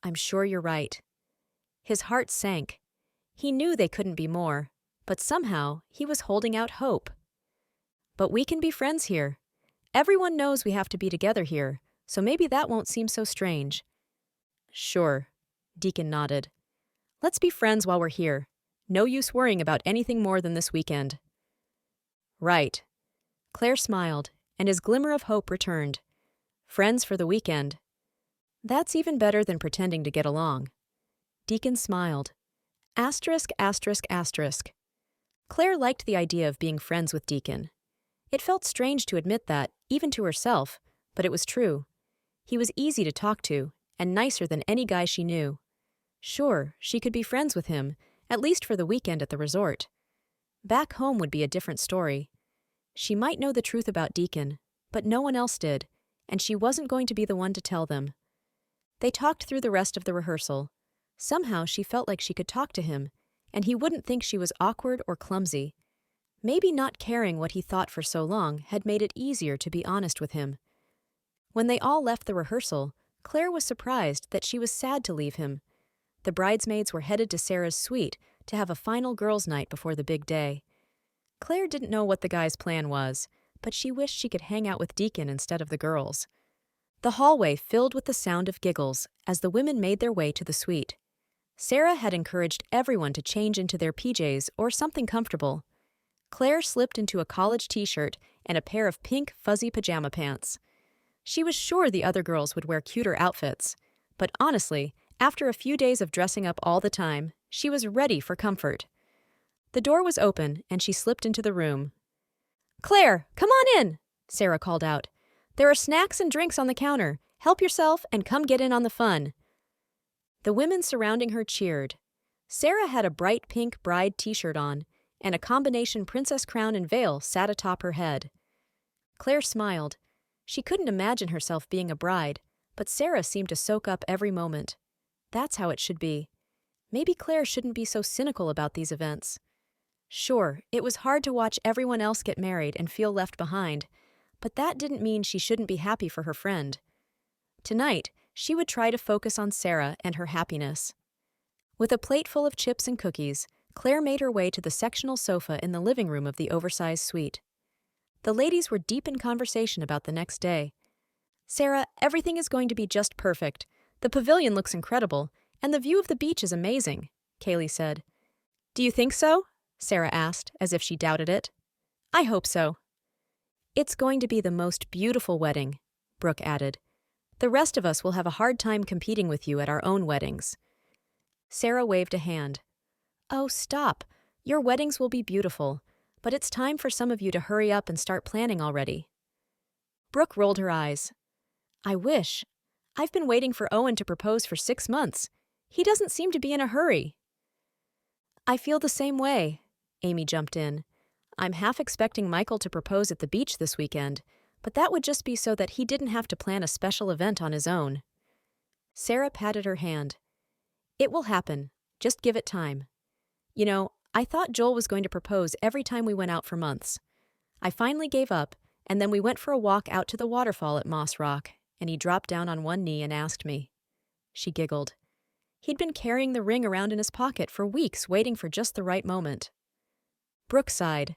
"I'm sure you're right." His heart sank. He knew they couldn't be more, but somehow he was holding out hope. "But we can be friends here. Everyone knows we have to be together here, so maybe that won't seem so strange." "Sure," Deacon nodded. "Let's be friends while we're here. No use worrying about anything more than this weekend." "Right." Claire smiled, and his glimmer of hope returned. Friends for the weekend. That's even better than pretending to get along. Deacon smiled. Asterisk, asterisk, asterisk. Claire liked the idea of being friends with Deacon. It felt strange to admit that, even to herself, but it was true. He was easy to talk to, and nicer than any guy she knew. Sure, she could be friends with him, at least for the weekend at the resort. Back home would be a different story. She might know the truth about Deacon, but no one else did, and she wasn't going to be the one to tell them. They talked through the rest of the rehearsal. Somehow she felt like she could talk to him, and he wouldn't think she was awkward or clumsy. Maybe not caring what he thought for so long had made it easier to be honest with him. When they all left the rehearsal, Claire was surprised that she was sad to leave him. The bridesmaids were headed to Sarah's suite to have a final girls' night before the big day. Claire didn't know what the guy's plan was, but she wished she could hang out with Deacon instead of the girls. The hallway filled with the sound of giggles as the women made their way to the suite. Sarah had encouraged everyone to change into their PJs or something comfortable. Claire slipped into a college t-shirt and a pair of pink, fuzzy pajama pants. She was sure the other girls would wear cuter outfits, but honestly, after a few days of dressing up all the time, she was ready for comfort. The door was open, and she slipped into the room. "Claire, come on in!" Sarah called out. "There are snacks and drinks on the counter. Help yourself and come get in on the fun." The women surrounding her cheered. Sarah had a bright pink bride t-shirt on, and a combination princess crown and veil sat atop her head. Claire smiled. She couldn't imagine herself being a bride, but Sarah seemed to soak up every moment. That's how it should be. Maybe Claire shouldn't be so cynical about these events. Sure, it was hard to watch everyone else get married and feel left behind, but that didn't mean she shouldn't be happy for her friend. Tonight, she would try to focus on Sarah and her happiness. With a plate full of chips and cookies, Claire made her way to the sectional sofa in the living room of the oversized suite. The ladies were deep in conversation about the next day. "Sarah, everything is going to be just perfect. The pavilion looks incredible, and the view of the beach is amazing," Kaylee said. "Do you think so?" Sarah asked, as if she doubted it. "I hope so." "It's going to be the most beautiful wedding," Brooke added. "The rest of us will have a hard time competing with you at our own weddings." Sarah waved a hand. Oh, stop. Your weddings will be beautiful, but it's time for some of you to hurry up and start planning already. Brooke rolled her eyes. I wish. I've been waiting for Owen to propose for 6 months. He doesn't seem to be in a hurry. I feel the same way, Amy jumped in. I'm half expecting Michael to propose at the beach this weekend, but that would just be so that he didn't have to plan a special event on his own. Sarah patted her hand. It will happen. Just give it time. You know, I thought Joel was going to propose every time we went out for months. I finally gave up, and then we went for a walk out to the waterfall at Moss Rock, and he dropped down on one knee and asked me. She giggled. He'd been carrying the ring around in his pocket for weeks, waiting for just the right moment. Brooke sighed.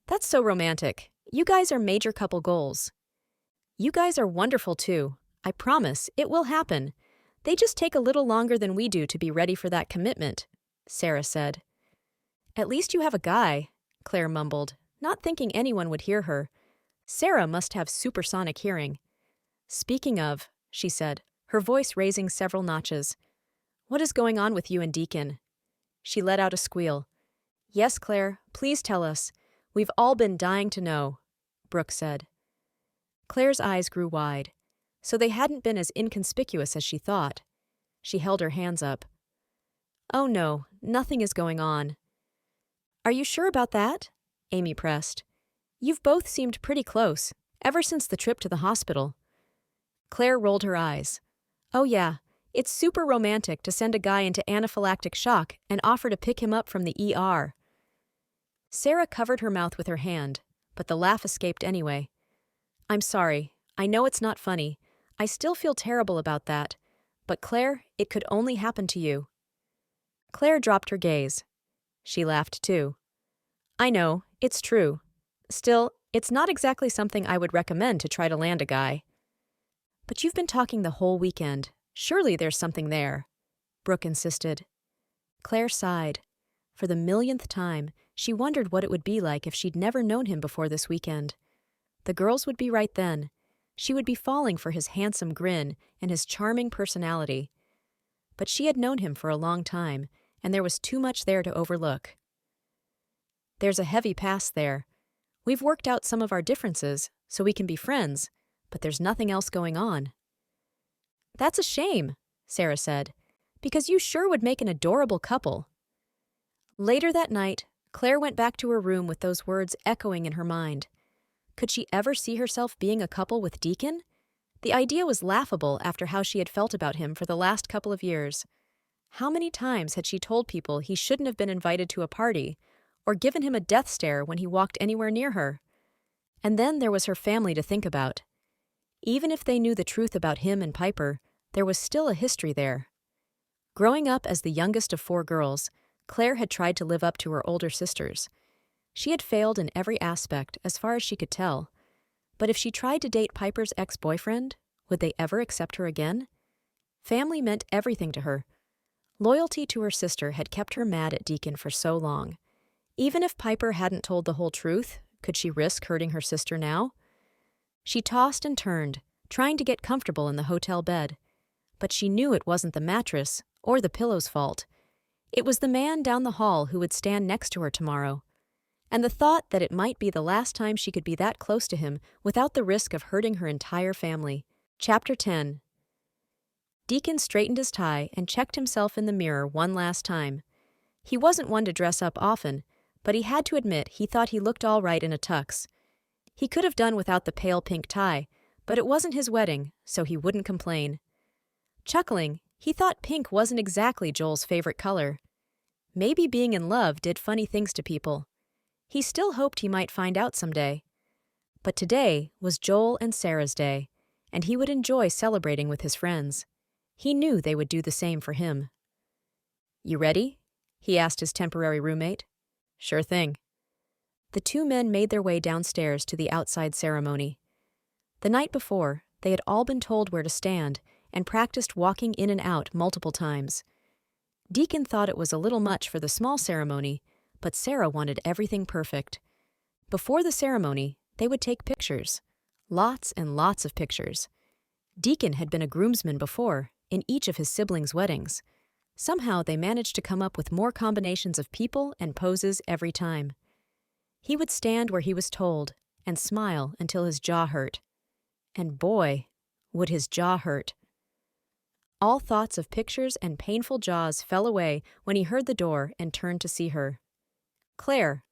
That's so romantic. You guys are major couple goals. You guys are wonderful too. I promise, it will happen. They just take a little longer than we do to be ready for that commitment, Sarah said. At least you have a guy, Claire mumbled, not thinking anyone would hear her. Sarah must have supersonic hearing. Speaking of, she said, her voice raising several notches. What is going on with you and Deacon? She let out a squeal. Yes, Claire, please tell us. We've all been dying to know, Brooke said. Claire's eyes grew wide. So they hadn't been as inconspicuous as she thought. She held her hands up. Oh no, nothing is going on. Are you sure about that? Amy pressed. You've both seemed pretty close, ever since the trip to the hospital. Claire rolled her eyes. Oh yeah, it's super romantic to send a guy into anaphylactic shock and offer to pick him up from the ER. Sarah covered her mouth with her hand, but the laugh escaped anyway. I'm sorry, I know it's not funny. I still feel terrible about that. But Claire, it could only happen to you. Claire dropped her gaze. She laughed too. I know, it's true. Still, it's not exactly something I would recommend to try to land a guy. But you've been talking the whole weekend. Surely there's something there, Brooke insisted. Claire sighed. For the millionth time, she wondered what it would be like if she'd never known him before this weekend. The girls would be right then. She would be falling for his handsome grin and his charming personality. But she had known him for a long time, and there was too much there to overlook. There's a heavy past there. We've worked out some of our differences, so we can be friends, but there's nothing else going on. That's a shame, Sarah said, because you sure would make an adorable couple. Later that night, Claire went back to her room with those words echoing in her mind. Could she ever see herself being a couple with Deacon? The idea was laughable after how she had felt about him for the last couple of years. How many times had she told people he shouldn't have been invited to a party, or given him a death stare when he walked anywhere near her? And then there was her family to think about. Even if they knew the truth about him and Piper, there was still a history there. Growing up as the youngest of 4 girls, Claire had tried to live up to her older sisters. She had failed in every aspect as far as she could tell. But if she tried to date Piper's ex-boyfriend, would they ever accept her again? Family meant everything to her. Loyalty to her sister had kept her mad at Deacon for so long. Even if Piper hadn't told the whole truth, could she risk hurting her sister now? She tossed and turned, trying to get comfortable in the hotel bed. But she knew it wasn't the mattress or the pillow's fault. It was the man down the hall who would stand next to her tomorrow. And the thought that it might be the last time she could be that close to him without the risk of hurting her entire family. Chapter 10. Deacon straightened his tie and checked himself in the mirror one last time. He wasn't one to dress up often, but he had to admit he thought he looked all right in a tux. He could have done without the pale pink tie, but it wasn't his wedding, so he wouldn't complain. Chuckling, he thought pink wasn't exactly Joel's favorite color. Maybe being in love did funny things to people. He still hoped he might find out someday. But today was Joel and Sarah's day, and he would enjoy celebrating with his friends. He knew they would do the same for him. You ready? He asked his temporary roommate. Sure thing. The 2 men made their way downstairs to the outside ceremony. The night before, they had all been told where to stand and practiced walking in and out multiple times. Deacon thought it was a little much for the small ceremony, but Sarah wanted everything perfect. Before the ceremony, they would take pictures. Lots and lots of pictures. Deacon had been a groomsman before, in each of his siblings' weddings. Somehow they managed to come up with more combinations of people and poses every time. He would stand where he was told and smile until his jaw hurt. And boy, would his jaw hurt. All thoughts of pictures and painful jaws fell away when he heard the door and turned to see her. Claire.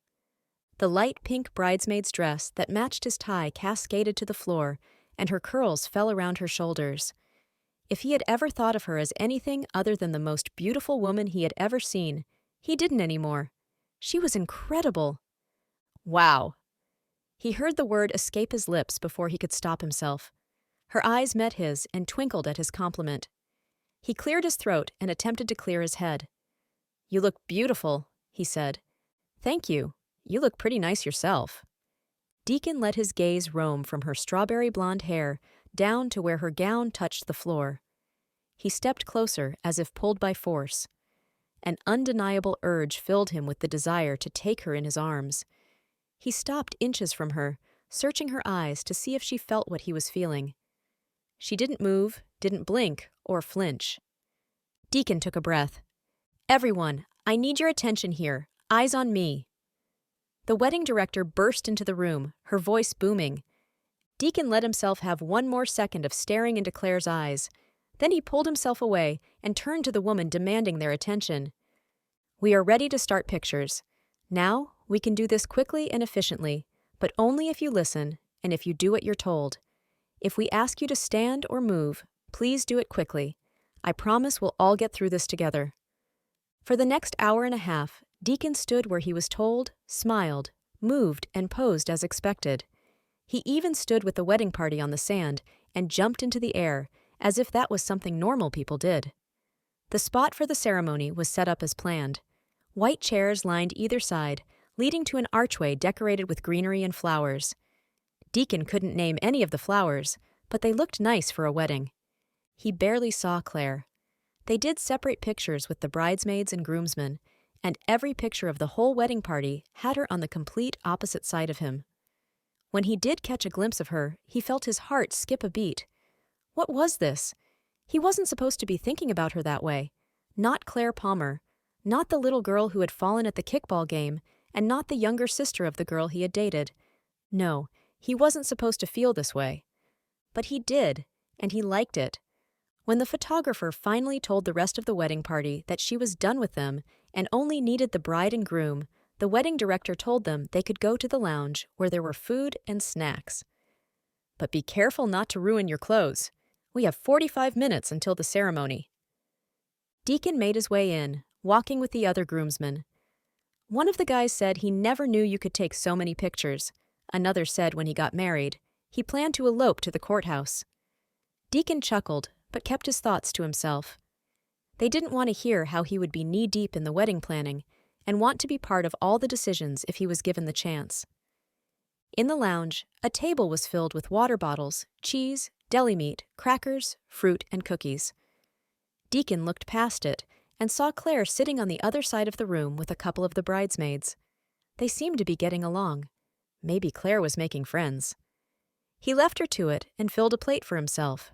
The light pink bridesmaid's dress that matched his tie cascaded to the floor, and her curls fell around her shoulders. If he had ever thought of her as anything other than the most beautiful woman he had ever seen, he didn't anymore. She was incredible. Wow. He heard the word escape his lips before he could stop himself. Her eyes met his and twinkled at his compliment. He cleared his throat and attempted to clear his head. "You look beautiful," he said. "Thank you. You look pretty nice yourself." Deacon let his gaze roam from her strawberry blonde hair down to where her gown touched the floor. He stepped closer as if pulled by force. An undeniable urge filled him with the desire to take her in his arms. He stopped inches from her, searching her eyes to see if she felt what he was feeling. She didn't move, didn't blink, or flinch. Deacon took a breath. "Everyone, I need your attention here. Eyes on me." The wedding director burst into the room, her voice booming. Deacon let himself have one more second of staring into Claire's eyes. Then he pulled himself away and turned to the woman demanding their attention. "We are ready to start pictures. Now, we can do this quickly and efficiently, but only if you listen and if you do what you're told. If we ask you to stand or move, please do it quickly. I promise we'll all get through this together." For the next hour and a half, Deacon stood where he was told, smiled, moved, and posed as expected. He even stood with the wedding party on the sand and jumped into the air, as if that was something normal people did. The spot for the ceremony was set up as planned. White chairs lined either side, leading to an archway decorated with greenery and flowers. Deacon couldn't name any of the flowers, but they looked nice for a wedding. He barely saw Claire. They did separate pictures with the bridesmaids and groomsmen, and every picture of the whole wedding party had her on the complete opposite side of him. When he did catch a glimpse of her, he felt his heart skip a beat. What was this? He wasn't supposed to be thinking about her that way. Not Claire Palmer, not the little girl who had fallen at the kickball game, and not the younger sister of the girl he had dated. No, he wasn't supposed to feel this way. But he did, and he liked it. When the photographer finally told the rest of the wedding party that she was done with them and only needed the bride and groom, the wedding director told them they could go to the lounge where there were food and snacks. "But be careful not to ruin your clothes. We have 45 minutes until the ceremony." Deacon made his way in, walking with the other groomsmen. One of the guys said he never knew you could take so many pictures. Another said when he got married, he planned to elope to the courthouse. Deacon chuckled, but kept his thoughts to himself. They didn't want to hear how he would be knee-deep in the wedding planning and want to be part of all the decisions if he was given the chance. In the lounge, a table was filled with water bottles, cheese, deli meat, crackers, fruit, and cookies. Deacon looked past it and saw Claire sitting on the other side of the room with a couple of the bridesmaids. They seemed to be getting along. Maybe Claire was making friends. He left her to it and filled a plate for himself.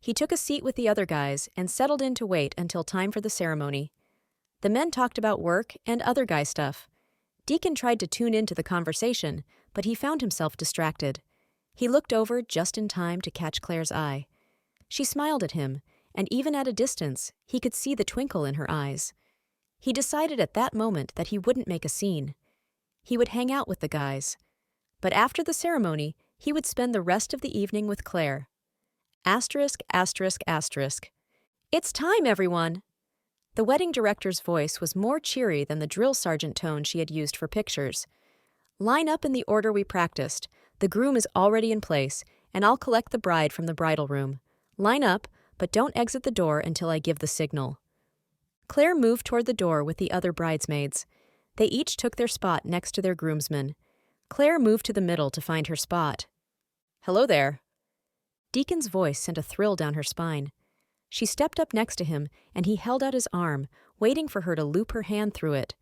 He took a seat with the other guys and settled in to wait until time for the ceremony. The men talked about work and other guy stuff. Deacon tried to tune into the conversation, but he found himself distracted. He looked over just in time to catch Claire's eye. She smiled at him, and even at a distance, he could see the twinkle in her eyes. He decided at that moment that he wouldn't make a scene. He would hang out with the guys. But after the ceremony, he would spend the rest of the evening with Claire. Asterisk, asterisk, asterisk. "It's time, everyone!" The wedding director's voice was more cheery than the drill sergeant tone she had used for pictures. "Line up in the order we practiced. The groom is already in place, and I'll collect the bride from the bridal room. Line up, but don't exit the door until I give the signal." Claire moved toward the door with the other bridesmaids. They each took their spot next to their groomsmen. Claire moved to the middle to find her spot. "Hello there." Deacon's voice sent a thrill down her spine. She stepped up next to him, and he held out his arm, waiting for her to loop her hand through it.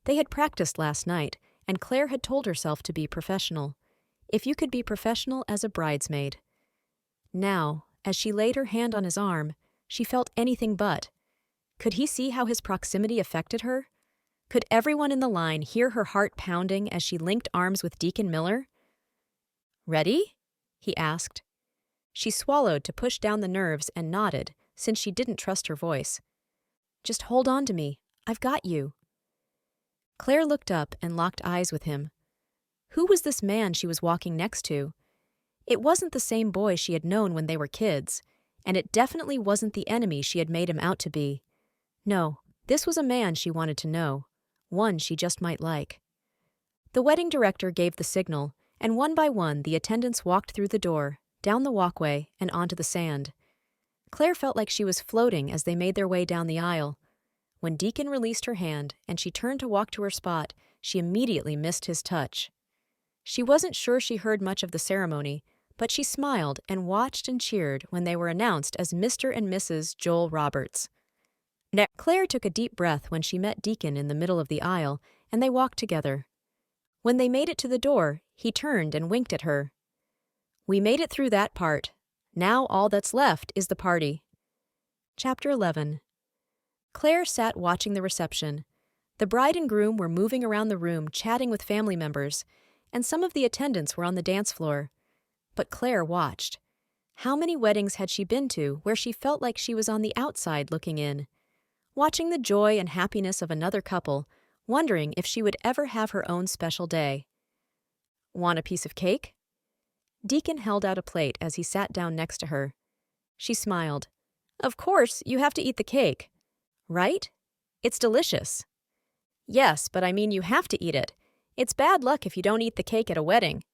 They had practiced last night, and Claire had told herself to be professional. If you could be professional as a bridesmaid. Now, as she laid her hand on his arm, she felt anything but. Could he see how his proximity affected her? Could everyone in the line hear her heart pounding as she linked arms with Deacon Miller? "Ready?" he asked. She swallowed to push down the nerves and nodded, since she didn't trust her voice. "Just hold on to me. I've got you." Claire looked up and locked eyes with him. Who was this man she was walking next to? It wasn't the same boy she had known when they were kids, and it definitely wasn't the enemy she had made him out to be. No, this was a man she wanted to know, one she just might like. The wedding director gave the signal, and one by one the attendants walked through the door, down the walkway, and onto the sand. Claire felt like she was floating as they made their way down the aisle. When Deacon released her hand and she turned to walk to her spot, she immediately missed his touch. She wasn't sure she heard much of the ceremony, but she smiled and watched and cheered when they were announced as Mr. and Mrs. Joel Roberts. Claire took a deep breath when she met Deacon in the middle of the aisle, and they walked together. When they made it to the door, he turned and winked at her. "We made it through that part. Now all that's left is the party." Chapter 11. Claire sat watching the reception. The bride and groom were moving around the room chatting with family members, and some of the attendants were on the dance floor. But Claire watched. How many weddings had she been to where she felt like she was on the outside looking in? Watching the joy and happiness of another couple, wondering if she would ever have her own special day. "Want a piece of cake?" Deacon held out a plate as he sat down next to her. She smiled. "Of course, you have to eat the cake. Right? It's delicious." "Yes, but I mean you have to eat it. It's bad luck if you don't eat the cake at a wedding."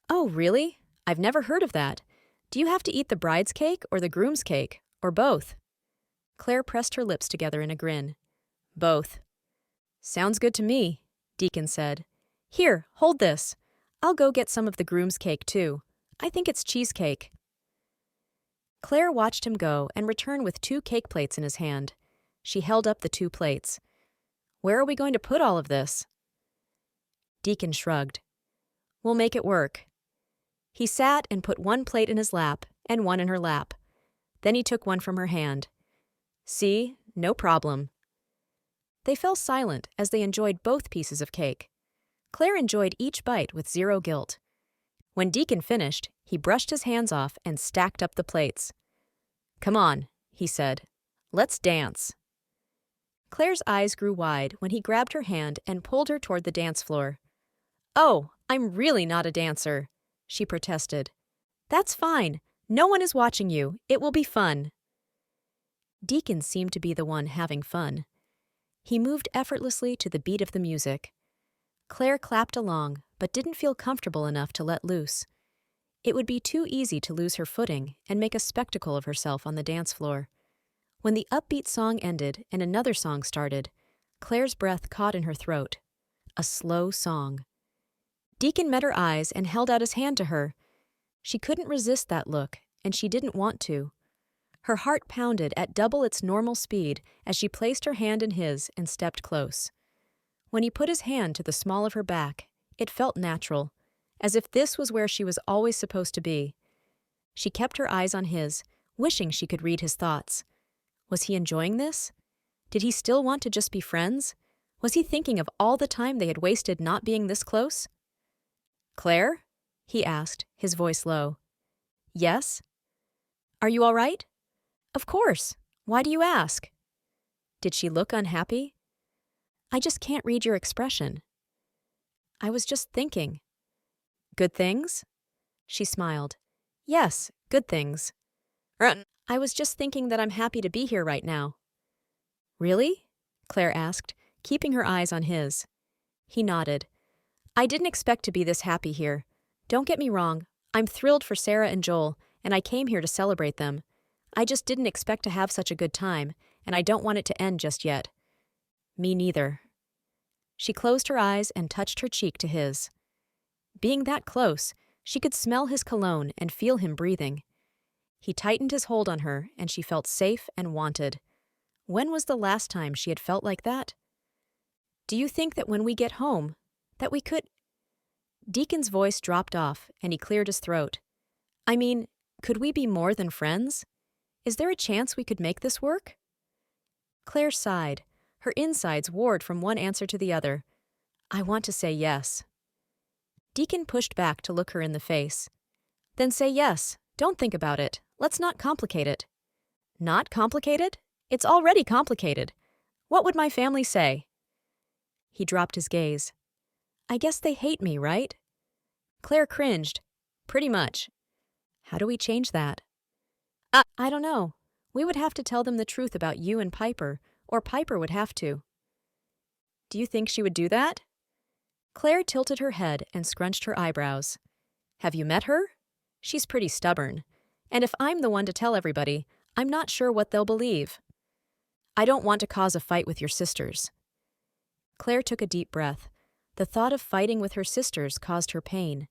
"Oh, really? I've never heard of that. Do you have to eat the bride's cake or the groom's cake, or both?" Claire pressed her lips together in a grin. "Both." "Sounds good to me," Deacon said. "Here, hold this. I'll go get some of the groom's cake, too. I think it's cheesecake." Claire watched him go and return with 2 cake plates in his hand. She held up the 2 plates. "Where are we going to put all of this?" Deacon shrugged. "We'll make it work." He sat and put 1 plate in his lap and 1 in her lap. Then he took 1 from her hand. "See, no problem." They fell silent as they enjoyed both pieces of cake. Claire enjoyed each bite with 0 guilt. When Deacon finished, he brushed his hands off and stacked up the plates. "Come on," he said. "Let's dance." Claire's eyes grew wide when he grabbed her hand and pulled her toward the dance floor. "Oh, I'm really not a dancer," she protested. "That's fine. No one is watching you. It will be fun." Deacon seemed to be the one having fun. He moved effortlessly to the beat of the music. Claire clapped along, but didn't feel comfortable enough to let loose. It would be too easy to lose her footing and make a spectacle of herself on the dance floor. When the upbeat song ended and another song started, Claire's breath caught in her throat. A slow song. Deacon met her eyes and held out his hand to her. She couldn't resist that look, and she didn't want to. Her heart pounded at double its normal speed as she placed her hand in his and stepped close. When he put his hand to the small of her back, it felt natural, as if this was where she was always supposed to be. She kept her eyes on his, wishing she could read his thoughts. Was he enjoying this? Did he still want to just be friends? Was he thinking of all the time they had wasted not being this close? "Claire?" he asked, his voice low. "Yes?" "Are you all right?" "Of course. Why do you ask?" Did she look unhappy? "I just can't read your expression." "I was just thinking." "Good things?" She smiled. "Yes, good things." "I was just thinking that I'm happy to be here right now." "Really?" Claire asked, keeping her eyes on his. He nodded. "I didn't expect to be this happy here. Don't get me wrong, I'm thrilled for Sarah and Joel, and I came here to celebrate them. I just didn't expect to have such a good time, and I don't want it to end just yet." "Me neither." She closed her eyes and touched her cheek to his. Being that close, she could smell his cologne and feel him breathing. He tightened his hold on her, and she felt safe and wanted. When was the last time she had felt like that? "Do you think that when we get home, that we could—" Deacon's voice dropped off, and he cleared his throat. "I mean, could we be more than friends? Is there a chance we could make this work?" Claire sighed. Her insides warred from one answer to the other. I want to say yes. Deacon pushed back to look her in the face. Then say yes. Don't think about it. Let's not complicate it. Not complicated? It's already complicated. What would my family say? He dropped his gaze. I guess they hate me, right? Claire cringed. Pretty much. How do we change that? I don't know. We would have to tell them the truth about you and Piper, or Piper would have to. Do you think she would do that? Claire tilted her head and scrunched her eyebrows. Have you met her? She's pretty stubborn. And if I'm the one to tell everybody, I'm not sure what they'll believe. I don't want to cause a fight with your sisters. Claire took a deep breath. The thought of fighting with her sisters caused her pain.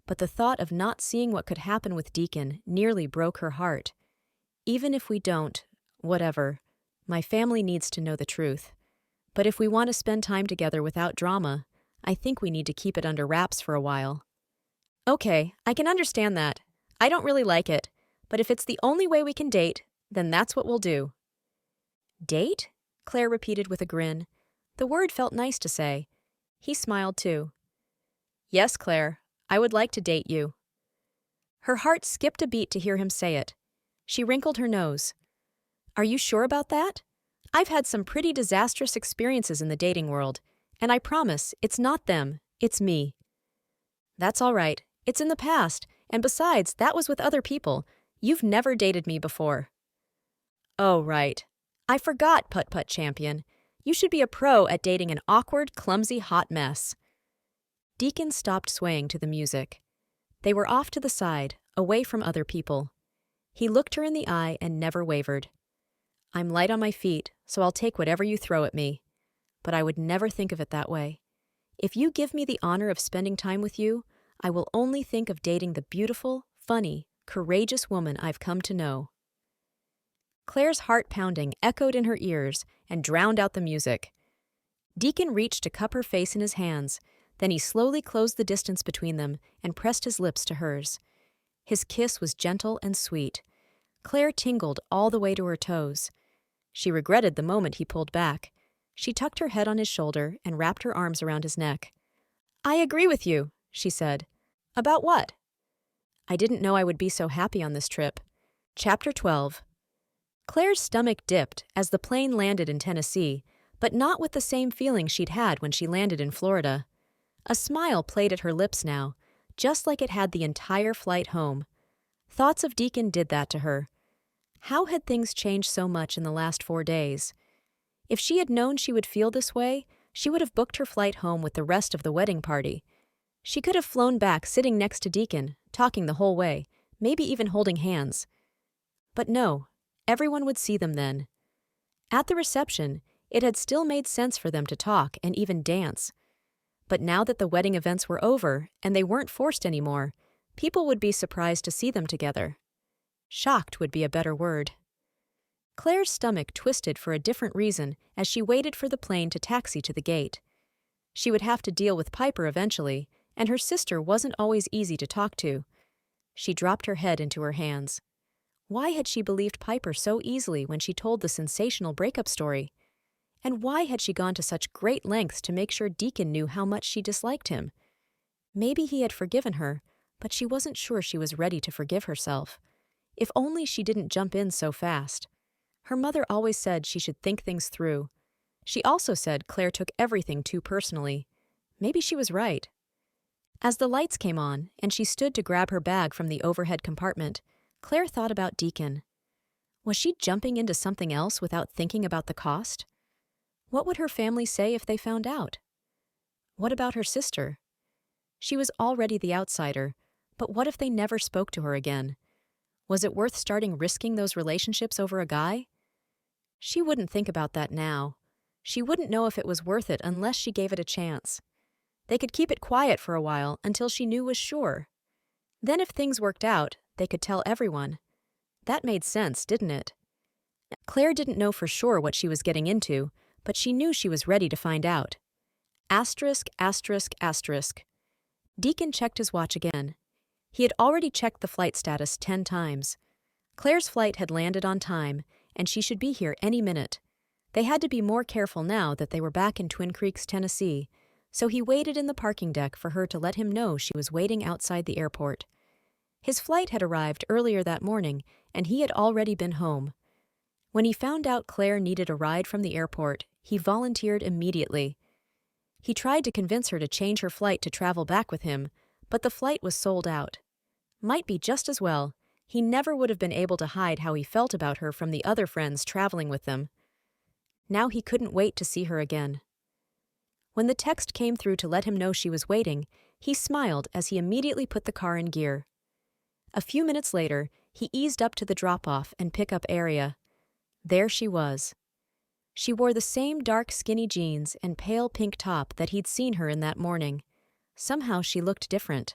But the thought of not seeing what could happen with Deacon nearly broke her heart. Even if we don't, whatever, my family needs to know the truth. But if we want to spend time together without drama, I think we need to keep it under wraps for a while. Okay, I can understand that. I don't really like it, but if it's the only way we can date, then that's what we'll do. Date? Claire repeated with a grin. The word felt nice to say. He smiled too. Yes, Claire, I would like to date you. Her heart skipped a beat to hear him say it. She wrinkled her nose. Are you sure about that? I've had some pretty disastrous experiences in the dating world, and I promise it's not them, it's me. That's all right. It's in the past, and besides, that was with other people. You've never dated me before. Oh, right. I forgot, Putt-Putt Champion. You should be a pro at dating an awkward, clumsy, hot mess. Deacon stopped swaying to the music. They were off to the side, away from other people. He looked her in the eye and never wavered. I'm light on my feet, so I'll take whatever you throw at me. But I would never think of it that way. If you give me the honor of spending time with you, I will only think of dating the beautiful, funny, courageous woman I've come to know. Claire's heart pounding echoed in her ears and drowned out the music. Deacon reached to cup her face in his hands, then he slowly closed the distance between them and pressed his lips to hers. His kiss was gentle and sweet. Claire tingled all the way to her toes. She regretted the moment he pulled back. She tucked her head on his shoulder and wrapped her arms around his neck. I agree with you, she said. About what? I didn't know I would be so happy on this trip. Chapter 12. Claire's stomach dipped as the plane landed in Tennessee, but not with the same feeling she'd had when she landed in Florida. A smile played at her lips now, just like it had the entire flight home. Thoughts of Deacon did that to her. How had things changed so much in the last 4 days? If she had known she would feel this way, she would have booked her flight home with the rest of the wedding party. She could have flown back sitting next to Deacon, talking the whole way, maybe even holding hands. But no, everyone would see them then. At the reception, it had still made sense for them to talk and even dance. But now that the wedding events were over and they weren't forced anymore, people would be surprised to see them together. Shocked would be a better word. Claire's stomach twisted for a different reason as she waited for the plane to taxi to the gate. She would have to deal with Piper eventually, and her sister wasn't always easy to talk to. She dropped her head into her hands. Why had she believed Piper so easily when she told the sensational breakup story? And why had she gone to such great lengths to make sure Deacon knew how much she disliked him? Maybe he had forgiven her, but she wasn't sure she was ready to forgive herself. If only she didn't jump in so fast. Her mother always said she should think things through. She also said Claire took everything too personally. Maybe she was right. As the lights came on and she stood to grab her bag from the overhead compartment, Claire thought about Deacon. Was she jumping into something else without thinking about the cost? What would her family say if they found out? What about her sister? She was already the outsider, but what if they never spoke to her again? Was it worth risking those relationships over a guy? She wouldn't think about that now. She wouldn't know if it was worth it unless she gave it a chance. They could keep it quiet for a while until she knew was sure. Then if things worked out, they could tell everyone. That made sense, didn't it? Claire didn't know for sure what she was getting into, but she knew she was ready to find out. Asterisk, asterisk, asterisk. Deacon checked his watch again. He had already checked the flight status 10 times. Claire's flight had landed on time, and she should be here any minute. They had to be more careful now that they were back in Twin Creeks, Tennessee, so he waited in the parking deck for her to let him know she was waiting outside the airport. His flight had arrived earlier that morning, and he had already been home. When he found out Claire needed a ride from the airport, he volunteered immediately. He tried to convince her to change her flight to travel back with him, but the flight was sold out. Might be just as well. He never would have been able to hide how he felt about her from the other friends traveling with them. Now he couldn't wait to see her again. When the text came through to let him know she was waiting, he smiled as he immediately put the car in gear. A few minutes later, he eased up to the drop-off and pick-up area. There she was. She wore the same dark skinny jeans and pale pink top that he'd seen her in that morning. Somehow she looked different.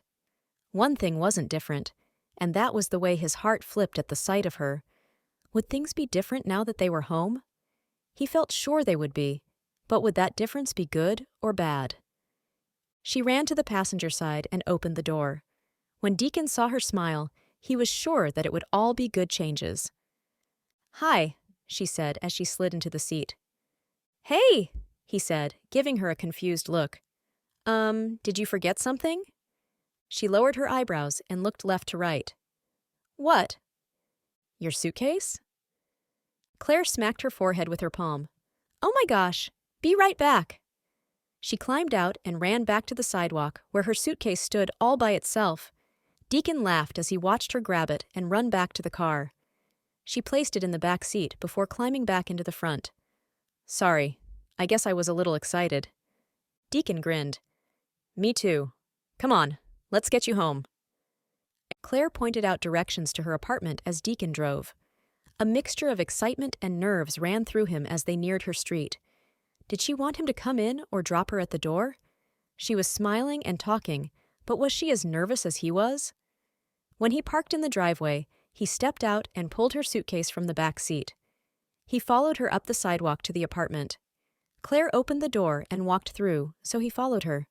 One thing wasn't different, and that was the way his heart flipped at the sight of her. Would things be different now that they were home? He felt sure they would be, but would that difference be good or bad? She ran to the passenger side and opened the door. When Deacon saw her smile, he was sure that it would all be good changes. "Hi," she said as she slid into the seat. "Hey," he said, giving her a confused look. Did you forget something?" She lowered her eyebrows and looked left to right. "What?" "Your suitcase?" Claire smacked her forehead with her palm. "Oh my gosh, be right back." She climbed out and ran back to the sidewalk where her suitcase stood all by itself. Deacon laughed as he watched her grab it and run back to the car. She placed it in the back seat before climbing back into the front. "Sorry, I guess I was a little excited." Deacon grinned. "Me too. Come on, let's get you home." Claire pointed out directions to her apartment as Deacon drove. A mixture of excitement and nerves ran through him as they neared her street. Did she want him to come in or drop her at the door? She was smiling and talking, but was she as nervous as he was? When he parked in the driveway, he stepped out and pulled her suitcase from the back seat. He followed her up the sidewalk to the apartment. Claire opened the door and walked through, so he followed her.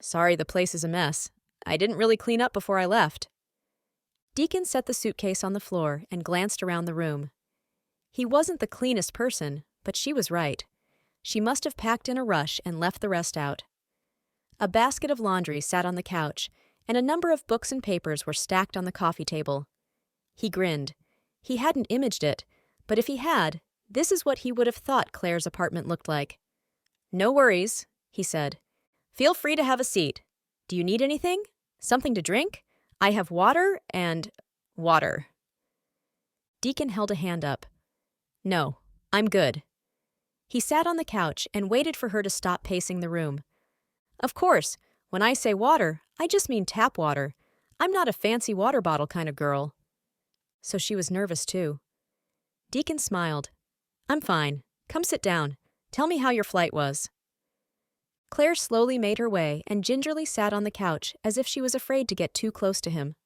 "Sorry the place is a mess. I didn't really clean up before I left." Deacon set the suitcase on the floor and glanced around the room. He wasn't the cleanest person, but she was right. She must have packed in a rush and left the rest out. A basket of laundry sat on the couch, and a number of books and papers were stacked on the coffee table. He grinned. He hadn't imaged it, but if he had, this is what he would have thought Claire's apartment looked like. "No worries," he said. "Feel free to have a seat. Do you need anything? Something to drink? I have water and water." Deacon held a hand up. "No, I'm good." He sat on the couch and waited for her to stop pacing the room. "Of course, when I say water, I just mean tap water. I'm not a fancy water bottle kind of girl." So she was nervous too. Deacon smiled. "I'm fine. Come sit down. Tell me how your flight was." Claire slowly made her way and gingerly sat on the couch as if she was afraid to get too close to him.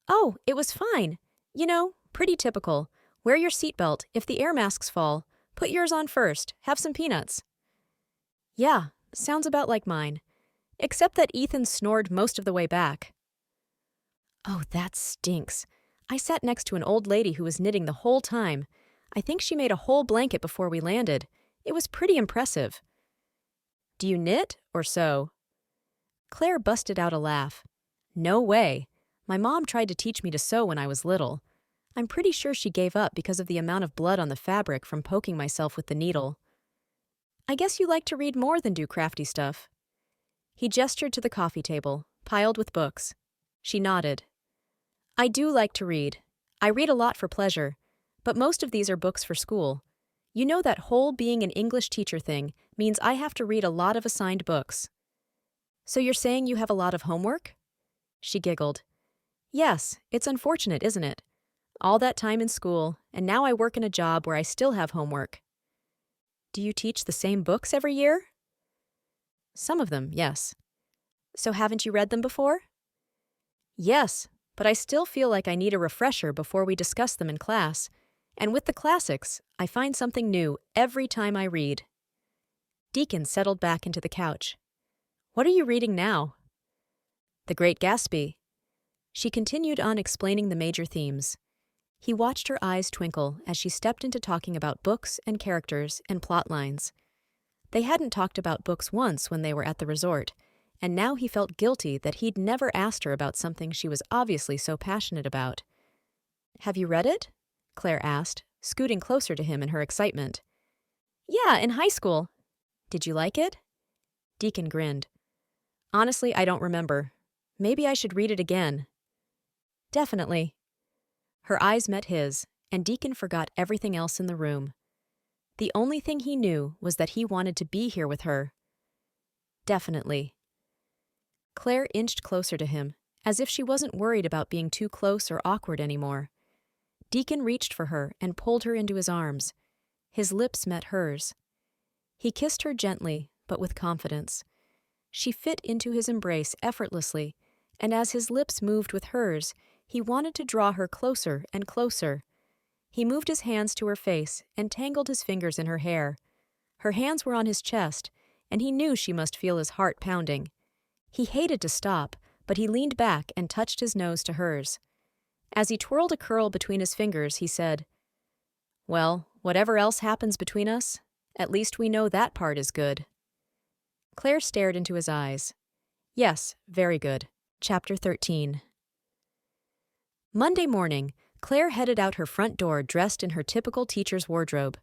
"Oh, it was fine. You know, pretty typical. Wear your seatbelt. If the air masks fall, put yours on first. Have some peanuts." "Yeah, sounds about like mine. Except that Ethan snored most of the way back." "Oh, that stinks. I sat next to an old lady who was knitting the whole time. I think she made a whole blanket before we landed. It was pretty impressive." "Do you knit or sew?" Claire busted out a laugh. "No way. My mom tried to teach me to sew when I was little. I'm pretty sure she gave up because of the amount of blood on the fabric from poking myself with the needle." "I guess you like to read more than do crafty stuff." He gestured to the coffee table, piled with books. She nodded. "I do like to read. I read a lot for pleasure, but most of these are books for school. You know that whole being an English teacher thing means I have to read a lot of assigned books." "So you're saying you have a lot of homework?" She giggled. "Yes, it's unfortunate, isn't it? All that time in school, and now I work in a job where I still have homework." "Do you teach the same books every year?" "Some of them, yes." "So haven't you read them before?" "Yes, but I still feel like I need a refresher before we discuss them in class. And with the classics, I find something new every time I read." Deacon settled back into the couch. "What are you reading now?" "The Great Gatsby." She continued on explaining the major themes. He watched her eyes twinkle as she stepped into talking about books and characters and plot lines. They hadn't talked about books once when they were at the resort, and now he felt guilty that he'd never asked her about something she was obviously so passionate about. "Have you read it?" Claire asked, scooting closer to him in her excitement. "Yeah, in high school." "Did you like it?" Deacon grinned. "Honestly, I don't remember. Maybe I should read it again." "Definitely." Her eyes met his, and Deacon forgot everything else in the room. The only thing he knew was that he wanted to be here with her. "Definitely." Claire inched closer to him, as if she wasn't worried about being too close or awkward anymore. Deacon reached for her and pulled her into his arms. His lips met hers. He kissed her gently, but with confidence. She fit into his embrace effortlessly, and as his lips moved with hers, he wanted to draw her closer and closer. He moved his hands to her face and tangled his fingers in her hair. Her hands were on his chest, and he knew she must feel his heart pounding. He hated to stop, but he leaned back and touched his nose to hers. As he twirled a curl between his fingers, he said, "Well, whatever else happens between us, at least we know that part is good." Claire stared into his eyes. "Yes, very good." Chapter 13. Monday morning, Claire headed out her front door dressed in her typical teacher's wardrobe.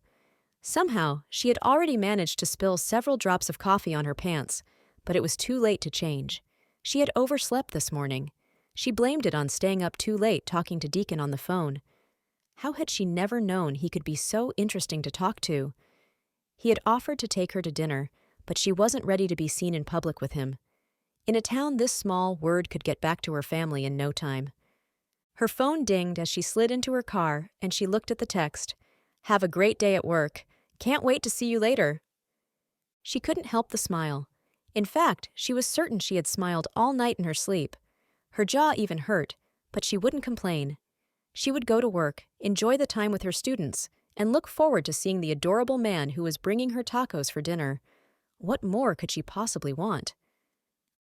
Somehow, she had already managed to spill several drops of coffee on her pants, but it was too late to change. She had overslept this morning. She blamed it on staying up too late talking to Deacon on the phone. How had she never known he could be so interesting to talk to? He had offered to take her to dinner, but she wasn't ready to be seen in public with him. In a town this small, word could get back to her family in no time. Her phone dinged as she slid into her car, and she looked at the text. "Have a great day at work. Can't wait to see you later." She couldn't help the smile. In fact, she was certain she had smiled all night in her sleep. Her jaw even hurt, but she wouldn't complain. She would go to work, enjoy the time with her students, and look forward to seeing the adorable man who was bringing her tacos for dinner. What more could she possibly want?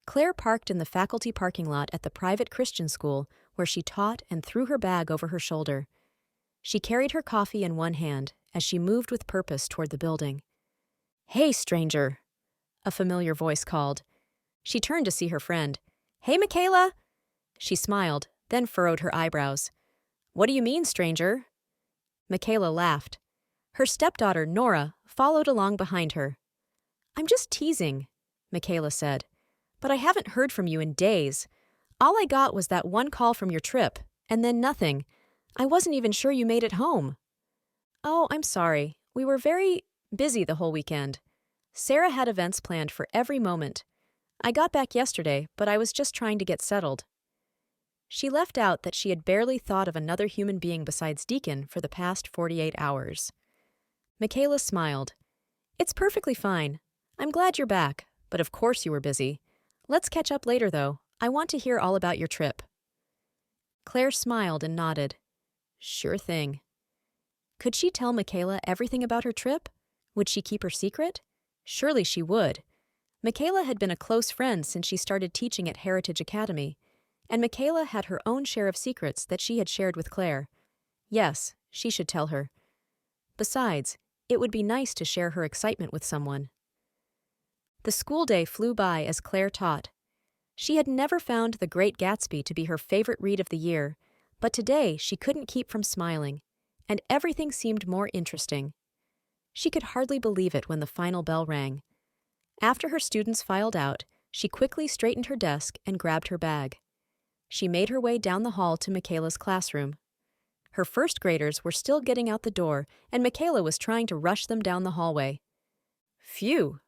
Claire parked in the faculty parking lot at the private Christian school where she taught and threw her bag over her shoulder. She carried her coffee in one hand as she moved with purpose toward the building. "Hey, stranger," a familiar voice called. She turned to see her friend. "Hey, Michaela." She smiled, then furrowed her eyebrows. "What do you mean, stranger?" Michaela laughed. Her stepdaughter, Nora, followed along behind her. "I'm just teasing," Michaela said. "But I haven't heard from you in days. All I got was that one call from your trip, and then nothing. I wasn't even sure you made it home." "Oh, I'm sorry. We were very busy the whole weekend. Sarah had events planned for every moment. I got back yesterday, but I was just trying to get settled." She left out that she had barely thought of another human being besides Deacon for the past 48 hours. Michaela smiled. "It's perfectly fine. I'm glad you're back, but of course you were busy. Let's catch up later, though. I want to hear all about your trip." Claire smiled and nodded. Sure thing. Could she tell Michaela everything about her trip? Would she keep her secret? Surely she would. Michaela had been a close friend since she started teaching at Heritage Academy, and Michaela had her own share of secrets that she had shared with Claire. Yes, she should tell her. Besides, it would be nice to share her excitement with someone. The school day flew by as Claire taught. She had never found The Great Gatsby to be her favorite read of the year, but today she couldn't keep from smiling, and everything seemed more interesting. She could hardly believe it when the final bell rang. After her students filed out, she quickly straightened her desk and grabbed her bag. She made her way down the hall to Michaela's classroom. Her first graders were still getting out the door, and Michaela was trying to rush them down the hallway. Phew!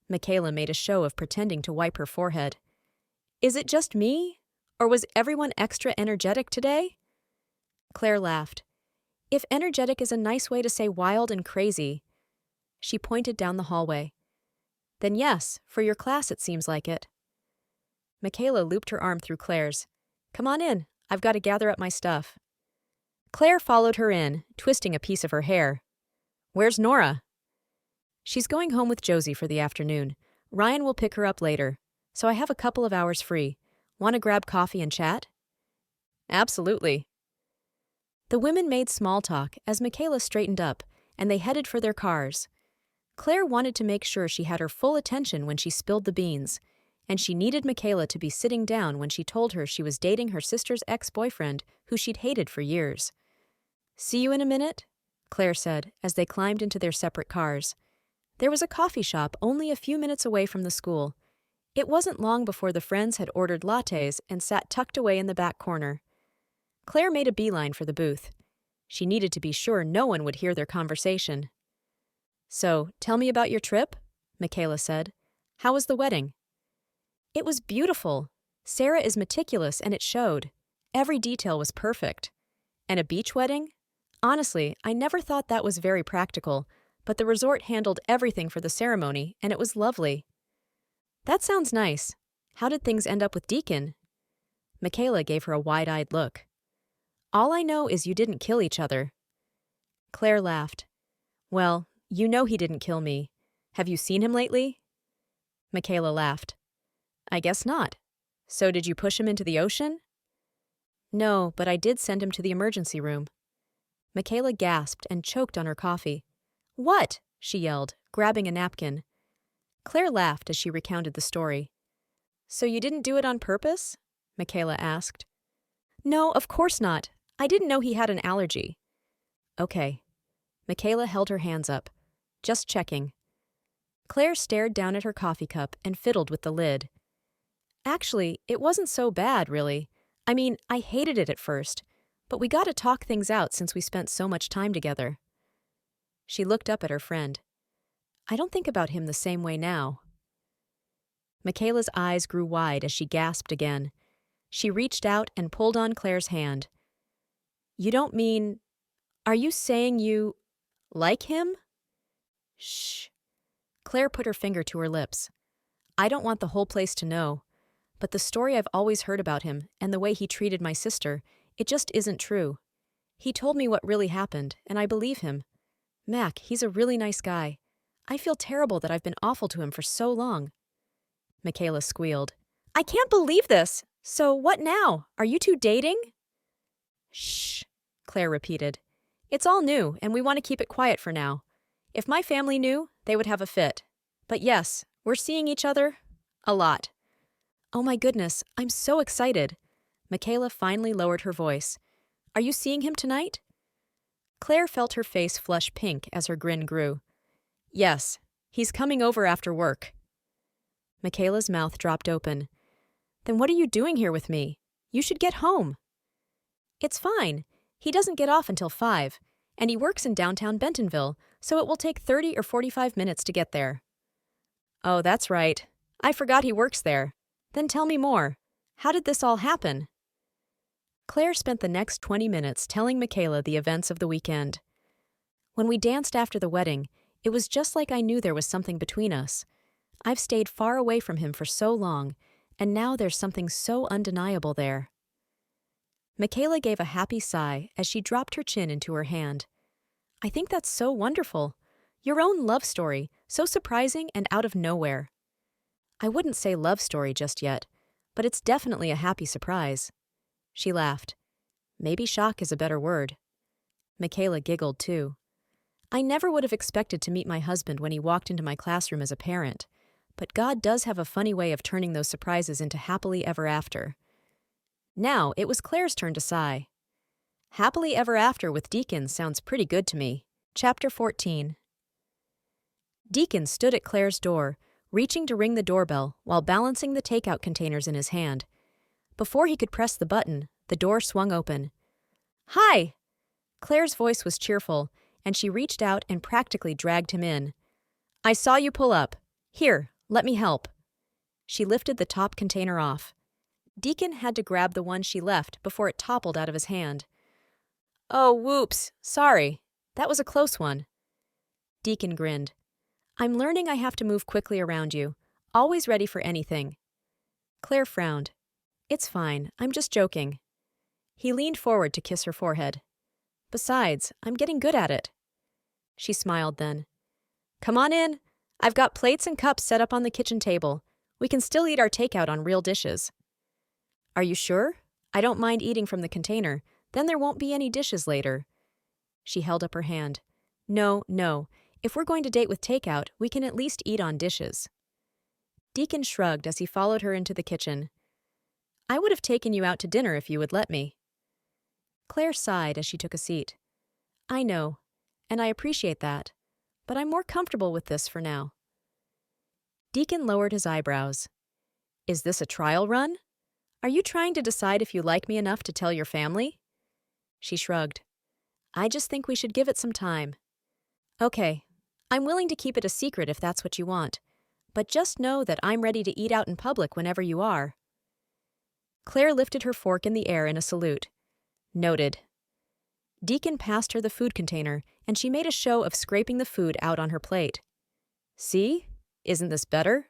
Michaela made a show of pretending to wipe her forehead. Is it just me? Or was everyone extra energetic today? Claire laughed. If energetic is a nice way to say wild and crazy. She pointed down the hallway. Then yes, for your class it seems like it. Michaela looped her arm through Claire's. Come on in, I've got to gather up my stuff. Claire followed her in, twisting a piece of her hair. Where's Nora? She's going home with Josie for the afternoon. Ryan will pick her up later, so I have a couple of hours free. Want to grab coffee and chat? Absolutely. The women made small talk as Michaela straightened up, and they headed for their cars. Claire wanted to make sure she had her full attention when she spilled the beans, and she needed Michaela to be sitting down when she told her she was dating her sister's ex-boyfriend, who she'd hated for years. "See you in a minute," Claire said as they climbed into their separate cars. There was a coffee shop only a few minutes away from the school. It wasn't long before the friends had ordered lattes and sat tucked away in the back corner. Claire made a beeline for the booth. She needed to be sure no one would hear their conversation. "So, tell me about your trip," Michaela said. "How was the wedding?" "It was beautiful. Sarah is meticulous and it showed. Every detail was perfect. And a beach wedding? Honestly, I never thought that was very practical, but the resort handled everything for the ceremony and it was lovely." "That sounds nice. How did things end up with Deacon?" Michaela gave her a wide-eyed look. "All I know is you didn't kill each other." Claire laughed. "Well, you know he didn't kill me. Have you seen him lately?" Michaela laughed. "I guess not. So did you push him into the ocean?" "No, but I did send him to the emergency room." Michaela gasped and choked on her coffee. "What?" she yelled, grabbing a napkin. Claire laughed as she recounted the story. "So you didn't do it on purpose?" Michaela asked. "No, of course not. I didn't know he had an allergy." "Okay." Michaela held her hands up. "Just checking." Claire stared down at her coffee cup and fiddled with the lid. "Actually, it wasn't so bad, really. I mean, I hated it at first, but we got to talk things out since we spent so much time together." She looked up at her friend. "I don't think about him the same way now." Michaela's eyes grew wide as she gasped again. She reached out and pulled on Claire's hand. "You don't mean... Are you saying you... like him?" "Shh." Claire put her finger to her lips. "I don't want the whole place to know. But the story I've always heard about him and the way he treated my sister, it just isn't true. He told me what really happened, and I believe him. Mac, he's a really nice guy. I feel terrible that I've been awful to him for so long." Michaela squealed. "I can't believe this! So what now? Are you two dating?" "Shh," Claire repeated. "It's all new, and we want to keep it quiet for now. If my family knew, they would have a fit. But yes, we're seeing each other a lot." "Oh my goodness, I'm so excited." Michaela finally lowered her voice. "Are you seeing him tonight?" Claire felt her face flush pink as her grin grew. "Yes, he's coming over after work." Michaela's mouth dropped open. "Then what are you doing here with me? You should get home." "It's fine. He doesn't get off until 5, and he works in downtown Bentonville, so it will take 30 or 45 minutes to get there." "Oh, that's right. I forgot he works there. Then tell me more. How did this all happen?" Claire spent the next 20 minutes telling Michaela the events of the weekend. "When we danced after the wedding, it was just like I knew there was something between us. I've stayed far away from him for so long, and now there's something so undeniable there." Michaela gave a happy sigh as she dropped her chin into her hand. "I think that's so wonderful. Your own love story, so surprising and out of nowhere." "I wouldn't say love story just yet, but it's definitely a happy surprise." She laughed. "Maybe shock is a better word." Michaela giggled too. "I never would have expected to meet my husband when he walked into my classroom as a parent, but God does have a funny way of turning those surprises into happily ever after." Now it was Claire's turn to sigh. "Happily ever after with Deacon sounds pretty good to me." Chapter 14. Deacon stood at Claire's door, reaching to ring the doorbell while balancing the takeout containers in his hand. Before he could press the button, the door swung open. "Hi!" Claire's voice was cheerful, and she reached out and practically dragged him in. "I saw you pull up. Here, let me help." She lifted the top container off. Deacon had to grab the one she left before it toppled out of his hand. "Oh, whoops, sorry. That was a close one." Deacon grinned. "I'm learning I have to move quickly around you, always ready for anything." Claire frowned. "It's fine, I'm just joking." He leaned forward to kiss her forehead. "Besides, I'm getting good at it." She smiled then. "Come on in. I've got plates and cups set up on the kitchen table. We can still eat our takeout on real dishes." "Are you sure? I don't mind eating from the container. Then there won't be any dishes later. She held up her hand. No, no. If we're going to date with takeout, we can at least eat on dishes. Deacon shrugged as he followed her into the kitchen. I would have taken you out to dinner if you would let me. Claire sighed as she took a seat. I know, and I appreciate that, but I'm more comfortable with this for now. Deacon lowered his eyebrows. Is this a trial run? Are you trying to decide if you like me enough to tell your family? She shrugged. I just think we should give it some time. Okay, I'm willing to keep it a secret if that's what you want, but just know that I'm ready to eat out in public whenever you are. Claire lifted her fork in the air in a salute. Noted. Deacon passed her the food container, and she made a show of scraping the food out on her plate. See? Isn't this better?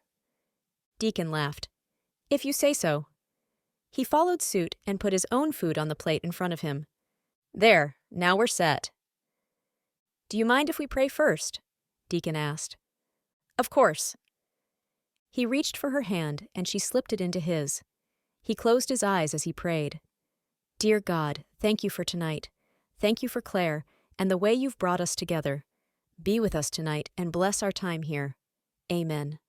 Deacon laughed. If you say so. He followed suit and put his own food on the plate in front of him. There, now we're set. Do you mind if we pray first? Deacon asked. Of course. He reached for her hand, and she slipped it into his. He closed his eyes as he prayed. Dear God, thank you for tonight. Thank you for Claire, and the way you've brought us together. Be with us tonight and bless our time here. Amen.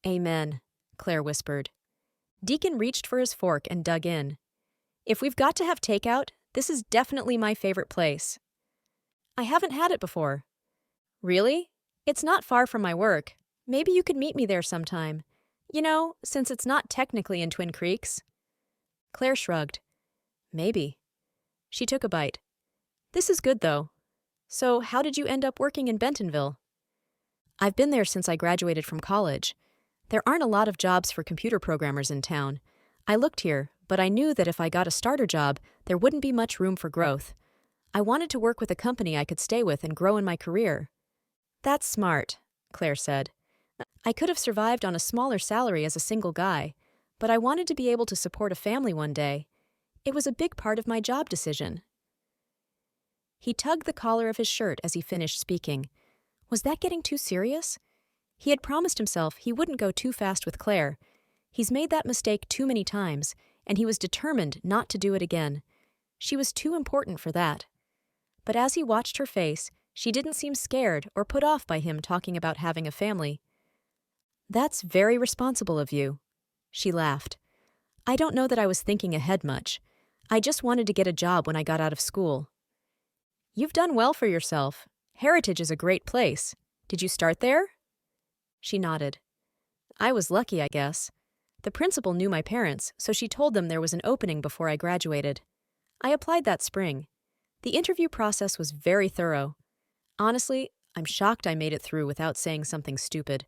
Amen, Claire whispered. Deacon reached for his fork and dug in. If we've got to have takeout, this is definitely my favorite place. I haven't had it before. Really? It's not far from my work. Maybe you could meet me there sometime. You know, since it's not technically in Twin Creeks. Claire shrugged. Maybe. She took a bite. This is good, though. So, how did you end up working in Bentonville? I've been there since I graduated from college. There aren't a lot of jobs for computer programmers in town. I looked here, but I knew that if I got a starter job, there wouldn't be much room for growth. I wanted to work with a company I could stay with and grow in my career. That's smart, Claire said. I could have survived on a smaller salary as a single guy, but I wanted to be able to support a family one day. It was a big part of my job decision. He tugged the collar of his shirt as he finished speaking. Was that getting too serious? He had promised himself he wouldn't go too fast with Claire. He's made that mistake too many times, and he was determined not to do it again. She was too important for that. But as he watched her face, she didn't seem scared or put off by him talking about having a family. That's very responsible of you. She laughed. I don't know that I was thinking ahead much. I just wanted to get a job when I got out of school. You've done well for yourself. Heritage is a great place. Did you start there? She nodded. I was lucky, I guess. The principal knew my parents, so she told them there was an opening before I graduated. I applied that spring. The interview process was very thorough. Honestly, I'm shocked I made it through without saying something stupid.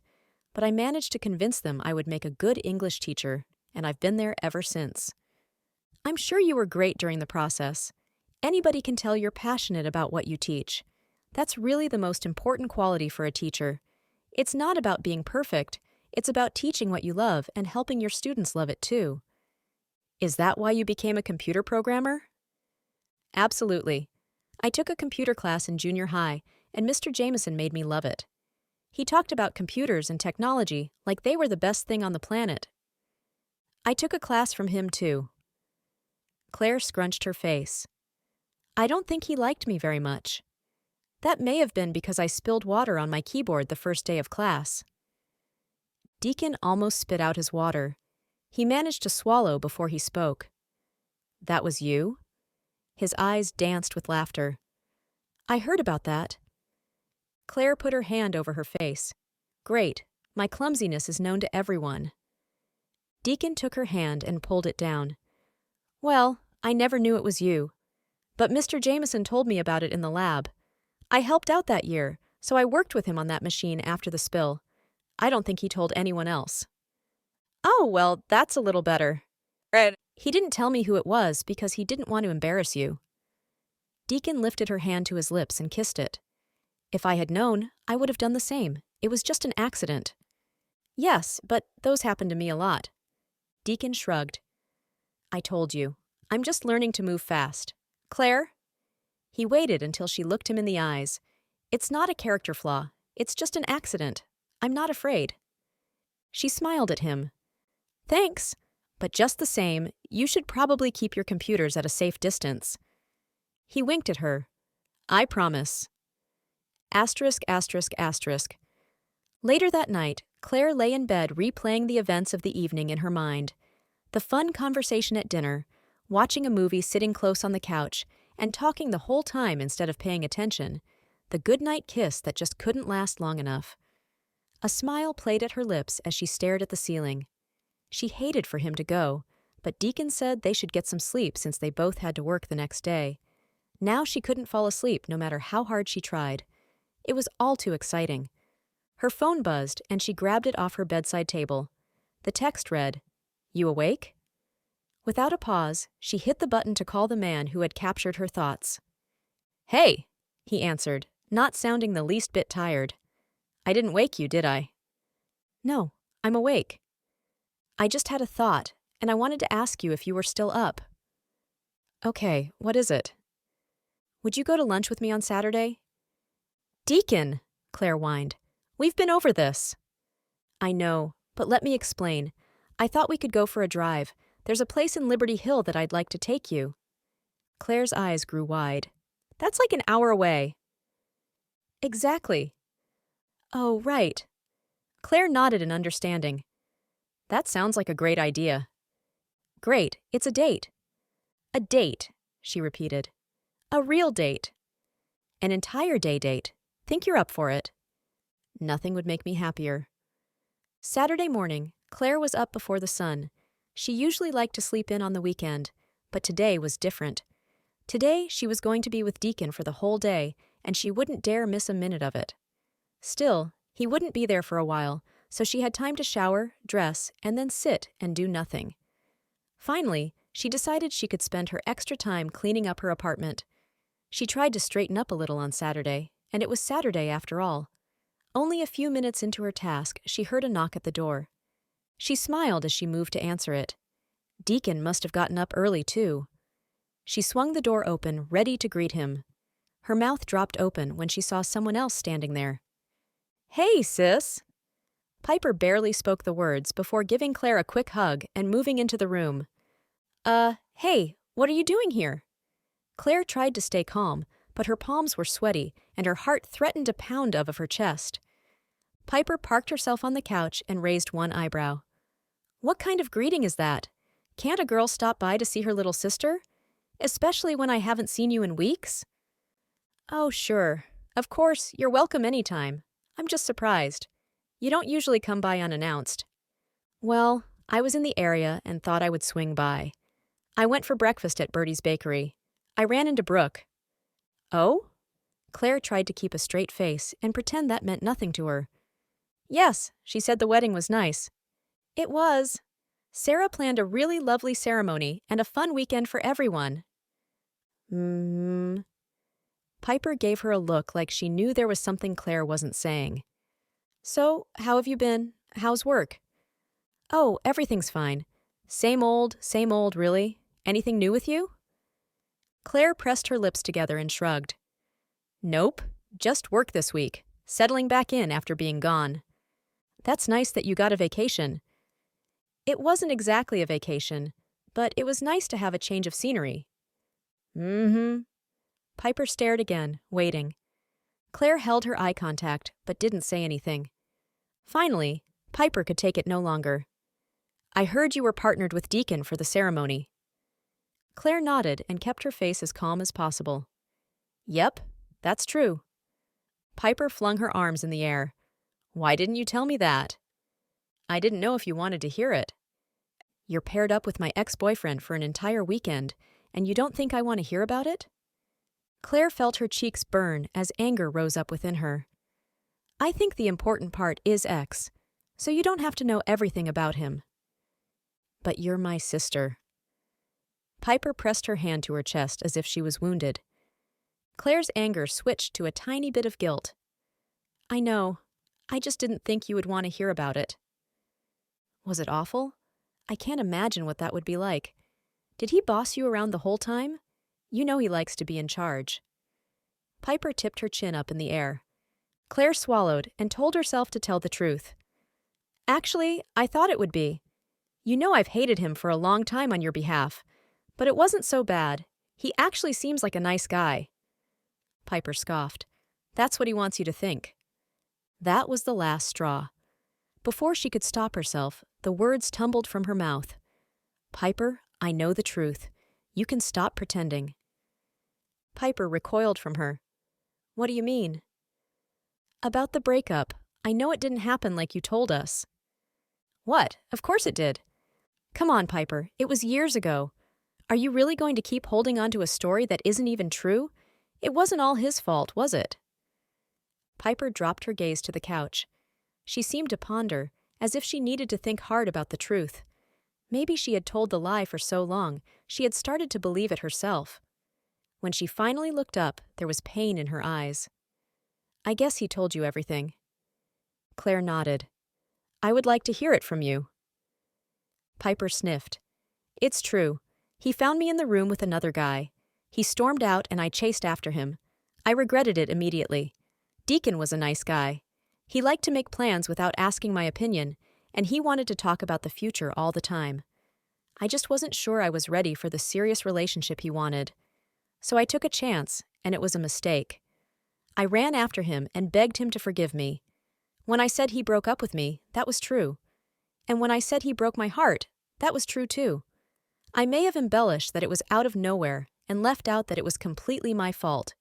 But I managed to convince them I would make a good English teacher, and I've been there ever since. I'm sure you were great during the process. Anybody can tell you're passionate about what you teach. That's really the most important quality for a teacher. It's not about being perfect. It's about teaching what you love and helping your students love it too. Is that why you became a computer programmer? Absolutely. I took a computer class in junior high, and Mr. Jameson made me love it. He talked about computers and technology like they were the best thing on the planet. I took a class from him too. Claire scrunched her face. I don't think he liked me very much. That may have been because I spilled water on my keyboard the first day of class. Deacon almost spit out his water. He managed to swallow before he spoke. That was you? His eyes danced with laughter. I heard about that. Claire put her hand over her face. Great. My clumsiness is known to everyone. Deacon took her hand and pulled it down. Well, I never knew it was you. But Mr. Jameson told me about it in the lab. I helped out that year, so I worked with him on that machine after the spill. I don't think he told anyone else. Oh, well, that's a little better. Right. He didn't tell me who it was because he didn't want to embarrass you. Deacon lifted her hand to his lips and kissed it. If I had known, I would have done the same. It was just an accident. Yes, but those happen to me a lot. Deacon shrugged. I told you. I'm just learning to move fast. Claire? He waited until she looked him in the eyes. It's not a character flaw. It's just an accident. I'm not afraid. She smiled at him. Thanks, but just the same, you should probably keep your computers at a safe distance. He winked at her. I promise. Asterisk, asterisk, asterisk. Later that night, Claire lay in bed replaying the events of the evening in her mind. The fun conversation at dinner, watching a movie sitting close on the couch, and talking the whole time instead of paying attention. The goodnight kiss that just couldn't last long enough. A smile played at her lips as she stared at the ceiling. She hated for him to go, but Deacon said they should get some sleep since they both had to work the next day. Now she couldn't fall asleep no matter how hard she tried. It was all too exciting. Her phone buzzed and she grabbed it off her bedside table. The text read, "You awake?" Without a pause, she hit the button to call the man who had captured her thoughts. "Hey," he answered, not sounding the least bit tired. "I didn't wake you, did I?" "No, I'm awake. I just had a thought, and I wanted to ask you if you were still up." "Okay, what is it?" "Would you go to lunch with me on Saturday?" "Deacon," Claire whined. "We've been over this." "I know, but let me explain. I thought we could go for a drive. There's a place in Liberty Hill that I'd like to take you." Claire's eyes grew wide. "That's like an hour away." "Exactly." "Oh, right." Claire nodded in understanding. "That sounds like a great idea." "Great, it's a date." "A date," she repeated. "A real date." "An entire day date. Think you're up for it?" "Nothing would make me happier." Saturday morning, Claire was up before the sun. She usually liked to sleep in on the weekend, but today was different. Today, she was going to be with Deacon for the whole day, and she wouldn't dare miss a minute of it. Still, he wouldn't be there for a while, so she had time to shower, dress, and then sit and do nothing. Finally, she decided she could spend her extra time cleaning up her apartment. She tried to straighten up a little on Saturday, and it was Saturday after all. Only a few minutes into her task, she heard a knock at the door. She smiled as she moved to answer it. Deacon must have gotten up early, too. She swung the door open, ready to greet him. Her mouth dropped open when she saw someone else standing there. "Hey, sis!" Piper barely spoke the words before giving Claire a quick hug and moving into the room. Hey, what are you doing here?" Claire tried to stay calm, but her palms were sweaty and her heart threatened to pound out of her chest. Piper parked herself on the couch and raised one eyebrow. "What kind of greeting is that? Can't a girl stop by to see her little sister? Especially when I haven't seen you in weeks?" "Oh, sure. Of course, you're welcome anytime. I'm just surprised. You don't usually come by unannounced." "Well, I was in the area and thought I would swing by. I went for breakfast at Bertie's Bakery. I ran into Brooke." "Oh?" Claire tried to keep a straight face and pretend that meant nothing to her. "Yes, she said the wedding was nice." "It was. Sarah planned a really lovely ceremony and a fun weekend for everyone." Piper gave her a look like she knew there was something Claire wasn't saying. "So, how have you been? How's work?" "Oh, everything's fine. Same old, really. Anything new with you?" Claire pressed her lips together and shrugged. "Nope, just work this week, settling back in after being gone." "That's nice that you got a vacation." "It wasn't exactly a vacation, but it was nice to have a change of scenery." Piper stared again, waiting. Claire held her eye contact, but didn't say anything. Finally, Piper could take it no longer. "I heard you were partnered with Deacon for the ceremony." Claire nodded and kept her face as calm as possible. "Yep, that's true." Piper flung her arms in the air. "Why didn't you tell me that?" "I didn't know if you wanted to hear it." "You're paired up with my ex-boyfriend for an entire weekend, and you don't think I want to hear about it?" Claire felt her cheeks burn as anger rose up within her. "I think the important part is X, so you don't have to know everything about him." "But you're my sister." Piper pressed her hand to her chest as if she was wounded. Claire's anger switched to a tiny bit of guilt. "I know. I just didn't think you would want to hear about it." "Was it awful? I can't imagine what that would be like. Did he boss you around the whole time? You know he likes to be in charge." Piper tipped her chin up in the air. Claire swallowed and told herself to tell the truth. "Actually, I thought it would be. You know I've hated him for a long time on your behalf, but it wasn't so bad. He actually seems like a nice guy. Piper scoffed. That's what he wants you to think. That was the last straw. Before she could stop herself, the words tumbled from her mouth. Piper, I know the truth. You can stop pretending. Piper recoiled from her. What do you mean? About the breakup. I know it didn't happen like you told us. What? Of course it did. Come on, Piper. It was years ago. Are you really going to keep holding on to a story that isn't even true? It wasn't all his fault, was it? Piper dropped her gaze to the couch. She seemed to ponder, as if she needed to think hard about the truth. Maybe she had told the lie for so long, she had started to believe it herself. When she finally looked up, there was pain in her eyes. I guess he told you everything. Claire nodded. I would like to hear it from you. Piper sniffed. It's true. He found me in the room with another guy. He stormed out and I chased after him. I regretted it immediately. Deacon was a nice guy. He liked to make plans without asking my opinion, and he wanted to talk about the future all the time. I just wasn't sure I was ready for the serious relationship he wanted. So I took a chance, and it was a mistake. I ran after him and begged him to forgive me. When I said he broke up with me, that was true. And when I said he broke my heart, that was true too. I may have embellished that it was out of nowhere and left out that it was completely my fault.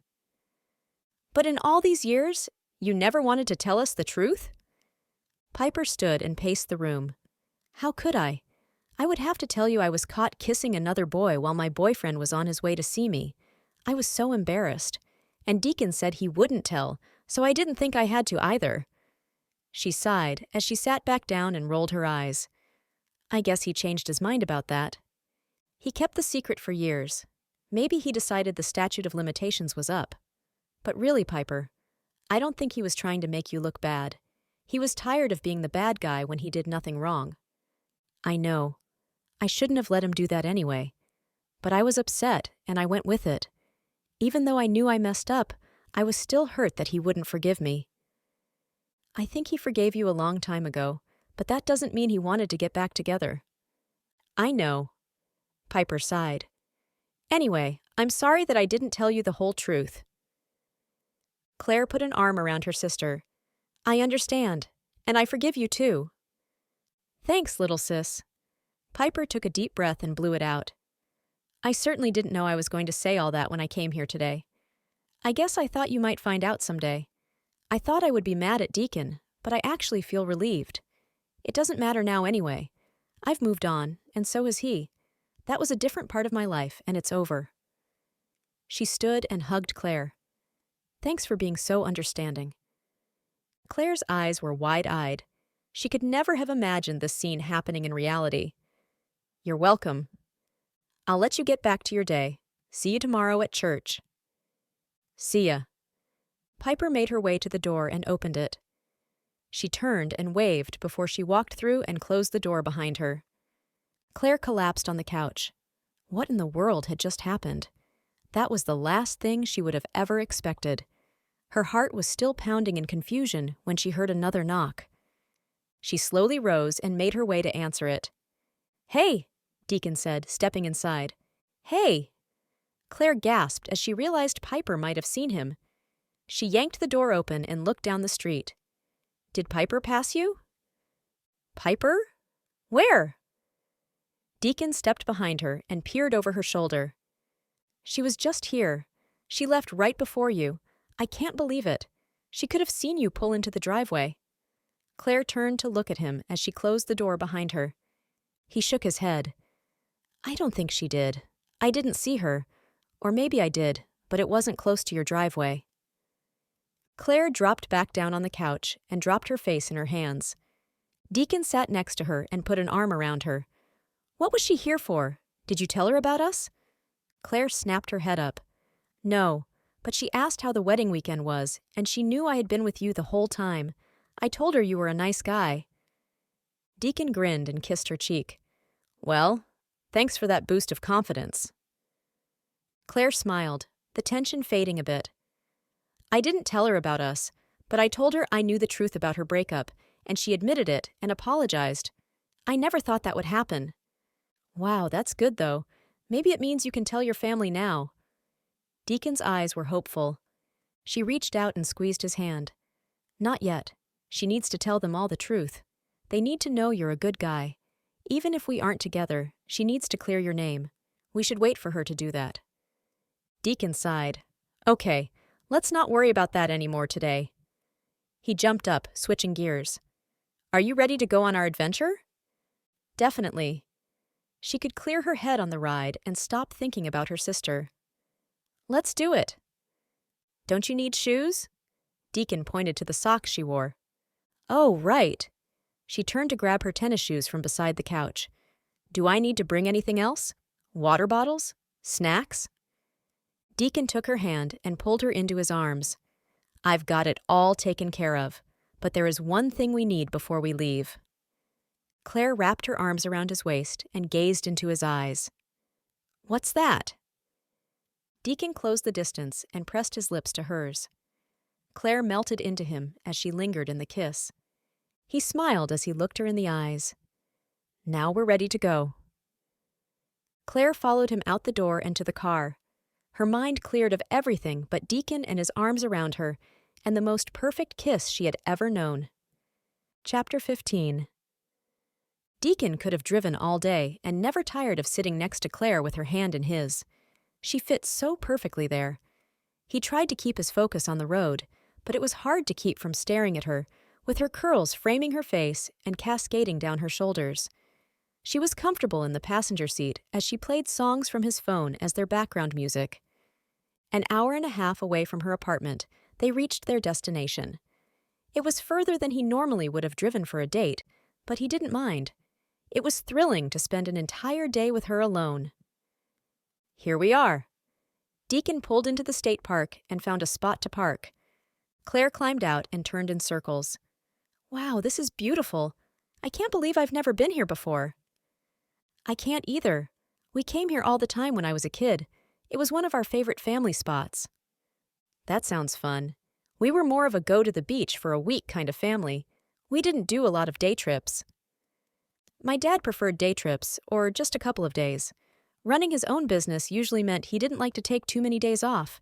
But in all these years, you never wanted to tell us the truth? Piper stood and paced the room. How could I? I would have to tell you I was caught kissing another boy while my boyfriend was on his way to see me. I was so embarrassed. And Deacon said he wouldn't tell, so I didn't think I had to either. She sighed as she sat back down and rolled her eyes. I guess he changed his mind about that. He kept the secret for years. Maybe he decided the statute of limitations was up. But really, Piper, I don't think he was trying to make you look bad. He was tired of being the bad guy when he did nothing wrong. I know. I shouldn't have let him do that anyway. But I was upset, and I went with it. Even though I knew I messed up, I was still hurt that he wouldn't forgive me. I think he forgave you a long time ago, but that doesn't mean he wanted to get back together. I know. Piper sighed. Anyway, I'm sorry that I didn't tell you the whole truth. Claire put an arm around her sister. I understand, and I forgive you too. Thanks, little sis. Piper took a deep breath and blew it out. I certainly didn't know I was going to say all that when I came here today. I guess I thought you might find out someday. I thought I would be mad at Deacon, but I actually feel relieved. It doesn't matter now anyway. I've moved on, and so has he. That was a different part of my life, and it's over. She stood and hugged Claire. Thanks for being so understanding. Claire's eyes were wide-eyed. She could never have imagined this scene happening in reality. You're welcome. I'll let you get back to your day. See you tomorrow at church. See ya. Piper made her way to the door and opened it. She turned and waved before she walked through and closed the door behind her. Claire collapsed on the couch. What in the world had just happened? That was the last thing she would have ever expected. Her heart was still pounding in confusion when she heard another knock. She slowly rose and made her way to answer it. Hey, Deacon said, stepping inside. Hey! Claire gasped as she realized Piper might have seen him. She yanked the door open and looked down the street. Did Piper pass you? Piper? Where? Deacon stepped behind her and peered over her shoulder. She was just here. She left right before you. I can't believe it. She could have seen you pull into the driveway. Claire turned to look at him as she closed the door behind her. He shook his head. I don't think she did. I didn't see her. Or maybe I did, but it wasn't close to your driveway. Claire dropped back down on the couch and dropped her face in her hands. Deacon sat next to her and put an arm around her. What was she here for? Did you tell her about us? Claire snapped her head up. No, but she asked how the wedding weekend was, and she knew I had been with you the whole time. I told her you were a nice guy. Deacon grinned and kissed her cheek. Well, thanks for that boost of confidence. Claire smiled, the tension fading a bit. I didn't tell her about us, but I told her I knew the truth about her breakup, and she admitted it and apologized. I never thought that would happen. Wow, that's good though. Maybe it means you can tell your family now. Deacon's eyes were hopeful. She reached out and squeezed his hand. Not yet. She needs to tell them all the truth. They need to know you're a good guy. Even if we aren't together, she needs to clear your name. We should wait for her to do that. Deacon sighed. Okay, let's not worry about that anymore today. He jumped up, switching gears. Are you ready to go on our adventure? Definitely. She could clear her head on the ride and stop thinking about her sister. Let's do it. Don't you need shoes? Deacon pointed to the socks she wore. Oh, right. She turned to grab her tennis shoes from beside the couch. Do I need to bring anything else? Water bottles? Snacks? Deacon took her hand and pulled her into his arms. I've got it all taken care of, but there is one thing we need before we leave. Claire wrapped her arms around his waist and gazed into his eyes. What's that? Deacon closed the distance and pressed his lips to hers. Claire melted into him as she lingered in the kiss. He smiled as he looked her in the eyes. Now we're ready to go. Claire followed him out the door and to the car. Her mind cleared of everything but Deacon and his arms around her, and the most perfect kiss she had ever known. Chapter 15. Deacon could have driven all day and never tired of sitting next to Claire with her hand in his. She fit so perfectly there. He tried to keep his focus on the road, but it was hard to keep from staring at her, with her curls framing her face and cascading down her shoulders. She was comfortable in the passenger seat as she played songs from his phone as their background music. An hour and a half away from her apartment, they reached their destination. It was further than he normally would have driven for a date, but he didn't mind. It was thrilling to spend an entire day with her alone. Here we are. Deacon pulled into the state park and found a spot to park. Claire climbed out and turned in circles. Wow, this is beautiful. I can't believe I've never been here before. I can't either. We came here all the time when I was a kid. It was one of our favorite family spots. That sounds fun. We were more of a go to the beach for a week kind of family. We didn't do a lot of day trips. My dad preferred day trips, or just a couple of days. Running his own business usually meant he didn't like to take too many days off.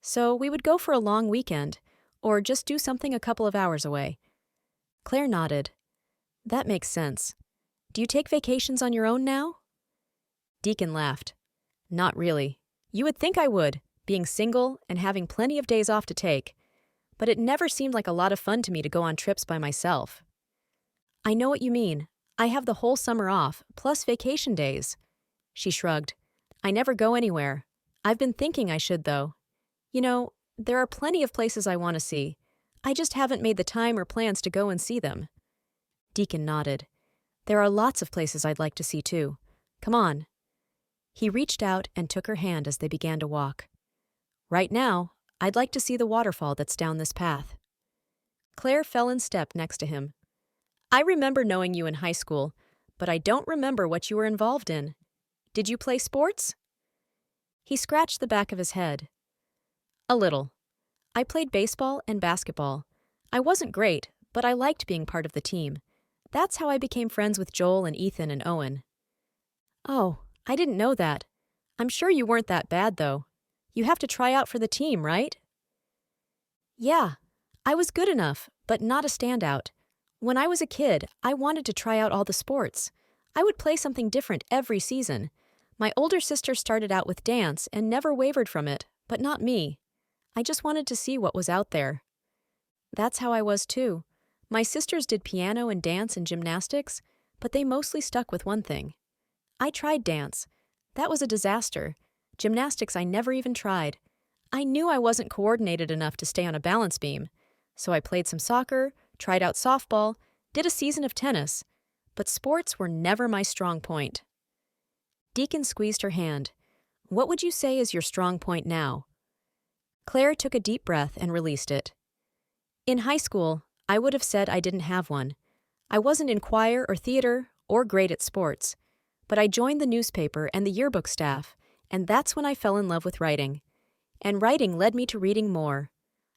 So we would go for a long weekend, or just do something a couple of hours away. Claire nodded. That makes sense. Do you take vacations on your own now? Deacon laughed. Not really. You would think I would, being single and having plenty of days off to take. But it never seemed like a lot of fun to me to go on trips by myself. I know what you mean. I have the whole summer off, plus vacation days. She shrugged. I never go anywhere. I've been thinking I should, though. You know, there are plenty of places I want to see. I just haven't made the time or plans to go and see them. Deacon nodded. There are lots of places I'd like to see, too. Come on. He reached out and took her hand as they began to walk. Right now, I'd like to see the waterfall that's down this path. Claire fell in step next to him. I remember knowing you in high school, but I don't remember what you were involved in. Did you play sports? He scratched the back of his head. A little. I played baseball and basketball. I wasn't great, but I liked being part of the team. That's how I became friends with Joel and Ethan and Owen. Oh, I didn't know that. I'm sure you weren't that bad, though. You have to try out for the team, right? Yeah, I was good enough, but not a standout. When I was a kid, I wanted to try out all the sports. I would play something different every season. My older sister started out with dance and never wavered from it, but not me. I just wanted to see what was out there. That's how I was too. My sisters did piano and dance and gymnastics, but they mostly stuck with one thing. I tried dance. That was a disaster. Gymnastics I never even tried. I knew I wasn't coordinated enough to stay on a balance beam, so I played some soccer, tried out softball, did a season of tennis, but sports were never my strong point. Deacon squeezed her hand. What would you say is your strong point now? Claire took a deep breath and released it. In high school, I would have said I didn't have one. I wasn't in choir or theater or great at sports, but I joined the newspaper and the yearbook staff, and that's when I fell in love with writing. And writing led me to reading more.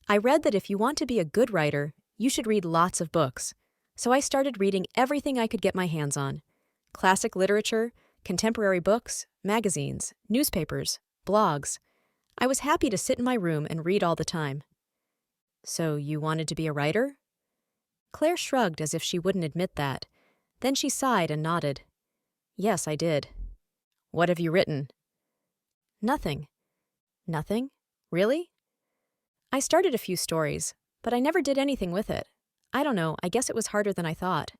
I read that if you want to be a good writer, you should read lots of books. So I started reading everything I could get my hands on. Classic literature, contemporary books, magazines, newspapers, blogs. I was happy to sit in my room and read all the time. So you wanted to be a writer? Claire shrugged as if she wouldn't admit that. Then she sighed and nodded. Yes, I did. What have you written? Nothing. Nothing? Really? I started a few stories, but I never did anything with it. I don't know, I guess it was harder than I thought.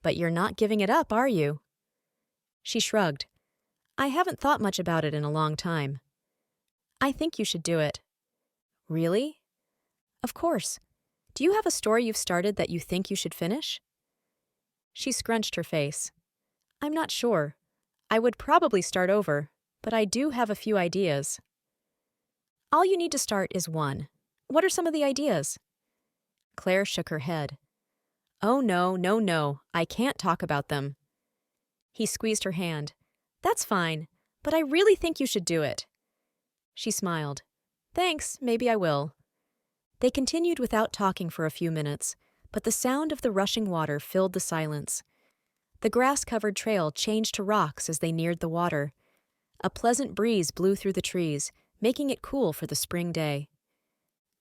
But you're not giving it up, are you? She shrugged. I haven't thought much about it in a long time. I think you should do it. Really? Of course. Do you have a story you've started that you think you should finish? She scrunched her face. I'm not sure. I would probably start over, but I do have a few ideas. All you need to start is one. What are some of the ideas? Claire shook her head. Oh, no, I can't talk about them. He squeezed her hand. That's fine, but I really think you should do it. She smiled. Thanks, maybe I will. They continued without talking for a few minutes, but the sound of the rushing water filled the silence. The grass-covered trail changed to rocks as they neared the water. A pleasant breeze blew through the trees, making it cool for the spring day.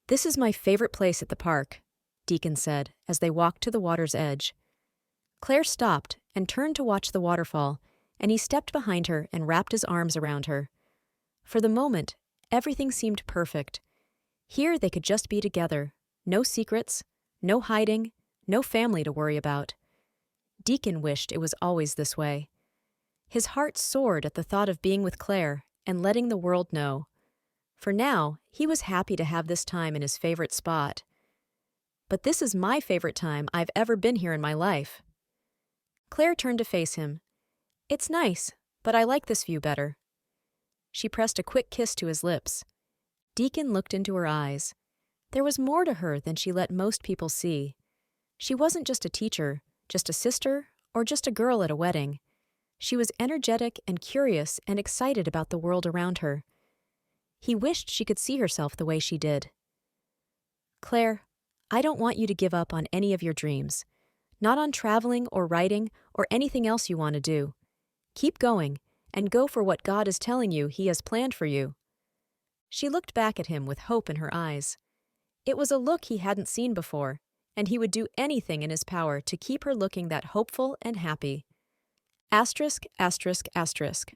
This is my favorite place at the park, Deacon said as they walked to the water's edge. Claire stopped and turned to watch the waterfall, and he stepped behind her and wrapped his arms around her. For the moment, everything seemed perfect. Here they could just be together, no secrets, no hiding, no family to worry about. Deacon wished it was always this way. His heart soared at the thought of being with Claire and letting the world know. For now, he was happy to have this time in his favorite spot. But this is my favorite time I've ever been here in my life. Claire turned to face him. It's nice, but I like this view better. She pressed a quick kiss to his lips. Deacon looked into her eyes. There was more to her than she let most people see. She wasn't just a teacher, just a sister, or just a girl at a wedding. She was energetic and curious and excited about the world around her. He wished she could see herself the way she did. Claire, I don't want you to give up on any of your dreams. Not on traveling or writing or anything else you want to do. Keep going, and go for what God is telling you He has planned for you. She looked back at him with hope in her eyes. It was a look he hadn't seen before, and he would do anything in his power to keep her looking that hopeful and happy. Asterisk, asterisk, asterisk.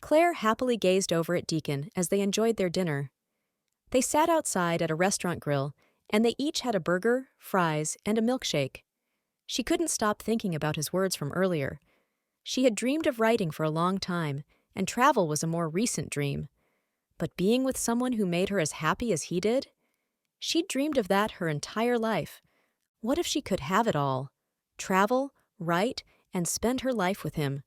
Claire happily gazed over at Deacon as they enjoyed their dinner. They sat outside at a restaurant grill, and they each had a burger, fries, and a milkshake. She couldn't stop thinking about his words from earlier. She had dreamed of writing for a long time, and travel was a more recent dream. But being with someone who made her as happy as he did? She'd dreamed of that her entire life. What if she could have it all? Travel, write, and spend her life with him.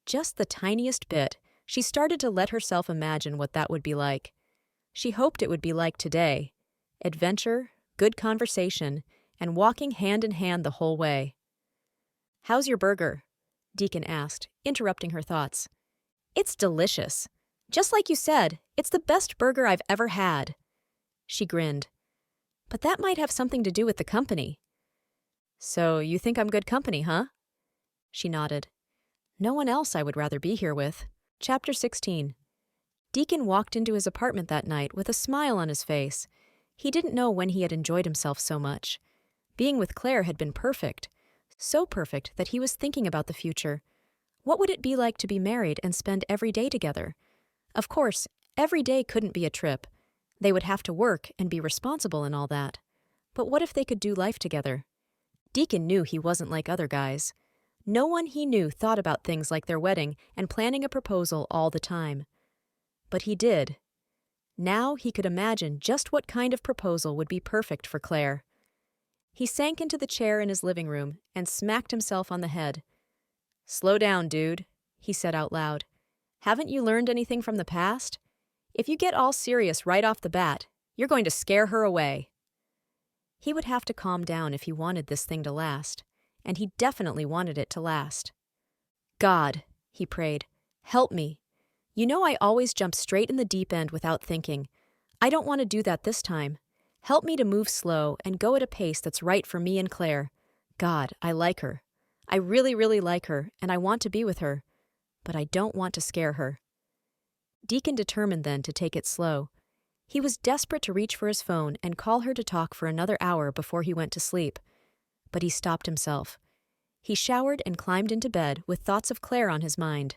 Just the tiniest bit, she started to let herself imagine what that would be like. She hoped it would be like today. Adventure, good conversation, and walking hand in hand the whole way. How's your burger? Deacon asked, interrupting her thoughts. It's delicious. Just like you said, it's the best burger I've ever had. She grinned. But that might have something to do with the company. So you think I'm good company, huh? She nodded. No one else I would rather be here with. Chapter 16. Deacon walked into his apartment that night with a smile on his face. He didn't know when he had enjoyed himself so much. Being with Claire had been perfect. So perfect that he was thinking about the future. What would it be like to be married and spend every day together? Of course, every day couldn't be a trip. They would have to work and be responsible and all that. But what if they could do life together? Deacon knew he wasn't like other guys. No one he knew thought about things like their wedding and planning a proposal all the time. But he did. Now he could imagine just what kind of proposal would be perfect for Claire. He sank into the chair in his living room and smacked himself on the head. Slow down, dude, he said out loud. Haven't you learned anything from the past? If you get all serious right off the bat, you're going to scare her away. He would have to calm down if he wanted this thing to last, and he definitely wanted it to last. God, he prayed, help me. You know I always jump straight in the deep end without thinking. I don't want to do that this time. Help me to move slow and go at a pace that's right for me and Claire. God, I like her. I really, really like her, and I want to be with her. but I don't want to scare her." Deacon determined then to take it slow. He was desperate to reach for his phone and call her to talk for another hour before he went to sleep. But he stopped himself. He showered and climbed into bed with thoughts of Claire on his mind.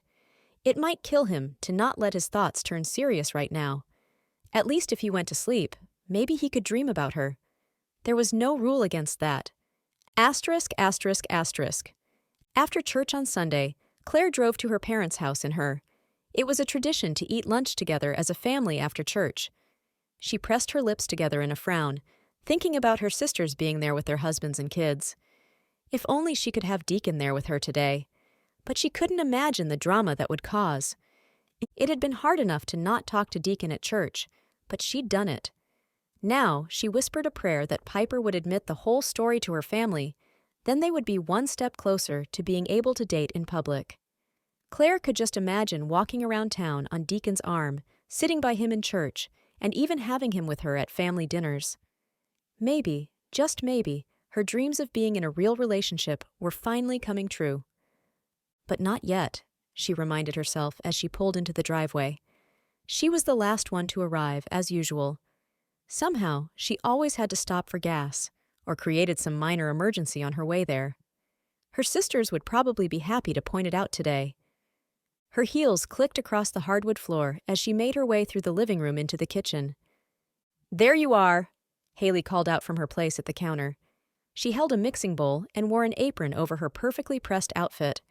It might kill him to not let his thoughts turn serious right now. At least if he went to sleep, maybe he could dream about her. There was no rule against that. Asterisk, asterisk, asterisk. After church on Sunday, Claire drove to her parents' house in her. It was a tradition to eat lunch together as a family after church. She pressed her lips together in a frown, thinking about her sisters being there with their husbands and kids. If only she could have Deacon there with her today. But she couldn't imagine the drama that would cause. It had been hard enough to not talk to Deacon at church, but she'd done it. Now she whispered a prayer that Piper would admit the whole story to her family. Then they would be one step closer to being able to date in public. Claire could just imagine walking around town on Deacon's arm, sitting by him in church, and even having him with her at family dinners. Maybe, just maybe, her dreams of being in a real relationship were finally coming true. But not yet, she reminded herself as she pulled into the driveway. She was the last one to arrive, as usual. Somehow, she always had to stop for gas, or created some minor emergency on her way there. Her sisters would probably be happy to point it out today. Her heels clicked across the hardwood floor as she made her way through the living room into the kitchen. "There you are," Haley called out from her place at the counter. She held a mixing bowl and wore an apron over her perfectly pressed outfit.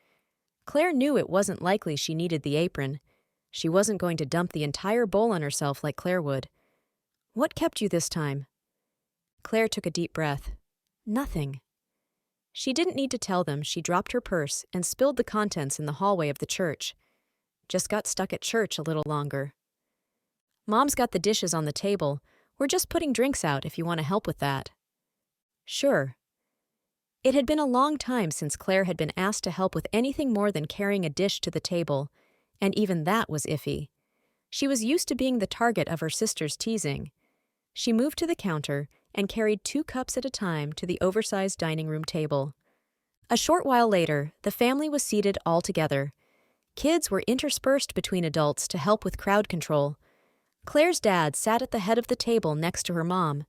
Claire knew it wasn't likely she needed the apron. She wasn't going to dump the entire bowl on herself like Claire would. "What kept you this time?" Claire took a deep breath. Nothing. She didn't need to tell them she dropped her purse and spilled the contents in the hallway of the church. Just got stuck at church a little longer. "Mom's got the dishes on the table. We're just putting drinks out if you want to help with that." "Sure." It had been a long time since Claire had been asked to help with anything more than carrying a dish to the table, and even that was iffy. She was used to being the target of her sister's teasing. She moved to the counter and carried 2 cups at a time to the oversized dining room table. A short while later, the family was seated all together. Kids were interspersed between adults to help with crowd control. Claire's dad sat at the head of the table next to her mom.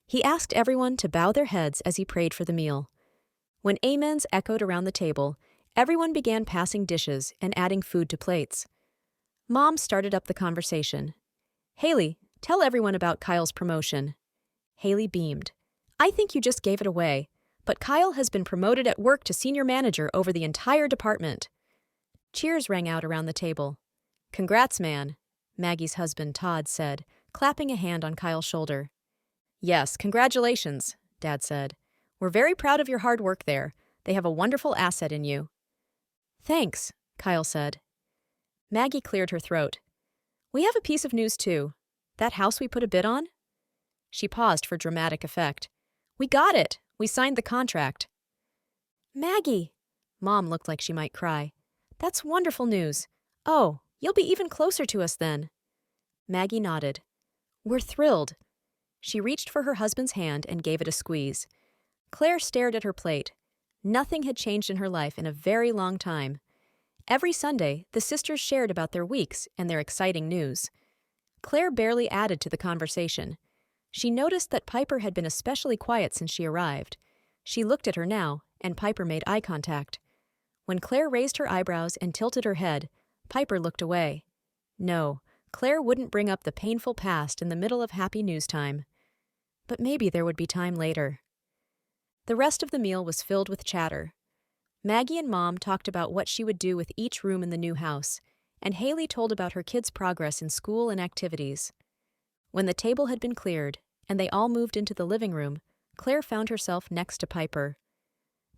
He asked everyone to bow their heads as he prayed for the meal. When amens echoed around the table, everyone began passing dishes and adding food to plates. Mom started up the conversation. "Haley, tell everyone about Kyle's promotion." Haley beamed. "I think you just gave it away, but Kyle has been promoted at work to senior manager over the entire department." Cheers rang out around the table. "Congrats, man," Maggie's husband Todd said, clapping a hand on Kyle's shoulder. "Yes, congratulations," Dad said. "We're very proud of your hard work there. They have a wonderful asset in you." "Thanks," Kyle said. Maggie cleared her throat. "We have a piece of news, too. That house we put a bid on?" She paused for dramatic effect. "We got it! We signed the contract." "Maggie!" Mom looked like she might cry. "That's wonderful news. Oh, you'll be even closer to us then." Maggie nodded. "We're thrilled." She reached for her husband's hand and gave it a squeeze. Claire stared at her plate. Nothing had changed in her life in a very long time. Every Sunday, the sisters shared about their weeks and their exciting news. Claire barely added to the conversation. She noticed that Piper had been especially quiet since she arrived. She looked at her now, and Piper made eye contact. When Claire raised her eyebrows and tilted her head, Piper looked away. No, Claire wouldn't bring up the painful past in the middle of happy news time. But maybe there would be time later. The rest of the meal was filled with chatter. Maggie and Mom talked about what she would do with each room in the new house, and Haley told about her kids' progress in school and activities. When the table had been cleared, and they all moved into the living room, Claire found herself next to Piper.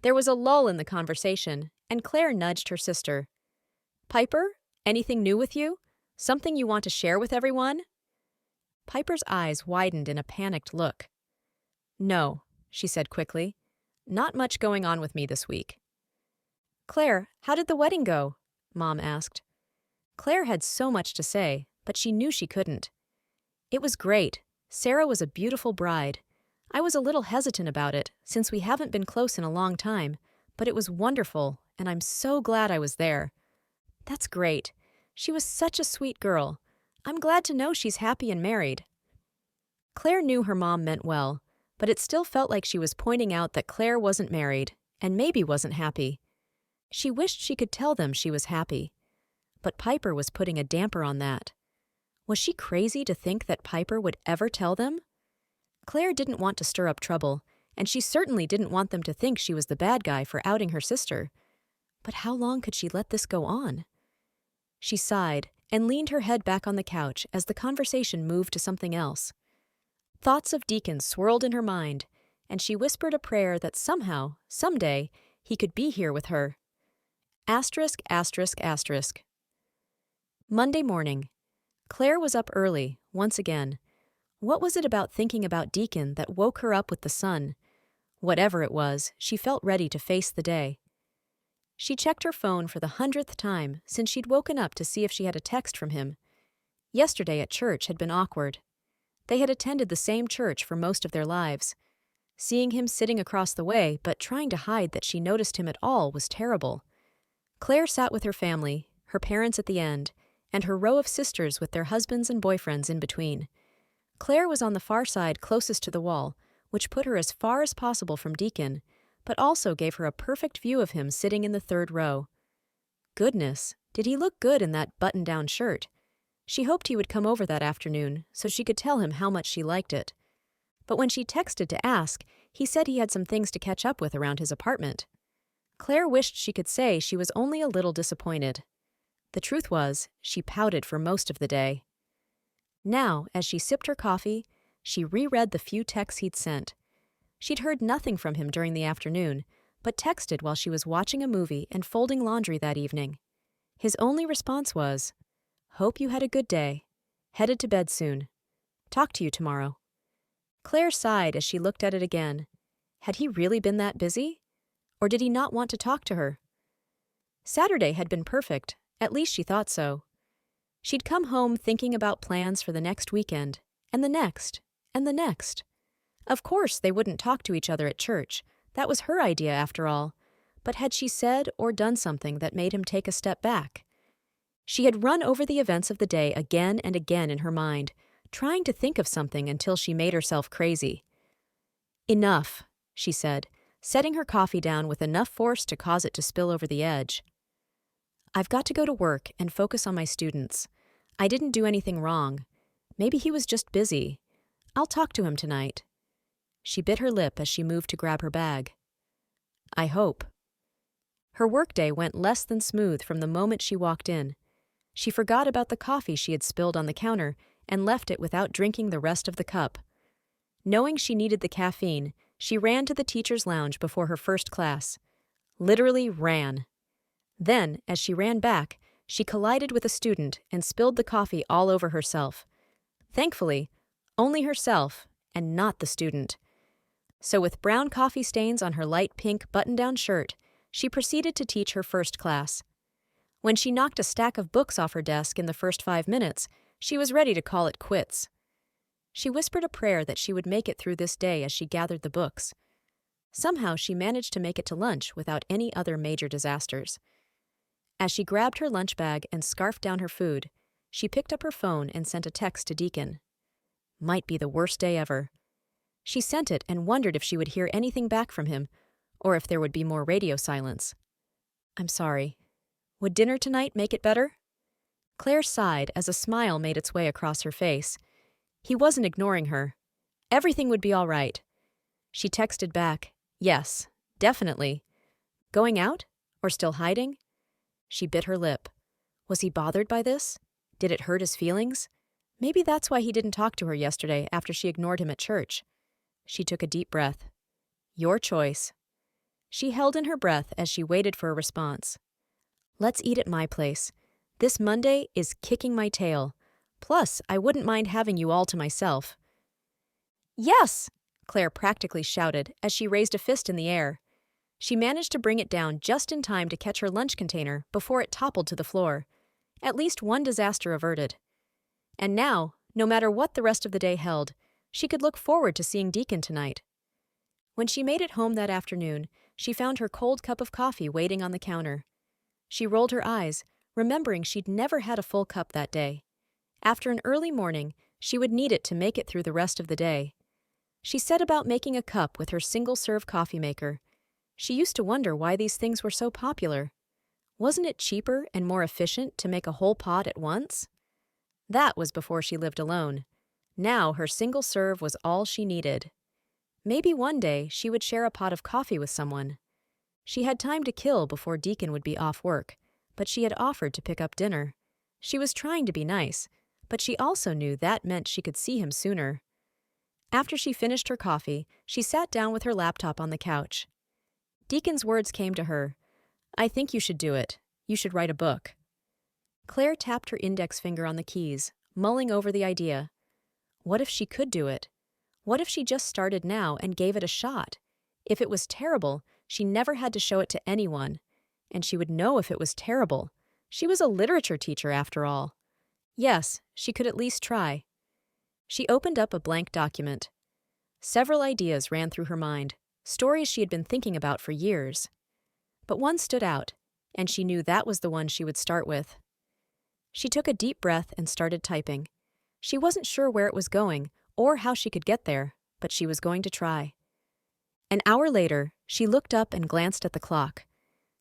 There was a lull in the conversation, and Claire nudged her sister. "Piper, anything new with you? Something you want to share with everyone?" Piper's eyes widened in a panicked look. "No," she said quickly. "Not much going on with me this week." "Claire, how did the wedding go?" Mom asked. Claire had so much to say, but she knew she couldn't. "It was great. Sarah was a beautiful bride. I was a little hesitant about it, since we haven't been close in a long time, but it was wonderful, and I'm so glad I was there." That's great. She was such a sweet girl. I'm glad to know she's happy and married. Claire knew her mom meant well, but it still felt like she was pointing out that Claire wasn't married, and maybe wasn't happy. She wished she could tell them she was happy. But Piper was putting a damper on that. Was she crazy to think that Piper would ever tell them? Claire didn't want to stir up trouble, and she certainly didn't want them to think she was the bad guy for outing her sister. But how long could she let this go on? She sighed and leaned her head back on the couch as the conversation moved to something else. Thoughts of Deacon swirled in her mind, and she whispered a prayer that somehow, someday, he could be here with her. Asterisk, asterisk, asterisk. Monday morning. Claire was up early, once again. What was it about thinking about Deacon that woke her up with the sun? Whatever it was, she felt ready to face the day. She checked her phone for the 100th time since she'd woken up to see if she had a text from him. Yesterday at church had been awkward. They had attended the same church for most of their lives. Seeing him sitting across the way but trying to hide that she noticed him at all was terrible. Claire sat with her family, her parents at the end, and her row of sisters with their husbands and boyfriends in between. Claire was on the far side closest to the wall, which put her as far as possible from Deacon, but also gave her a perfect view of him sitting in the third row. Goodness, did he look good in that button-down shirt? She hoped he would come over that afternoon so she could tell him how much she liked it. But when she texted to ask, he said he had some things to catch up with around his apartment. Claire wished she could say she was only a little disappointed. The truth was, she pouted for most of the day. Now, as she sipped her coffee, she reread the few texts he'd sent. She'd heard nothing from him during the afternoon, but texted while she was watching a movie and folding laundry that evening. His only response was, "Hope you had a good day. Headed to bed soon. Talk to you tomorrow." Claire sighed as she looked at it again. Had he really been that busy? Or did he not want to talk to her? Saturday had been perfect, at least she thought so. She'd come home thinking about plans for the next weekend, and the next, and the next. Of course they wouldn't talk to each other at church. That was her idea after all. But had she said or done something that made him take a step back? She had run over the events of the day again and again in her mind, trying to think of something until she made herself crazy. "Enough," she said, setting her coffee down with enough force to cause it to spill over the edge. "I've got to go to work and focus on my students. I didn't do anything wrong. Maybe he was just busy. I'll talk to him tonight." She bit her lip as she moved to grab her bag. "I hope." Her workday went less than smooth from the moment she walked in. She forgot about the coffee she had spilled on the counter and left it without drinking the rest of the cup. Knowing she needed the caffeine, she ran to the teacher's lounge before her first class. Literally ran. Then, as she ran back, she collided with a student and spilled the coffee all over herself. Thankfully, only herself and not the student. So with brown coffee stains on her light pink button-down shirt, she proceeded to teach her first class. When she knocked a stack of books off her desk in the first 5 minutes, she was ready to call it quits. She whispered a prayer that she would make it through this day as she gathered the books. Somehow she managed to make it to lunch without any other major disasters. As she grabbed her lunch bag and scarfed down her food, she picked up her phone and sent a text to Deacon. Might be the worst day ever. She sent it and wondered if she would hear anything back from him, or if there would be more radio silence. "I'm sorry. Would dinner tonight make it better?" Claire sighed as a smile made its way across her face. He wasn't ignoring her. Everything would be all right. She texted back, "Yes, definitely." Going out? Or still hiding? She bit her lip. Was he bothered by this? Did it hurt his feelings? Maybe that's why he didn't talk to her yesterday after she ignored him at church. She took a deep breath. Your choice. She held in her breath as she waited for a response. "Let's eat at my place. This Monday is kicking my tail. Plus, I wouldn't mind having you all to myself." "Yes!" Claire practically shouted as she raised a fist in the air. She managed to bring it down just in time to catch her lunch container before it toppled to the floor. At least one disaster averted. And now, no matter what the rest of the day held, she could look forward to seeing Deacon tonight. When she made it home that afternoon, she found her cold cup of coffee waiting on the counter. She rolled her eyes, remembering she'd never had a full cup that day. After an early morning, she would need it to make it through the rest of the day. She set about making a cup with her single-serve coffee maker. She used to wonder why these things were so popular. Wasn't it cheaper and more efficient to make a whole pot at once? That was before she lived alone. Now her single serve was all she needed. Maybe one day she would share a pot of coffee with someone. She had time to kill before Deacon would be off work, but she had offered to pick up dinner. She was trying to be nice, but she also knew that meant she could see him sooner. After she finished her coffee, she sat down with her laptop on the couch. Deacon's words came to her. "I think you should do it. You should write a book." Claire tapped her index finger on the keys, mulling over the idea. What if she could do it? What if she just started now and gave it a shot? If it was terrible, she never had to show it to anyone. And she would know if it was terrible. She was a literature teacher, after all. Yes, she could at least try. She opened up a blank document. Several ideas ran through her mind, stories she had been thinking about for years. But one stood out, and she knew that was the one she would start with. She took a deep breath and started typing. She wasn't sure where it was going or how she could get there, but she was going to try. An hour later, she looked up and glanced at the clock.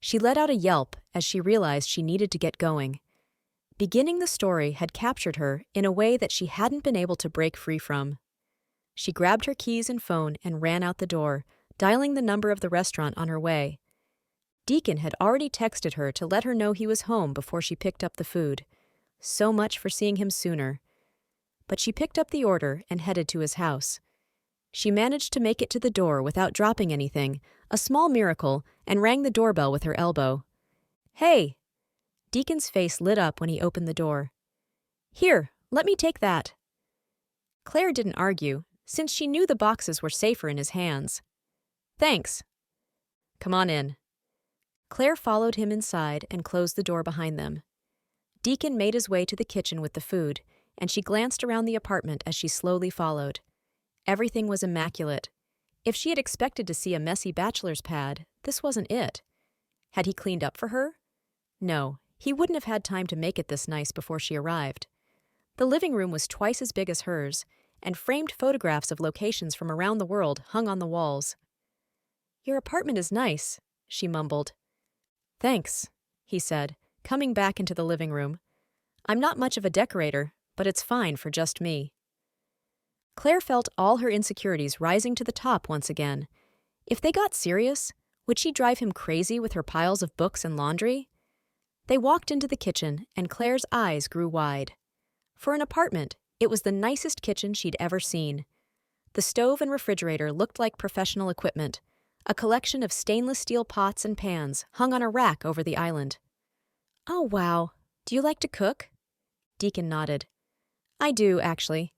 She let out a yelp as she realized she needed to get going. Beginning the story had captured her in a way that she hadn't been able to break free from. She grabbed her keys and phone and ran out the door, dialing the number of the restaurant on her way. Deacon had already texted her to let her know he was home before she picked up the food. So much for seeing him sooner. But she picked up the order and headed to his house. She managed to make it to the door without dropping anything, a small miracle, and rang the doorbell with her elbow. "Hey!" Deacon's face lit up when he opened the door. "Here, let me take that." Claire didn't argue, since she knew the boxes were safer in his hands. "Thanks." "Come on in." Claire followed him inside and closed the door behind them. Deacon made his way to the kitchen with the food, and she glanced around the apartment as she slowly followed. Everything was immaculate. If she had expected to see a messy bachelor's pad, this wasn't it. Had he cleaned up for her? No, he wouldn't have had time to make it this nice before she arrived. The living room was twice as big as hers, and framed photographs of locations from around the world hung on the walls. "Your apartment is nice," she mumbled. "Thanks," he said, coming back into the living room. "I'm not much of a decorator, but it's fine for just me." Claire felt all her insecurities rising to the top once again. If they got serious, would she drive him crazy with her piles of books and laundry? They walked into the kitchen, and Claire's eyes grew wide. For an apartment, it was the nicest kitchen she'd ever seen. The stove and refrigerator looked like professional equipment, a collection of stainless steel pots and pans hung on a rack over the island. "Oh, wow. Do you like to cook?" Deacon nodded. "I do, actually.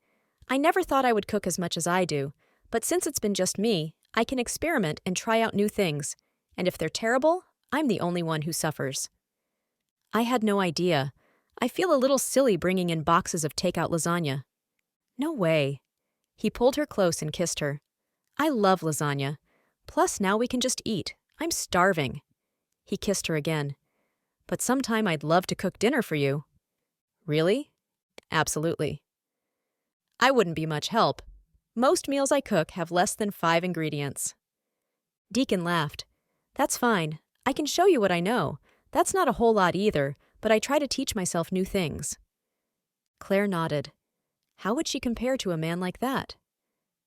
I never thought I would cook as much as I do, but since it's been just me, I can experiment and try out new things, and if they're terrible, I'm the only one who suffers." "I had no idea. I feel a little silly bringing in boxes of takeout lasagna." "No way." He pulled her close and kissed her. "I love lasagna. Plus now we can just eat. I'm starving." He kissed her again. "But sometime I'd love to cook dinner for you." "Really?" "Absolutely." "I wouldn't be much help. Most meals I cook have less than 5 ingredients." Deacon laughed. "That's fine. I can show you what I know. That's not a whole lot either, but I try to teach myself new things." Claire nodded. How would she compare to a man like that?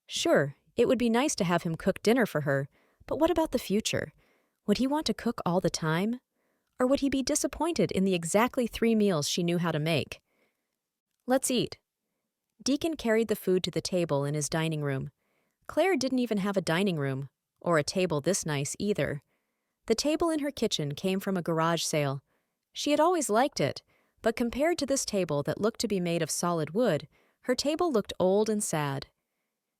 Sure, it would be nice to have him cook dinner for her, but what about the future? Would he want to cook all the time? Or would he be disappointed in the exactly 3 meals she knew how to make? "Let's eat." Deacon carried the food to the table in his dining room. Claire didn't even have a dining room, or a table this nice either. The table in her kitchen came from a garage sale. She had always liked it, but compared to this table that looked to be made of solid wood, her table looked old and sad.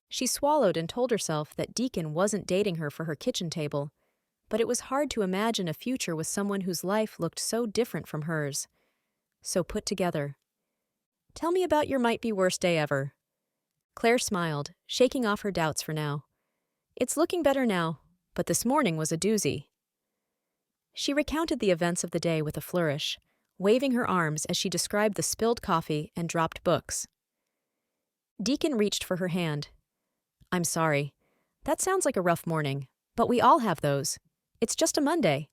She swallowed and told herself that Deacon wasn't dating her for her kitchen table, but it was hard to imagine a future with someone whose life looked so different from hers. So put together. "Tell me about your might-be-worst day ever." Claire smiled, shaking off her doubts for now. "It's looking better now, but this morning was a doozy." She recounted the events of the day with a flourish. waving her arms as she described the spilled coffee and dropped books. Deacon reached for her hand. "I'm sorry. That sounds like a rough morning, but we all have those. It's just a Monday."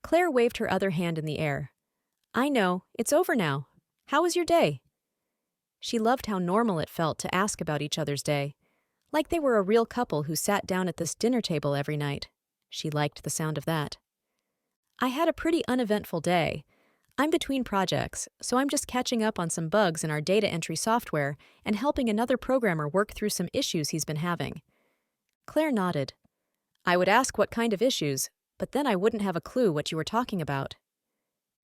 Claire waved her other hand in the air. "I know, it's over now. How was your day?" She loved how normal it felt to ask about each other's day, like they were a real couple who sat down at this dinner table every night. She liked the sound of that. "I had a pretty uneventful day. I'm between projects, so I'm just catching up on some bugs in our data entry software and helping another programmer work through some issues he's been having." Claire nodded. "I would ask what kind of issues, but then I wouldn't have a clue what you were talking about."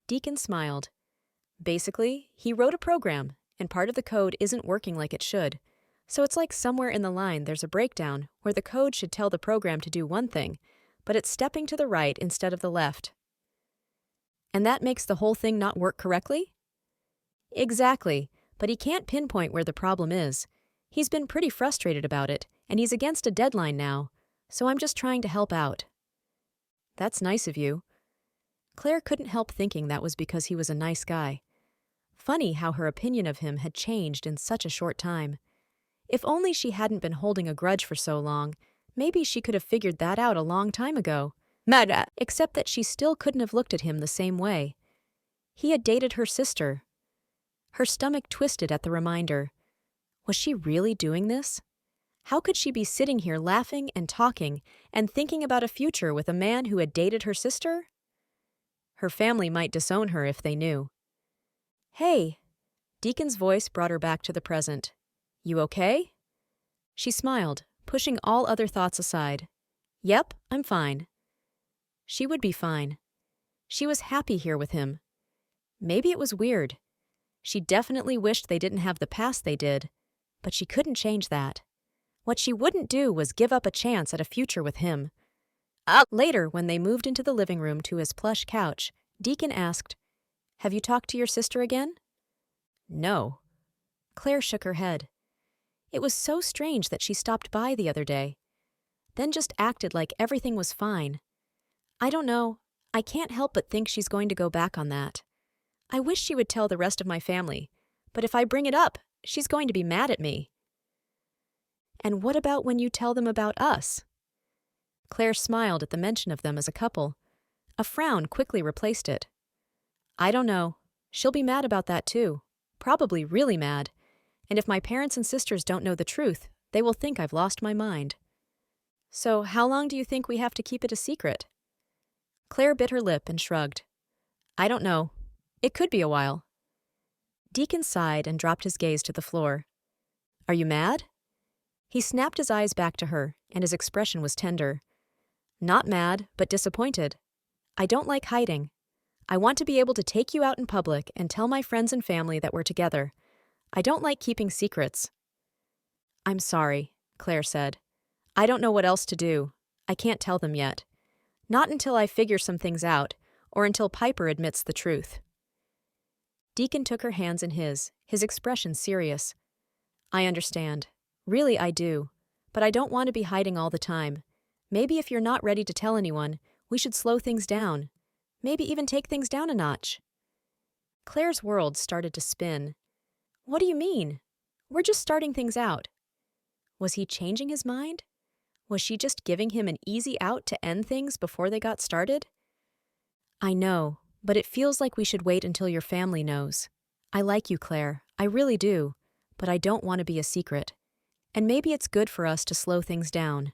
Deacon smiled. "Basically, he wrote a program, and part of the code isn't working like it should. So it's like somewhere in the line there's a breakdown where the code should tell the program to do one thing, but it's stepping to the right instead of the left. And that makes the whole thing not work correctly?" "Exactly, but he can't pinpoint where the problem is. He's been pretty frustrated about it, and he's against a deadline now, so I'm just trying to help out." "That's nice of you." Claire couldn't help thinking that was because he was a nice guy. Funny how her opinion of him had changed in such a short time. If only she hadn't been holding a grudge for so long, maybe she could have figured that out a long time ago. Except that she still couldn't have looked at him the same way. He had dated her sister. Her stomach twisted at the reminder. Was she really doing this? How could she be sitting here laughing and talking and thinking about a future with a man who had dated her sister? Her family might disown her if they knew. "Hey." Deacon's voice brought her back to the present. "You okay?" She smiled, pushing all other thoughts aside. "Yep, I'm fine." She would be fine. She was happy here with him. Maybe it was weird. She definitely wished they didn't have the past they did, but she couldn't change that. What she wouldn't do was give up a chance at a future with him. Later, when they moved into the living room to his plush couch, Deacon asked, "Have you talked to your sister again?" "No." Claire shook her head. It was so strange that she stopped by the other day, then just acted like everything was fine. I don't know. I can't help but think she's going to go back on that. I wish she would tell the rest of my family, but if I bring it up, she's going to be mad at me. "And what about when you tell them about us?" Claire smiled at the mention of them as a couple. A frown quickly replaced it. "I don't know. She'll be mad about that too. Probably really mad. And if my parents and sisters don't know the truth, they will think I've lost my mind." "So how long do you think we have to keep it a secret?" Claire bit her lip and shrugged. "I don't know. It could be a while." Deacon sighed and dropped his gaze to the floor. "Are you mad?" He snapped his eyes back to her, and his expression was tender. "Not mad, but disappointed. I don't like hiding. I want to be able to take you out in public and tell my friends and family that we're together. I don't like keeping secrets." "I'm sorry," Claire said. "I don't know what else to do. I can't tell them yet. Not until I figure some things out, or until Piper admits the truth." Deacon took her hands in his expression serious. "I understand. Really, I do. But I don't want to be hiding all the time. Maybe if you're not ready to tell anyone, we should slow things down. Maybe even take things down a notch." Claire's world started to spin. "What do you mean? We're just starting things out." Was he changing his mind? Was she just giving him an easy out to end things before they got started? "I know, but it feels like we should wait until your family knows. I like you, Claire. I really do. But I don't want to be a secret. And maybe it's good for us to slow things down.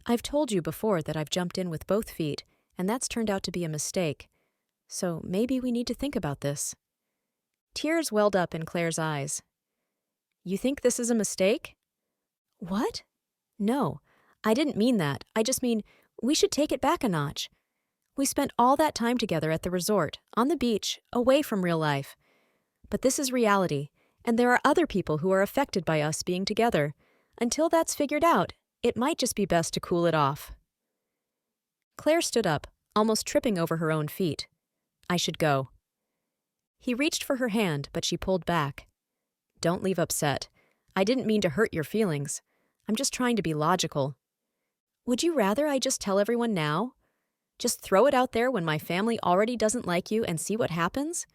I've told you before that I've jumped in with both feet, and that's turned out to be a mistake. So maybe we need to think about this." Tears welled up in Claire's eyes. "You think this is a mistake?" "What? No, I didn't mean that. I just mean we should take it back a notch. We spent all that time together at the resort, on the beach, away from real life. But this is reality, and there are other people who are affected by us being together. Until that's figured out, it might just be best to cool it off." Claire stood up, almost tripping over her own feet. "I should go." He reached for her hand, but she pulled back. "Don't leave upset. I didn't mean to hurt your feelings. I'm just trying to be logical." "Would you rather I just tell everyone now?" Just throw it out there when my family already doesn't like you and see what happens?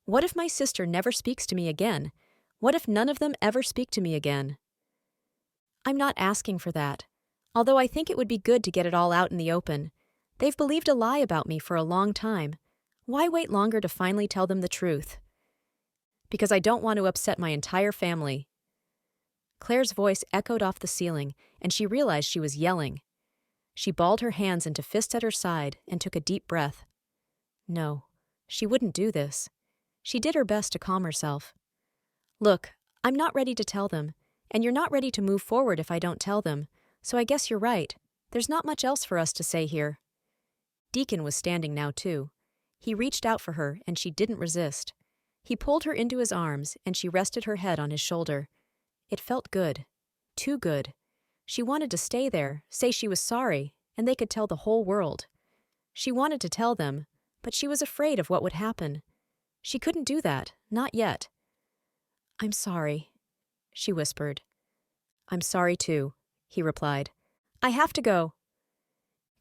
What if my sister never speaks to me again? What if none of them ever speak to me again? I'm not asking for that, although I think it would be good to get it all out in the open. They've believed a lie about me for a long time. Why wait longer to finally tell them the truth? Because I don't want to upset my entire family. Claire's voice echoed off the ceiling, and she realized she was yelling. She balled her hands into fists at her side and took a deep breath. No, she wouldn't do this. She did her best to calm herself. Look, I'm not ready to tell them, and you're not ready to move forward if I don't tell them, so I guess you're right. There's not much else for us to say here. Deacon was standing now, too. He reached out for her, and she didn't resist. He pulled her into his arms, and she rested her head on his shoulder. It felt good. Too good. She wanted to stay there, say she was sorry, and they could tell the whole world. She wanted to tell them, but she was afraid of what would happen. She couldn't do that, not yet. I'm sorry, she whispered. I'm sorry too, he replied. I have to go.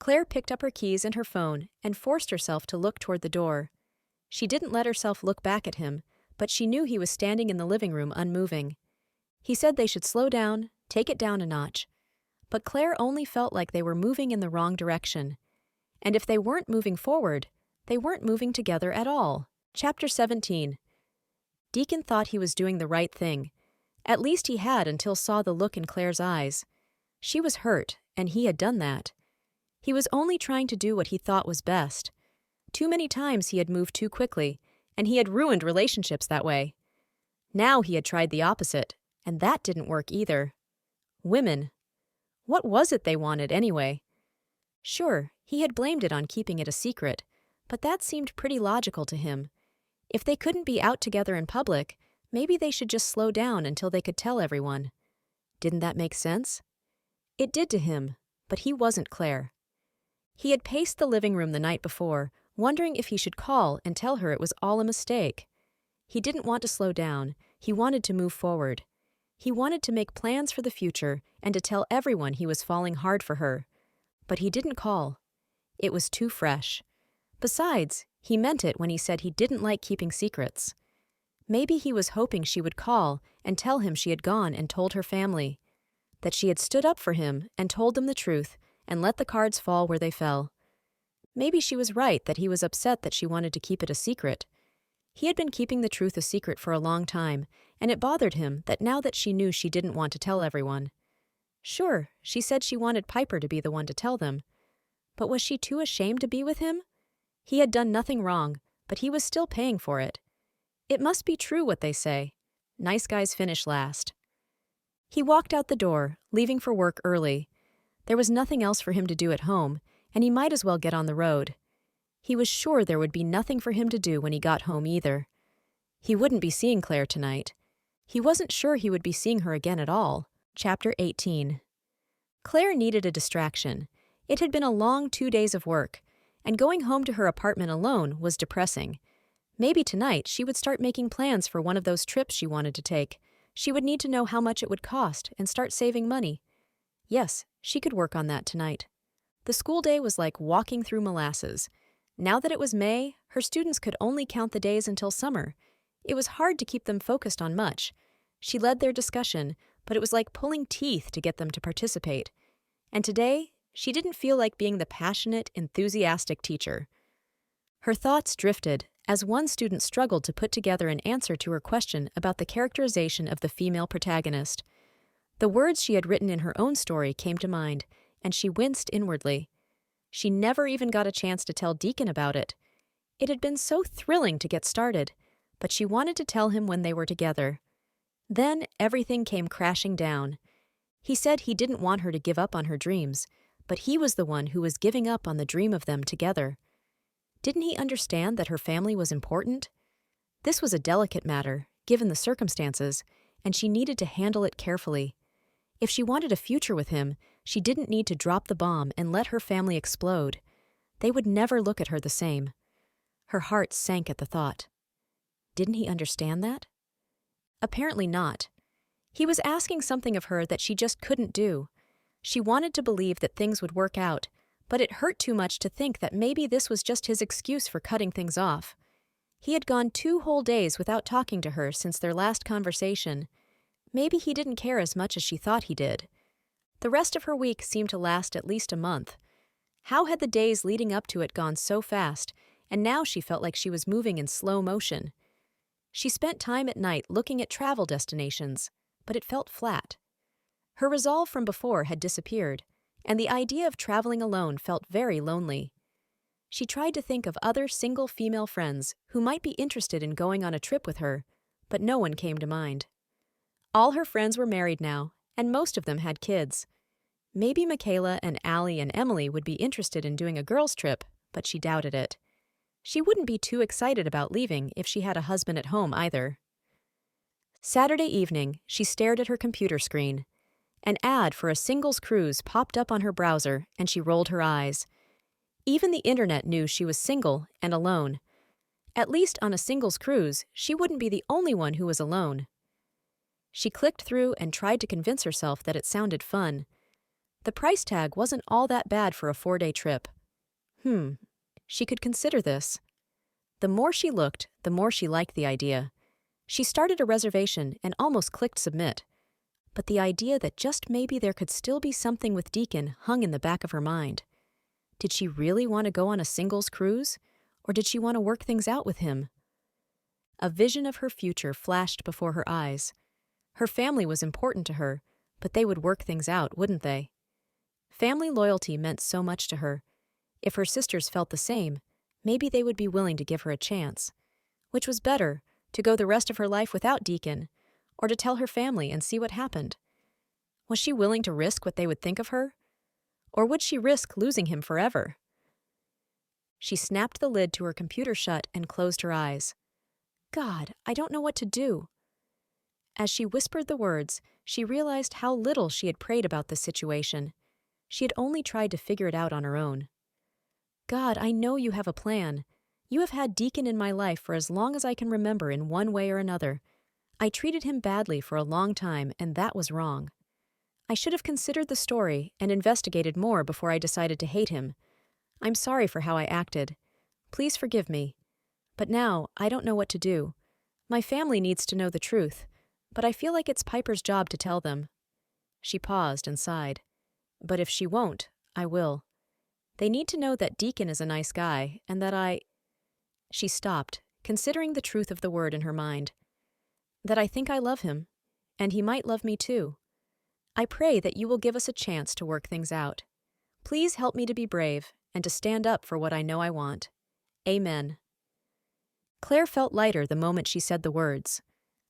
Claire picked up her keys and her phone and forced herself to look toward the door. She didn't let herself look back at him, but she knew he was standing in the living room unmoving. He said they should slow down, take it down a notch. But Claire only felt like they were moving in the wrong direction. And if they weren't moving forward, they weren't moving together at all. Chapter 17. Deacon thought he was doing the right thing. At least he had until saw the look in Claire's eyes. She was hurt, and he had done that. He was only trying to do what he thought was best. Too many times he had moved too quickly, and he had ruined relationships that way. Now he had tried the opposite, and that didn't work either. Women. What was it they wanted anyway? Sure, he had blamed it on keeping it a secret, but that seemed pretty logical to him. If they couldn't be out together in public, maybe they should just slow down until they could tell everyone. Didn't that make sense? It did to him, but he wasn't Claire. He had paced the living room the night before, wondering if he should call and tell her it was all a mistake. He didn't want to slow down. He wanted to move forward. He wanted to make plans for the future and to tell everyone he was falling hard for her. But he didn't call. It was too fresh. Besides, he meant it when he said he didn't like keeping secrets. Maybe he was hoping she would call and tell him she had gone and told her family, that she had stood up for him and told them the truth and let the cards fall where they fell. Maybe she was right that he was upset that she wanted to keep it a secret. He had been keeping the truth a secret for a long time, and it bothered him that now that she knew she didn't want to tell everyone. Sure, she said she wanted Piper to be the one to tell them. But was she too ashamed to be with him? He had done nothing wrong, but he was still paying for it. It must be true what they say. Nice guys finish last. He walked out the door, leaving for work early. There was nothing else for him to do at home, and he might as well get on the road. He was sure there would be nothing for him to do when he got home either. He wouldn't be seeing Claire tonight. He wasn't sure he would be seeing her again at all. Chapter 18. Claire needed a distraction. It had been a long 2 days of work, and going home to her apartment alone was depressing. Maybe tonight she would start making plans for one of those trips she wanted to take. She would need to know how much it would cost and start saving money. Yes, she could work on that tonight. The school day was like walking through molasses. Now that it was May, her students could only count the days until summer. It was hard to keep them focused on much. She led their discussion, but it was like pulling teeth to get them to participate. And today, she didn't feel like being the passionate, enthusiastic teacher. Her thoughts drifted as one student struggled to put together an answer to her question about the characterization of the female protagonist. The words she had written in her own story came to mind, and she winced inwardly. She never even got a chance to tell Deacon about it. It had been so thrilling to get started, but she wanted to tell him when they were together. Then everything came crashing down. He said he didn't want her to give up on her dreams, but he was the one who was giving up on the dream of them together. Didn't he understand that her family was important? This was a delicate matter, given the circumstances, and she needed to handle it carefully. If she wanted a future with him, she didn't need to drop the bomb and let her family explode. They would never look at her the same. Her heart sank at the thought. Didn't he understand that? Apparently not. He was asking something of her that she just couldn't do. She wanted to believe that things would work out, but it hurt too much to think that maybe this was just his excuse for cutting things off. He had gone 2 whole days without talking to her since their last conversation. Maybe he didn't care as much as she thought he did. The rest of her week seemed to last at least a month. How had the days leading up to it gone so fast, and now she felt like she was moving in slow motion? She spent time at night looking at travel destinations, but it felt flat. Her resolve from before had disappeared, and the idea of traveling alone felt very lonely. She tried to think of other single female friends who might be interested in going on a trip with her, but no one came to mind. All her friends were married now, and most of them had kids. Maybe Michaela and Allie and Emily would be interested in doing a girls' trip, but she doubted it. She wouldn't be too excited about leaving if she had a husband at home either. Saturday evening, she stared at her computer screen. An ad for a singles cruise popped up on her browser, and she rolled her eyes. Even the internet knew she was single and alone. At least on a singles cruise, she wouldn't be the only one who was alone. She clicked through and tried to convince herself that it sounded fun. The price tag wasn't all that bad for a 4-day trip. She could consider this. The more she looked, the more she liked the idea. She started a reservation and almost clicked submit. But the idea that just maybe there could still be something with Deacon hung in the back of her mind. Did she really want to go on a singles cruise, or did she want to work things out with him? A vision of her future flashed before her eyes. Her family was important to her, but they would work things out, wouldn't they? Family loyalty meant so much to her. If her sisters felt the same, maybe they would be willing to give her a chance. Which was better, to go the rest of her life without Deacon, or to tell her family and see what happened? Was she willing to risk what they would think of her? Or would she risk losing him forever? She snapped the lid to her computer shut and closed her eyes. God, I don't know what to do. As she whispered the words, she realized how little she had prayed about this situation. She had only tried to figure it out on her own. God, I know you have a plan. You have had Deacon in my life for as long as I can remember in one way or another. I treated him badly for a long time, and that was wrong. I should have considered the story and investigated more before I decided to hate him. I'm sorry for how I acted. Please forgive me. But now, I don't know what to do. My family needs to know the truth, but I feel like it's Piper's job to tell them. She paused and sighed. But if she won't, I will. They need to know that Deacon is a nice guy, and that She stopped, considering the truth of the word in her mind. That I think I love him, and he might love me too. I pray that you will give us a chance to work things out. Please help me to be brave and to stand up for what I know I want. Amen. Claire felt lighter the moment she said the words.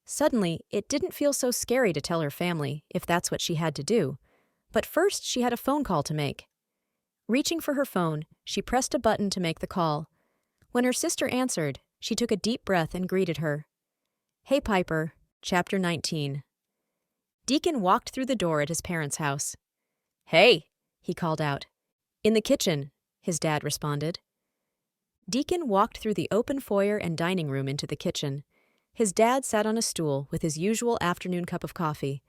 Suddenly, it didn't feel so scary to tell her family, if that's what she had to do. But first, she had a phone call to make. Reaching for her phone, she pressed a button to make the call. When her sister answered, she took a deep breath and greeted her. Hey, Piper. Chapter 19. Deacon walked through the door at his parents' house. Hey, he called out. In the kitchen, his dad responded. Deacon walked through the open foyer and dining room into the kitchen. His dad sat on a stool with his usual afternoon cup of coffee.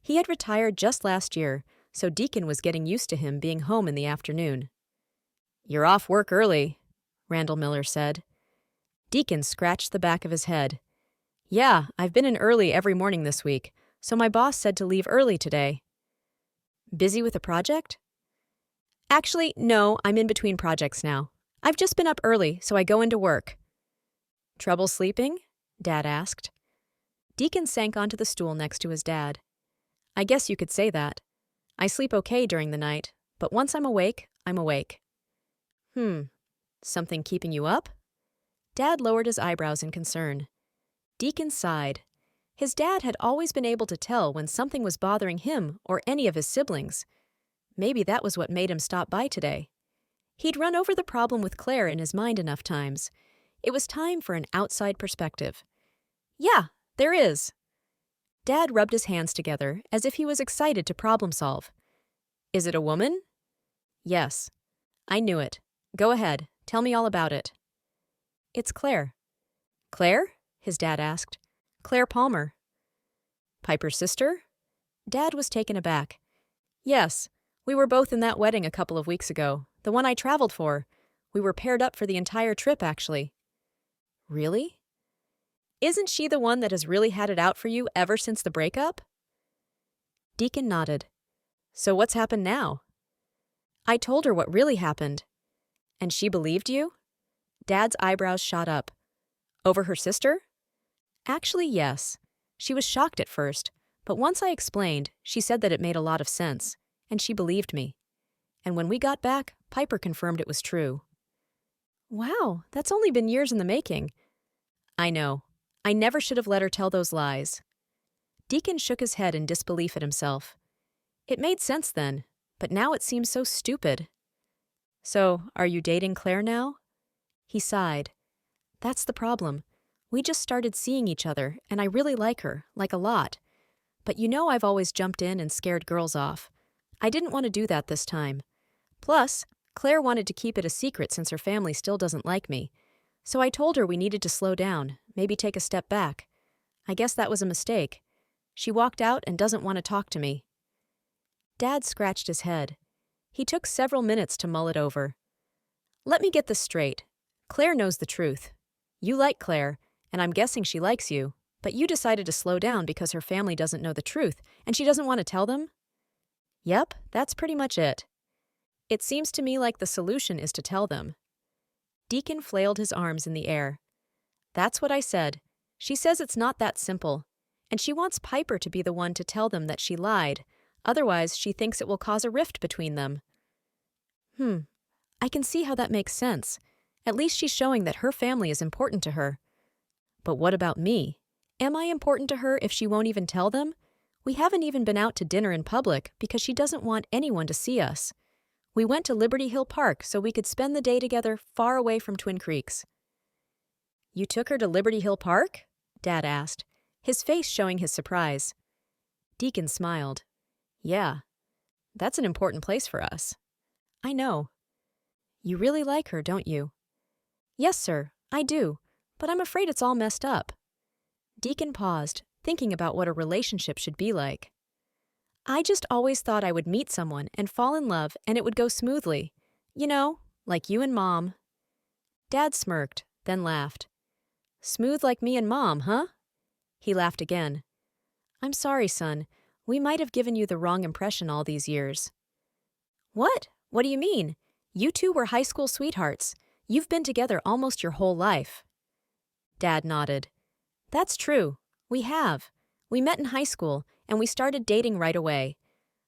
He had retired just last year, so Deacon was getting used to him being home in the afternoon. You're off work early, Randall Miller said. Deacon scratched the back of his head. Yeah, I've been in early every morning this week, so my boss said to leave early today. Busy with a project? Actually, no, I'm in between projects now. I've just been up early, so I go into work. Trouble sleeping? Dad asked. Deacon sank onto the stool next to his dad. I guess you could say that. I sleep okay during the night, but once I'm awake, I'm awake. Something keeping you up? Dad lowered his eyebrows in concern. Deacon sighed. His dad had always been able to tell when something was bothering him or any of his siblings. Maybe that was what made him stop by today. He'd run over the problem with Claire in his mind enough times. It was time for an outside perspective. Yeah, there is. Dad rubbed his hands together as if he was excited to problem solve. Is it a woman? Yes. I knew it. Go ahead. Tell me all about it. It's Claire. Claire? His dad asked. Claire Palmer. Piper's sister? Dad was taken aback. Yes, we were both in that wedding a couple of weeks ago, The one I traveled for. We were paired up for the entire trip, actually. Really? Isn't she the one that has really had it out for you ever since the breakup? Deacon nodded. So what's happened now? I told her what really happened. And she believed you? Dad's eyebrows shot up. Over her sister? Actually, yes. She was shocked at first, but once I explained, she said that it made a lot of sense, and she believed me. And when we got back, Piper confirmed it was true. Wow, that's only been years in the making. I know. I never should have let her tell those lies. Deacon shook his head in disbelief at himself. It made sense then, but now it seems so stupid. So, are you dating Claire now? He sighed. That's the problem. We just started seeing each other, and I really like her, like a lot. But you know I've always jumped in and scared girls off. I didn't want to do that this time. Plus, Claire wanted to keep it a secret since her family still doesn't like me. So I told her we needed to slow down, maybe take a step back. I guess that was a mistake. She walked out and doesn't want to talk to me. Dad scratched his head. He took several minutes to mull it over. Let me get this straight. Claire knows the truth. You like Claire, and I'm guessing she likes you, but you decided to slow down because her family doesn't know the truth, and she doesn't want to tell them? Yep, that's pretty much it. It seems to me like the solution is to tell them. Deacon flailed his arms in the air. That's what I said. She says it's not that simple, and she wants Piper to be the one to tell them that she lied. Otherwise, she thinks it will cause a rift between them. I can see how that makes sense. At least she's showing that her family is important to her. But what about me? Am I important to her if she won't even tell them? We haven't even been out to dinner in public because she doesn't want anyone to see us. We went to Liberty Hill Park so we could spend the day together far away from Twin Creeks. You took her to Liberty Hill Park? Dad asked, his face showing his surprise. Deacon smiled. Yeah, that's an important place for us. I know. You really like her, don't you? Yes, sir, I do, but I'm afraid it's all messed up. Deacon paused, thinking about what a relationship should be like. I just always thought I would meet someone and fall in love and it would go smoothly. You know, like you and Mom. Dad smirked, then laughed. Smooth like me and Mom, huh? He laughed again. I'm sorry, son. We might have given you the wrong impression all these years. What? What do you mean? You two were high school sweethearts. You've been together almost your whole life. Dad nodded. That's true. We have. We met in high school, and we started dating right away.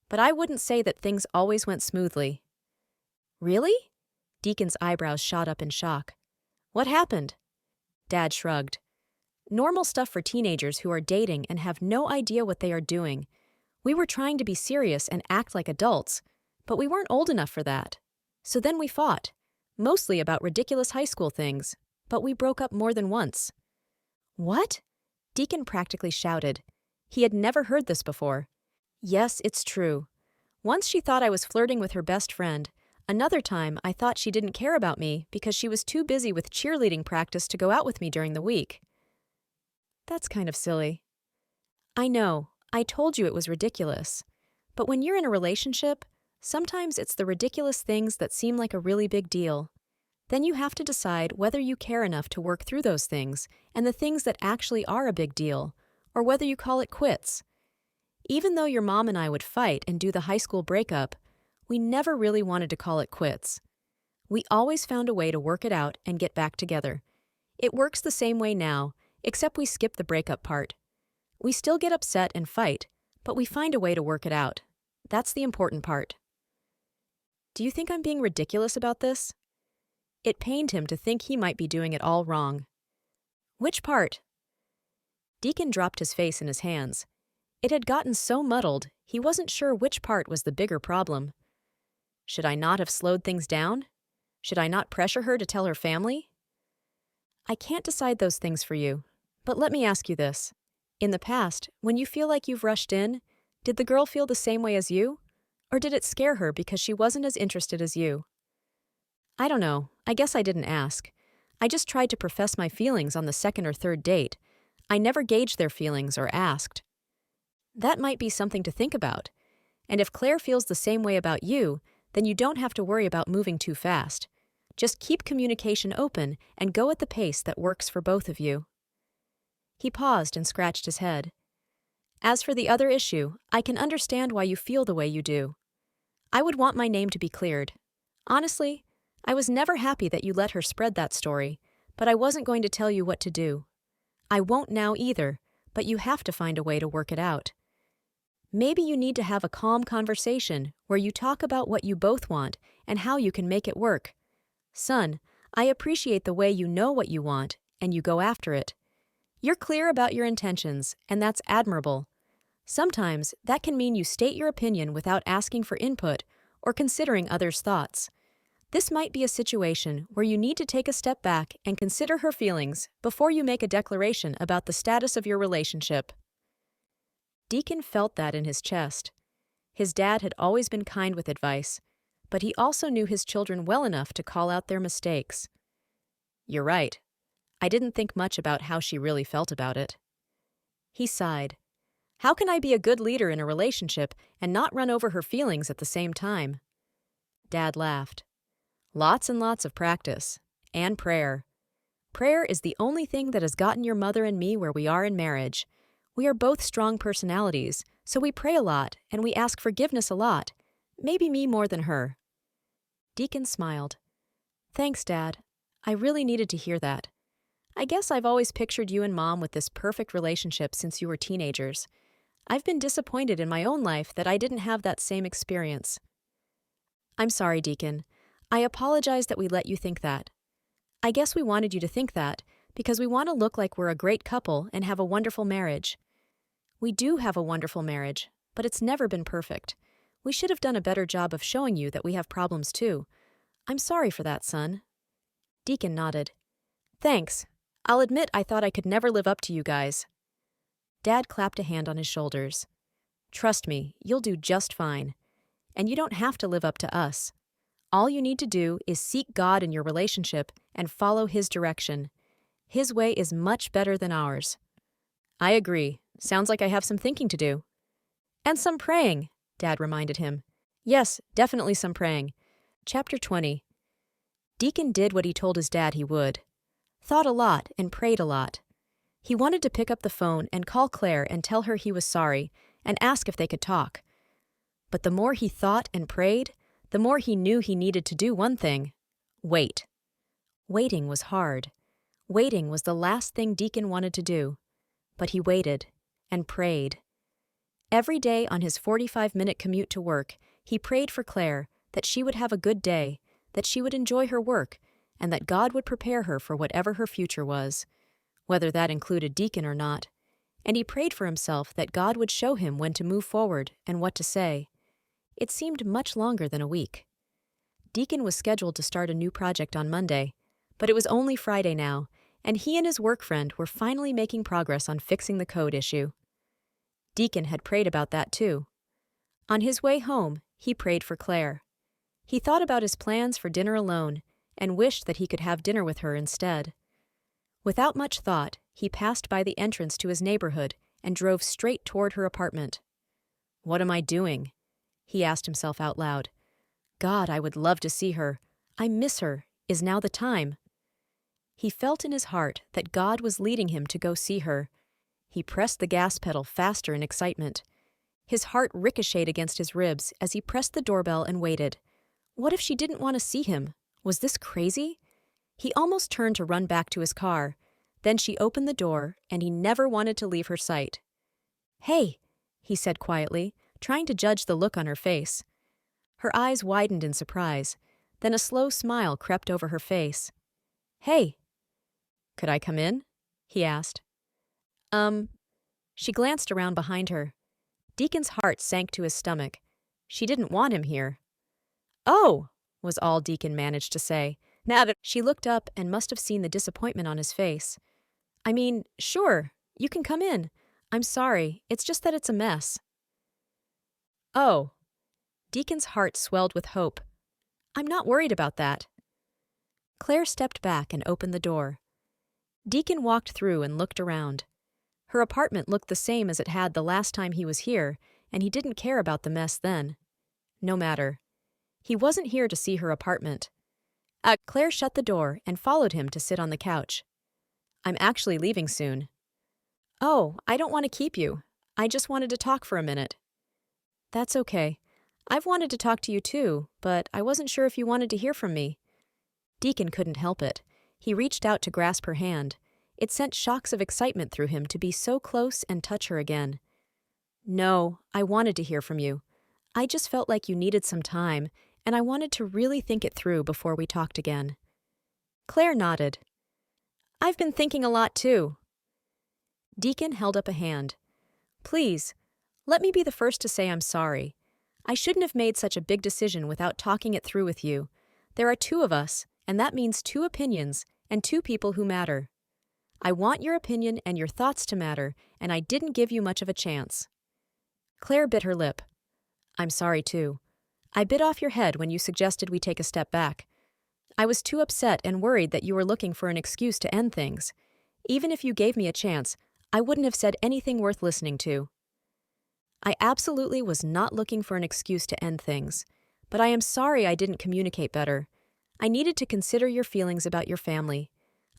But I wouldn't say that things always went smoothly. Really? Deacon's eyebrows shot up in shock. What happened? Dad shrugged. Normal stuff for teenagers who are dating and have no idea what they are doing. We were trying to be serious and act like adults, but we weren't old enough for that. So then we fought, mostly about ridiculous high school things, but we broke up more than once. What? Deacon practically shouted. He had never heard this before. Yes, it's true. Once she thought I was flirting with her best friend. Another time I thought she didn't care about me because she was too busy with cheerleading practice to go out with me during the week. That's kind of silly. I know, I told you it was ridiculous. But when you're in a relationship, sometimes it's the ridiculous things that seem like a really big deal. Then you have to decide whether you care enough to work through those things and the things that actually are a big deal, or whether you call it quits. Even though your mom and I would fight and do the high school breakup, we never really wanted to call it quits. We always found a way to work it out and get back together. It works the same way now, except we skip the breakup part. We still get upset and fight, but we find a way to work it out. That's the important part. Do you think I'm being ridiculous about this? It pained him to think he might be doing it all wrong. Which part? Deacon dropped his face in his hands. It had gotten so muddled, he wasn't sure which part was the bigger problem. Should I not have slowed things down? Should I not pressure her to tell her family? I can't decide those things for you, but let me ask you this. In the past, when you feel like you've rushed in, did the girl feel the same way as you? Or did it scare her because she wasn't as interested as you? I don't know. I guess I didn't ask. I just tried to profess my feelings on the second or third date. I never gauged their feelings or asked. That might be something to think about. And if Claire feels the same way about you, then you don't have to worry about moving too fast. Just keep communication open and go at the pace that works for both of you." He paused and scratched his head. "As for the other issue, I can understand why you feel the way you do. I would want my name to be cleared. Honestly, I was never happy that you let her spread that story, but I wasn't going to tell you what to do. I won't now either, but you have to find a way to work it out. Maybe you need to have a calm conversation where you talk about what you both want and how you can make it work. Son, I appreciate the way you know what you want and you go after it. You're clear about your intentions, and that's admirable. Sometimes that can mean you state your opinion without asking for input or considering others' thoughts. This might be a situation where you need to take a step back and consider her feelings before you make a declaration about the status of your relationship." Deacon felt that in his chest. His dad had always been kind with advice, but he also knew his children well enough to call out their mistakes. "You're right. I didn't think much about how she really felt about it." He sighed. "How can I be a good leader in a relationship and not run over her feelings at the same time?" Dad laughed. "Lots and lots of practice. And prayer. Prayer is the only thing that has gotten your mother and me where we are in marriage. We are both strong personalities, so we pray a lot and we ask forgiveness a lot. Maybe me more than her." Deacon smiled. "Thanks, Dad. I really needed to hear that. I guess I've always pictured you and Mom with this perfect relationship since you were teenagers. I've been disappointed in my own life that I didn't have that same experience." "I'm sorry, Deacon. I apologize that we let you think that. I guess we wanted you to think that because we want to look like we're a great couple and have a wonderful marriage. We do have a wonderful marriage, but it's never been perfect. We should have done a better job of showing you that we have problems too. I'm sorry for that, son." Deacon nodded. "Thanks. I'll admit I thought I could never live up to you guys." Dad clapped a hand on his shoulders. "Trust me, you'll do just fine. And you don't have to live up to us. All you need to do is seek God in your relationship and follow His direction. His way is much better than ours." "I agree. Sounds like I have some thinking to do." "And some praying," Dad reminded him. "Yes, definitely some praying." Chapter 20. Deacon did what he told his dad he would. Thought a lot and prayed a lot. He wanted to pick up the phone and call Claire and tell her he was sorry and ask if they could talk. But the more he thought and prayed, the more he knew he needed to do one thing: wait. Waiting was hard. Waiting was the last thing Deacon wanted to do. But he waited and prayed. Every day on his 45-minute commute to work, he prayed for Claire that she would have a good day, that she would enjoy her work, and that God would prepare her for whatever her future was, whether that included Deacon or not. And he prayed for himself that God would show him when to move forward and what to say. It seemed much longer than a week. Deacon was scheduled to start a new project on Monday, but it was only Friday now, and he and his work friend were finally making progress on fixing the code issue. Deacon had prayed about that too. On his way home, he prayed for Claire. He thought about his plans for dinner alone and wished that he could have dinner with her instead. Without much thought, he passed by the entrance to his neighborhood and drove straight toward her apartment. "What am I doing?" he asked himself out loud. "God, I would love to see her. I miss her. Is now the time?" He felt in his heart that God was leading him to go see her. He pressed the gas pedal faster in excitement. His heart ricocheted against his ribs as he pressed the doorbell and waited. What if she didn't want to see him? Was this crazy? He almost turned to run back to his car. Then she opened the door, and he never wanted to leave her sight. "Hey," he said quietly, trying to judge the look on her face. Her eyes widened in surprise. Then a slow smile crept over her face. "Hey." "Could I come in?" he asked. She glanced around behind her. Deacon's heart sank to his stomach. She didn't want him here. "Oh," was all Deacon managed to say. Now that she looked up and must have seen the disappointment on his face. "I mean, sure, you can come in. I'm sorry, it's just that it's a mess." "Oh." Deacon's heart swelled with hope. "I'm not worried about that." Claire stepped back and opened the door. Deacon walked through and looked around. Her apartment looked the same as it had the last time he was here, and he didn't care about the mess then. No matter. He wasn't here to see her apartment. Claire shut the door and followed him to sit on the couch. I'm actually leaving soon. Oh, I don't want to keep you. I just wanted to talk for a minute. That's okay. I've wanted to talk to you too, but I wasn't sure if you wanted to hear from me. Deacon couldn't help it. He reached out to grasp her hand. It sent shocks of excitement through him to be so close and touch her again. No, I wanted to hear from you. I just felt like you needed some time, and I wanted to really think it through before we talked again. Claire nodded. I've been thinking a lot too. Deacon held up a hand. Please, let me be the first to say I'm sorry. I shouldn't have made such a big decision without talking it through with you. There are two of us, and that means two opinions and two people who matter. I want your opinion and your thoughts to matter, and I didn't give you much of a chance. Claire bit her lip. I'm sorry too. I bit off your head when you suggested we take a step back. I was too upset and worried that you were looking for an excuse to end things. Even if you gave me a chance, I wouldn't have said anything worth listening to. I absolutely was not looking for an excuse to end things, but I am sorry I didn't communicate better. I needed to consider your feelings about your family.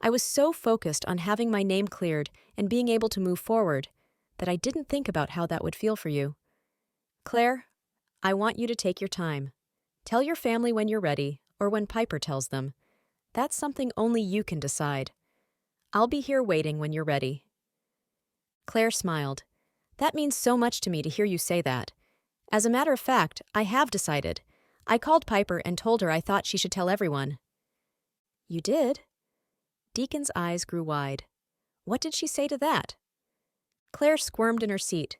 I was so focused on having my name cleared and being able to move forward that I didn't think about how that would feel for you. Claire, I want you to take your time. Tell your family when you're ready, or when Piper tells them. That's something only you can decide. I'll be here waiting when you're ready. Claire smiled. That means so much to me to hear you say that. As a matter of fact, I have decided. I called Piper and told her I thought she should tell everyone. You did? Deacon's eyes grew wide. What did she say to that? Claire squirmed in her seat.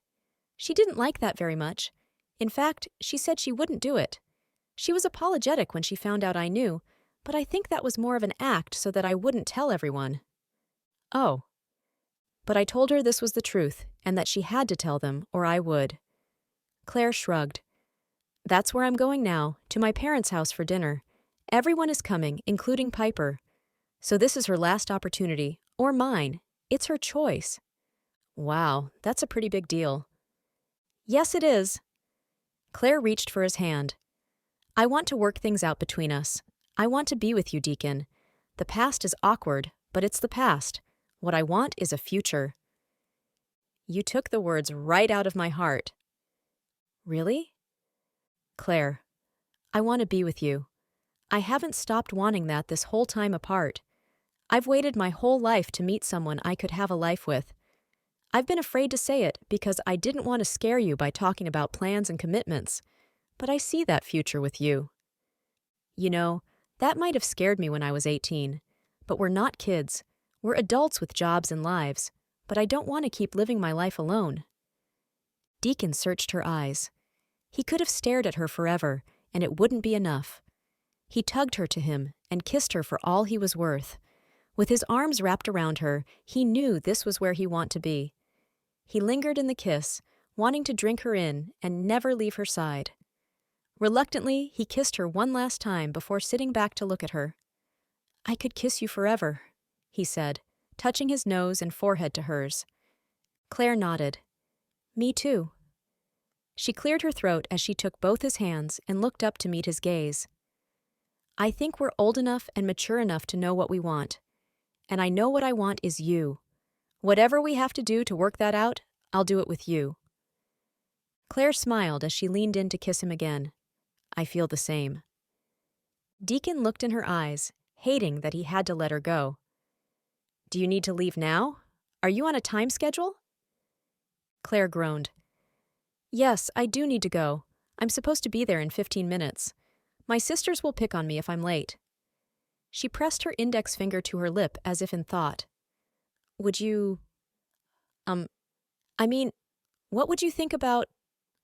She didn't like that very much. In fact, she said she wouldn't do it. She was apologetic when she found out I knew, but I think that was more of an act so that I wouldn't tell everyone. Oh. But I told her this was the truth and that she had to tell them or I would. Claire shrugged. That's where I'm going now, to my parents' house for dinner. Everyone is coming, including Piper. So this is her last opportunity, or mine. It's her choice. Wow, that's a pretty big deal. Yes, it is. Claire reached for his hand. I want to work things out between us. I want to be with you, Deacon. The past is awkward, but it's the past. What I want is a future. You took the words right out of my heart. Really? Claire, I want to be with you. I haven't stopped wanting that this whole time apart. I've waited my whole life to meet someone I could have a life with. I've been afraid to say it because I didn't want to scare you by talking about plans and commitments, but I see that future with you. You know, that might have scared me when I was 18, but we're not kids. We're adults with jobs and lives, but I don't want to keep living my life alone. Deacon searched her eyes. He could have stared at her forever, and it wouldn't be enough. He tugged her to him and kissed her for all he was worth. With his arms wrapped around her, he knew this was where he wanted to be. He lingered in the kiss, wanting to drink her in and never leave her side. Reluctantly, he kissed her one last time before sitting back to look at her. I could kiss you forever, he said, touching his nose and forehead to hers. Claire nodded. Me too. She cleared her throat as she took both his hands and looked up to meet his gaze. I think we're old enough and mature enough to know what we want. And I know what I want is you. Whatever we have to do to work that out, I'll do it with you. Claire smiled as she leaned in to kiss him again. I feel the same. Deacon looked in her eyes, hating that he had to let her go. Do you need to leave now? Are you on a time schedule? Claire groaned. Yes, I do need to go. I'm supposed to be there in 15 minutes. My sisters will pick on me if I'm late. She pressed her index finger to her lip as if in thought. Would you... what would you think about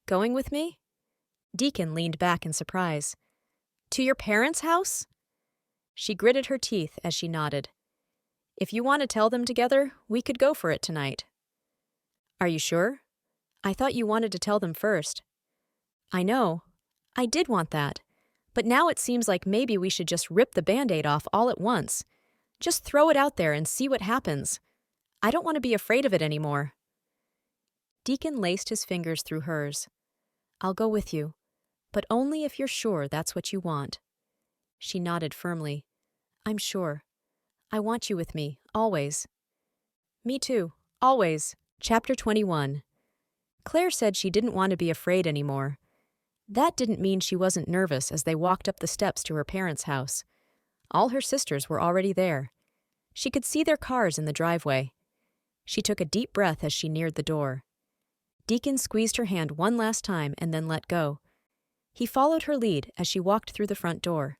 going with me? Deacon leaned back in surprise. To your parents' house? She gritted her teeth as she nodded. If you want to tell them together, we could go for it tonight. Are you sure? I thought you wanted to tell them first. I know. I did want that. But now it seems like maybe we should just rip the Band-Aid off all at once. Just throw it out there and see what happens. I don't want to be afraid of it anymore. Deacon laced his fingers through hers. I'll go with you. but only if you're sure that's what you want." She nodded firmly. "I'm sure. I want you with me, always." "Me too, always." Chapter 21. Claire said she didn't want to be afraid anymore. That didn't mean she wasn't nervous as they walked up the steps to her parents' house. All her sisters were already there. She could see their cars in the driveway. She took a deep breath as she neared the door. Deacon squeezed her hand one last time and then let go. He followed her lead as she walked through the front door.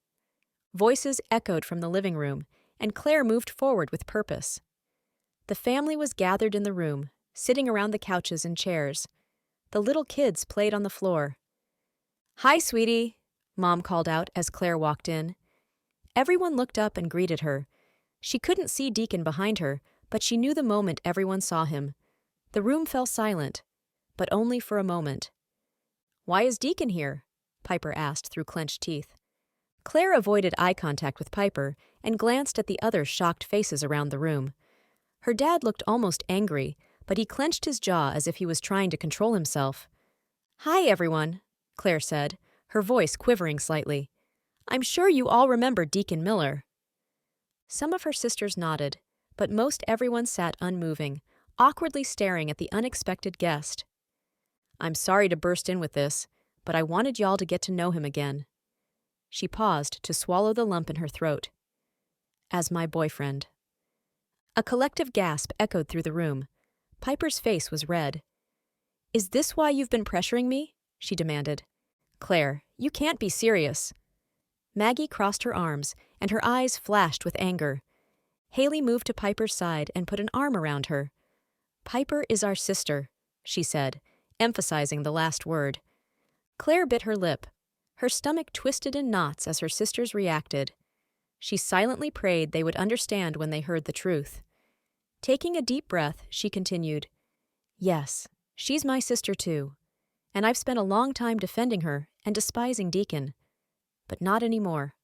Voices echoed from the living room, and Claire moved forward with purpose. The family was gathered in the room, sitting around the couches and chairs. The little kids played on the floor. "Hi, sweetie," Mom called out as Claire walked in. Everyone looked up and greeted her. She couldn't see Deacon behind her, but she knew the moment everyone saw him. The room fell silent, but only for a moment. "Why is Deacon here?" Piper asked through clenched teeth. Claire avoided eye contact with Piper and glanced at the other shocked faces around the room. Her dad looked almost angry, but he clenched his jaw as if he was trying to control himself. "Hi, everyone," Claire said, her voice quivering slightly. "I'm sure you all remember Deacon Miller." Some of her sisters nodded, but most everyone sat unmoving, awkwardly staring at the unexpected guest. "I'm sorry to burst in with this, but I wanted y'all to get to know him again." She paused to swallow the lump in her throat. "As my boyfriend." A collective gasp echoed through the room. Piper's face was red. "Is this why you've been pressuring me?" she demanded. "Claire, you can't be serious." Maggie crossed her arms, and her eyes flashed with anger. Haley moved to Piper's side and put an arm around her. "Piper is our sister," she said, emphasizing the last word. Claire bit her lip. Her stomach twisted in knots as her sisters reacted. She silently prayed they would understand when they heard the truth. Taking a deep breath, she continued, "Yes, she's my sister too, and I've spent a long time defending her and despising Deacon. But not anymore."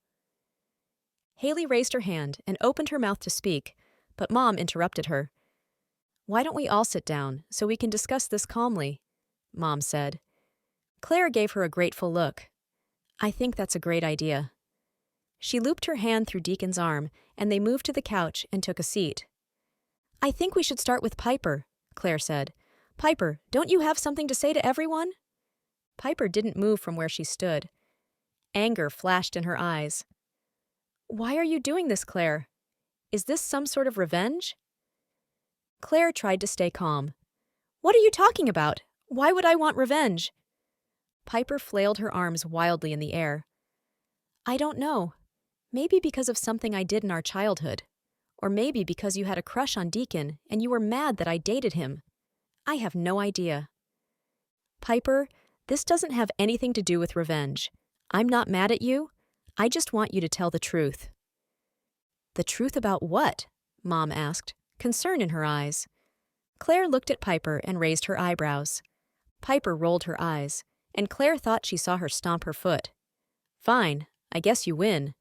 Haley raised her hand and opened her mouth to speak, but Mom interrupted her. "Why don't we all sit down so we can discuss this calmly?" Mom said. Claire gave her a grateful look. "I think that's a great idea." She looped her hand through Deacon's arm, and they moved to the couch and took a seat. "I think we should start with Piper," Claire said. "Piper, don't you have something to say to everyone?" Piper didn't move from where she stood. Anger flashed in her eyes. "Why are you doing this, Claire? Is this some sort of revenge?" Claire tried to stay calm. "What are you talking about? Why would I want revenge?" Piper flailed her arms wildly in the air. "I don't know. Maybe because of something I did in our childhood. Or maybe because you had a crush on Deacon and you were mad that I dated him. I have no idea." "Piper, this doesn't have anything to do with revenge. I'm not mad at you. I just want you to tell the truth." "The truth about what?" Mom asked, concern in her eyes. Claire looked at Piper and raised her eyebrows. Piper rolled her eyes, and Claire thought she saw her stomp her foot. "Fine, I guess you win."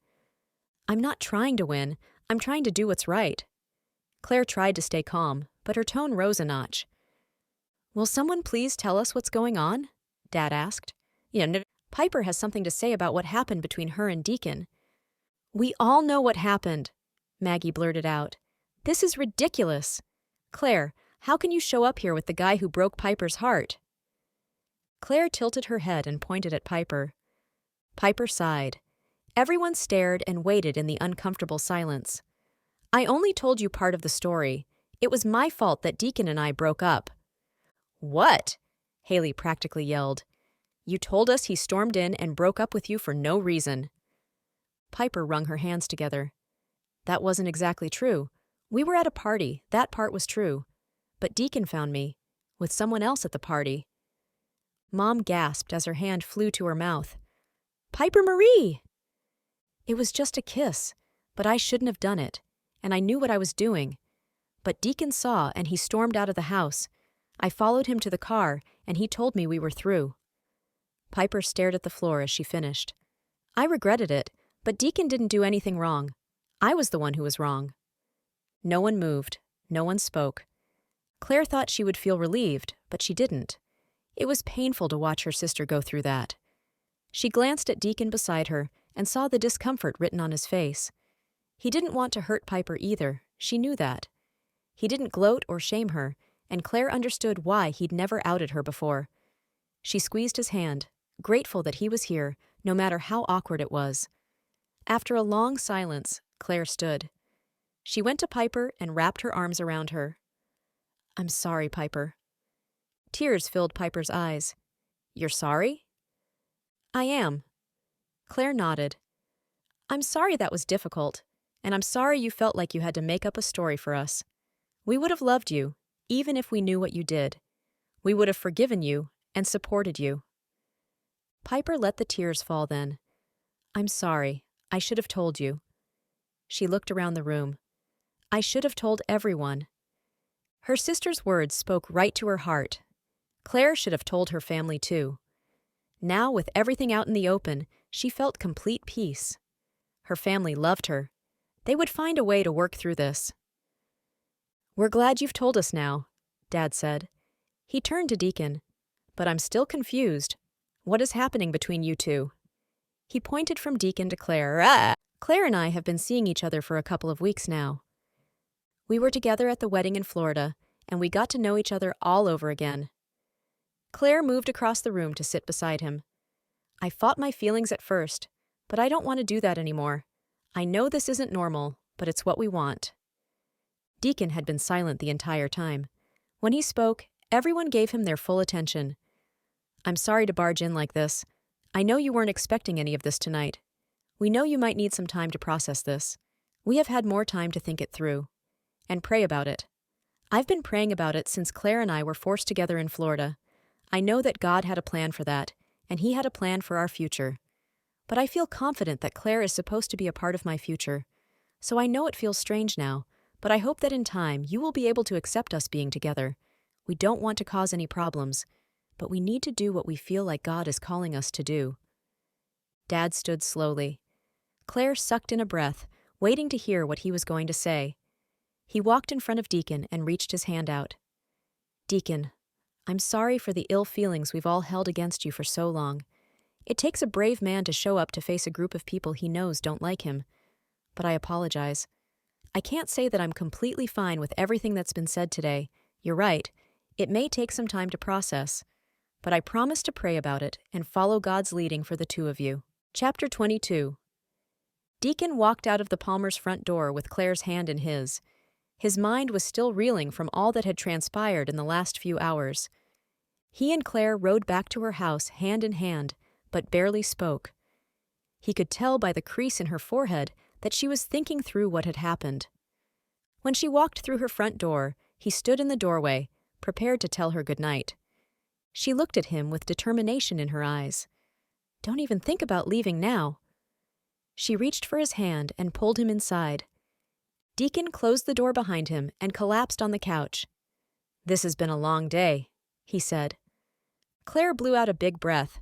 "I'm not trying to win. I'm trying to do what's right." Claire tried to stay calm, but her tone rose a notch. "Will someone please tell us what's going on?" Dad asked. Piper has something to say about what happened between her and Deacon." "We all know what happened," Maggie blurted out. "This is ridiculous. Claire, how can you show up here with the guy who broke Piper's heart?" Claire tilted her head and pointed at Piper. Piper sighed. Everyone stared and waited in the uncomfortable silence. "I only told you part of the story. It was my fault that Deacon and I broke up." "What?" Haley practically yelled. "You told us he stormed in and broke up with you for no reason." Piper wrung her hands together. "That wasn't exactly true. We were at a party, that part was true. But Deacon found me, with someone else at the party." Mom gasped as her hand flew to her mouth. "Piper Marie!" "It was just a kiss, but I shouldn't have done it, and I knew what I was doing. But Deacon saw and he stormed out of the house. I followed him to the car, and he told me we were through." Piper stared at the floor as she finished. "I regretted it, but Deacon didn't do anything wrong. I was the one who was wrong." No one moved. No one spoke. Claire thought she would feel relieved, but she didn't. It was painful to watch her sister go through that. She glanced at Deacon beside her and saw the discomfort written on his face. He didn't want to hurt Piper either, she knew that. He didn't gloat or shame her, and Claire understood why he'd never outed her before. She squeezed his hand, grateful that he was here, no matter how awkward it was. After a long silence, Claire stood. She went to Piper and wrapped her arms around her. "I'm sorry, Piper." Tears filled Piper's eyes. "You're sorry?" "I am." Claire nodded. "I'm sorry that was difficult, and I'm sorry you felt like you had to make up a story for us. We would have loved you, even if we knew what you did. We would have forgiven you and supported you." Piper let the tears fall then. "I'm sorry. I should have told you." She looked around the room. "I should have told everyone." Her sister's words spoke right to her heart. Claire should have told her family too. Now, with everything out in the open, she felt complete peace. Her family loved her. They would find a way to work through this. "We're glad you've told us now," Dad said. He turned to Deacon. "But I'm still confused. What is happening between you two?" He pointed from Deacon to Claire. "Claire and I have been seeing each other for a couple of weeks now. We were together at the wedding in Florida, and we got to know each other all over again." Claire moved across the room to sit beside him. "I fought my feelings at first, but I don't want to do that anymore. I know this isn't normal, but it's what we want." Deacon had been silent the entire time. When he spoke, everyone gave him their full attention. "I'm sorry to barge in like this. I know you weren't expecting any of this tonight. We know you might need some time to process this. We have had more time to think it through. And pray about it. I've been praying about it since Claire and I were forced together in Florida. I know that God had a plan for that, and He had a plan for our future. But I feel confident that Claire is supposed to be a part of my future. So I know it feels strange now, but I hope that in time you will be able to accept us being together. We don't want to cause any problems, but we need to do what we feel like God is calling us to do." Dad stood slowly. Claire sucked in a breath, waiting to hear what he was going to say. He walked in front of Deacon and reached his hand out. "Deacon, I'm sorry for the ill feelings we've all held against you for so long. It takes a brave man to show up to face a group of people he knows don't like him. But I apologize. I can't say that I'm completely fine with everything that's been said today. You're right. It may take some time to process. But I promise to pray about it and follow God's leading for the two of you." Chapter 22. Deacon walked out of the Palmers' front door with Claire's hand in his. His mind was still reeling from all that had transpired in the last few hours. He and Claire rode back to her house hand in hand, but barely spoke. He could tell by the crease in her forehead that she was thinking through what had happened. When she walked through her front door, he stood in the doorway, prepared to tell her good night. She looked at him with determination in her eyes. "Don't even think about leaving now." She reached for his hand and pulled him inside. Deacon closed the door behind him and collapsed on the couch. "This has been a long day," he said. Claire blew out a big breath.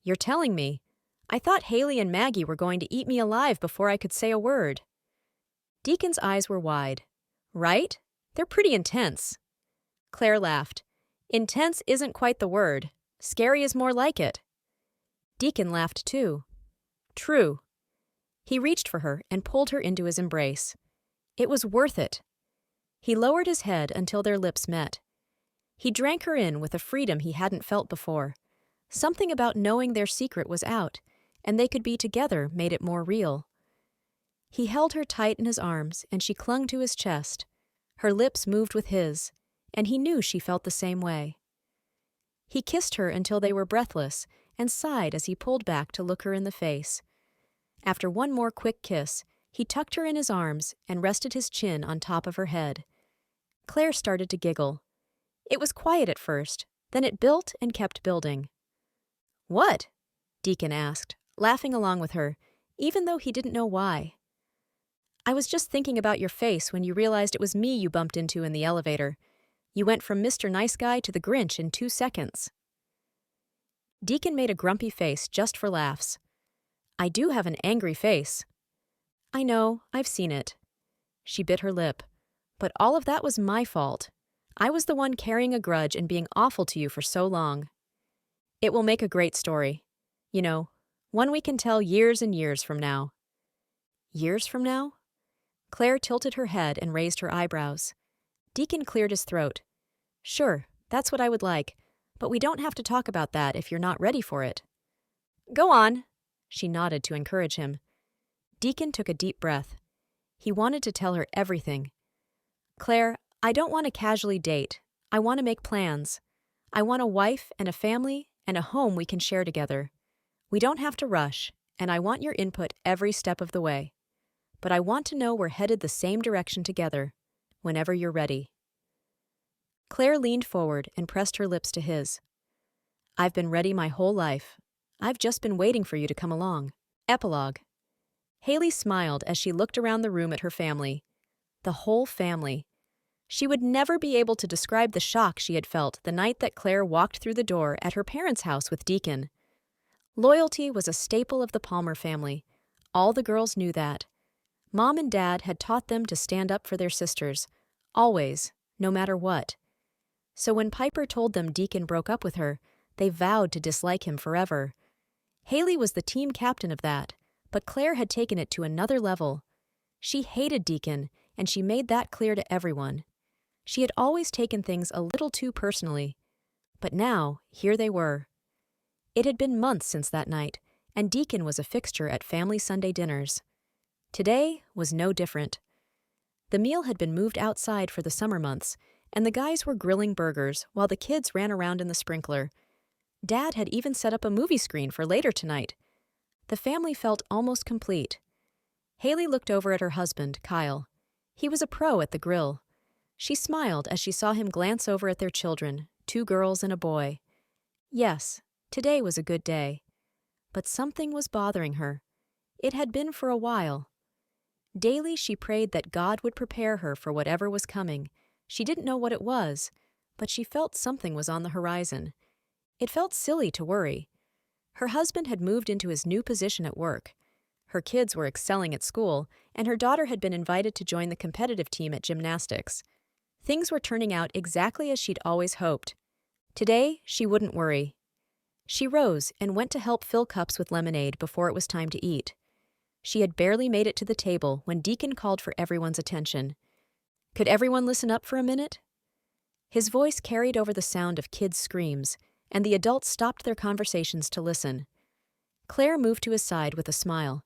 "You're telling me? I thought Haley and Maggie were going to eat me alive before I could say a word." Deacon's eyes were wide. "Right? They're pretty intense." Claire laughed. "Intense isn't quite the word. Scary is more like it." Deacon laughed too. "True." He reached for her and pulled her into his embrace. It was worth it. He lowered his head until their lips met. He drank her in with a freedom he hadn't felt before. Something about knowing their secret was out, and they could be together made it more real. He held her tight in his arms, and she clung to his chest. Her lips moved with his, and he knew she felt the same way. He kissed her until they were breathless, and sighed as he pulled back to look her in the face. After one more quick kiss, he tucked her in his arms and rested his chin on top of her head. Claire started to giggle. It was quiet at first, then it built and kept building. "What?" Deacon asked, laughing along with her, even though he didn't know why. "I was just thinking about your face when you realized it was me you bumped into in the elevator. You went from Mr. Nice Guy to the Grinch in 2 seconds." Deacon made a grumpy face just for laughs. "I do have an angry face." "I know, I've seen it." She bit her lip. "But all of that was my fault. I was the one carrying a grudge and being awful to you for so long. It will make a great story. You know, One we can tell years and years from now. Years from now? Claire tilted her head and raised her eyebrows. Deacon cleared his throat. Sure, that's what I would like, but we don't have to talk about that if you're not ready for it. Go on, she nodded to encourage him. Deacon took a deep breath. He wanted to tell her everything. Claire, I don't want to casually date. I want to make plans. I want a wife and a family and a home we can share together. We don't have to rush, and I want your input every step of the way. But I want to know we're headed the same direction together, whenever you're ready. Claire leaned forward and pressed her lips to his. I've been ready my whole life. I've just been waiting for you to come along. Epilogue. Haley smiled as she looked around the room at her family. The whole family. She would never be able to describe the shock she had felt the night that Claire walked through the door at her parents' house with Deacon. Loyalty was a staple of the Palmer family. All the girls knew that. Mom and Dad had taught them to stand up for their sisters, always, no matter what. So when Piper told them Deacon broke up with her, they vowed to dislike him forever. Haley was the team captain of that, but Claire had taken it to another level. She hated Deacon, and she made that clear to everyone. She had always taken things a little too personally. But now, here they were. It had been months since that night, and Deacon was a fixture at family Sunday dinners. Today was no different. The meal had been moved outside for the summer months, and the guys were grilling burgers while the kids ran around in the sprinkler. Dad had even set up a movie screen for later tonight. The family felt almost complete. Haley looked over at her husband, Kyle. He was a pro at the grill. She smiled as she saw him glance over at their children, 2 girls and a boy. Yes, today was a good day. But something was bothering her. It had been for a while. Daily she prayed that God would prepare her for whatever was coming. She didn't know what it was, but she felt something was on the horizon. It felt silly to worry. Her husband had moved into his new position at work. Her kids were excelling at school, and her daughter had been invited to join the competitive team at gymnastics. Things were turning out exactly as she'd always hoped. Today, she wouldn't worry. She rose and went to help fill cups with lemonade before it was time to eat. She had barely made it to the table when Deacon called for everyone's attention. Could everyone listen up for a minute? His voice carried over the sound of kids' screams, and the adults stopped their conversations to listen. Claire moved to his side with a smile.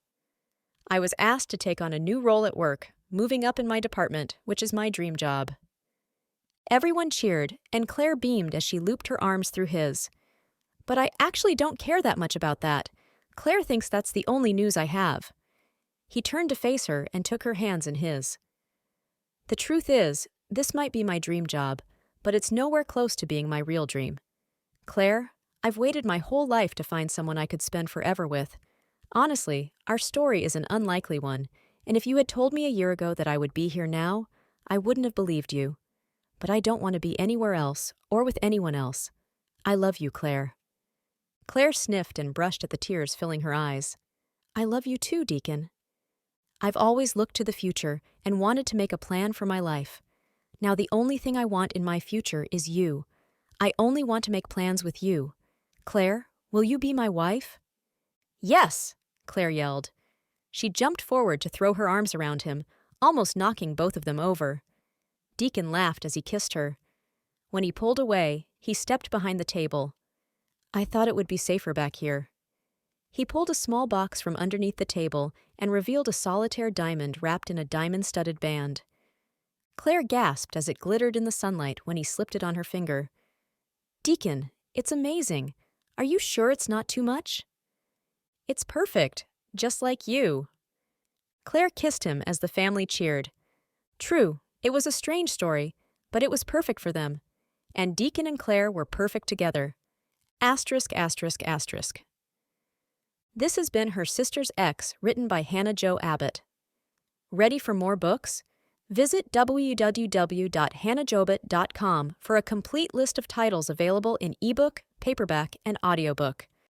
I was asked to take on a new role at work, moving up in my department, which is my dream job. Everyone cheered, and Claire beamed as she looped her arms through his. But I actually don't care that much about that. Claire thinks that's the only news I have. He turned to face her and took her hands in his. The truth is, this might be my dream job, but it's nowhere close to being my real dream. Claire, I've waited my whole life to find someone I could spend forever with. Honestly, our story is an unlikely one, and if you had told me a year ago that I would be here now, I wouldn't have believed you. But I don't want to be anywhere else, or with anyone else. I love you, Claire. Claire sniffed and brushed at the tears filling her eyes. I love you too, Deacon. I've always looked to the future and wanted to make a plan for my life. Now the only thing I want in my future is you. I only want to make plans with you. Claire, will you be my wife? Yes, Claire yelled. She jumped forward to throw her arms around him, almost knocking both of them over. Deacon laughed as he kissed her. When he pulled away, he stepped behind the table. I thought it would be safer back here. He pulled a small box from underneath the table and revealed a solitaire diamond wrapped in a diamond-studded band. Claire gasped as it glittered in the sunlight when he slipped it on her finger. Deacon, it's amazing. Are you sure it's not too much? It's perfect, just like you. Claire kissed him as the family cheered. True, it was a strange story, but it was perfect for them. And Deacon and Claire were perfect together. Asterisk, asterisk, asterisk. This has been Her Sister's Ex, written by Hannah Jo Abbott. Ready for more books? Visit www.hannahjobit.com for a complete list of titles available in ebook, paperback, and audiobook.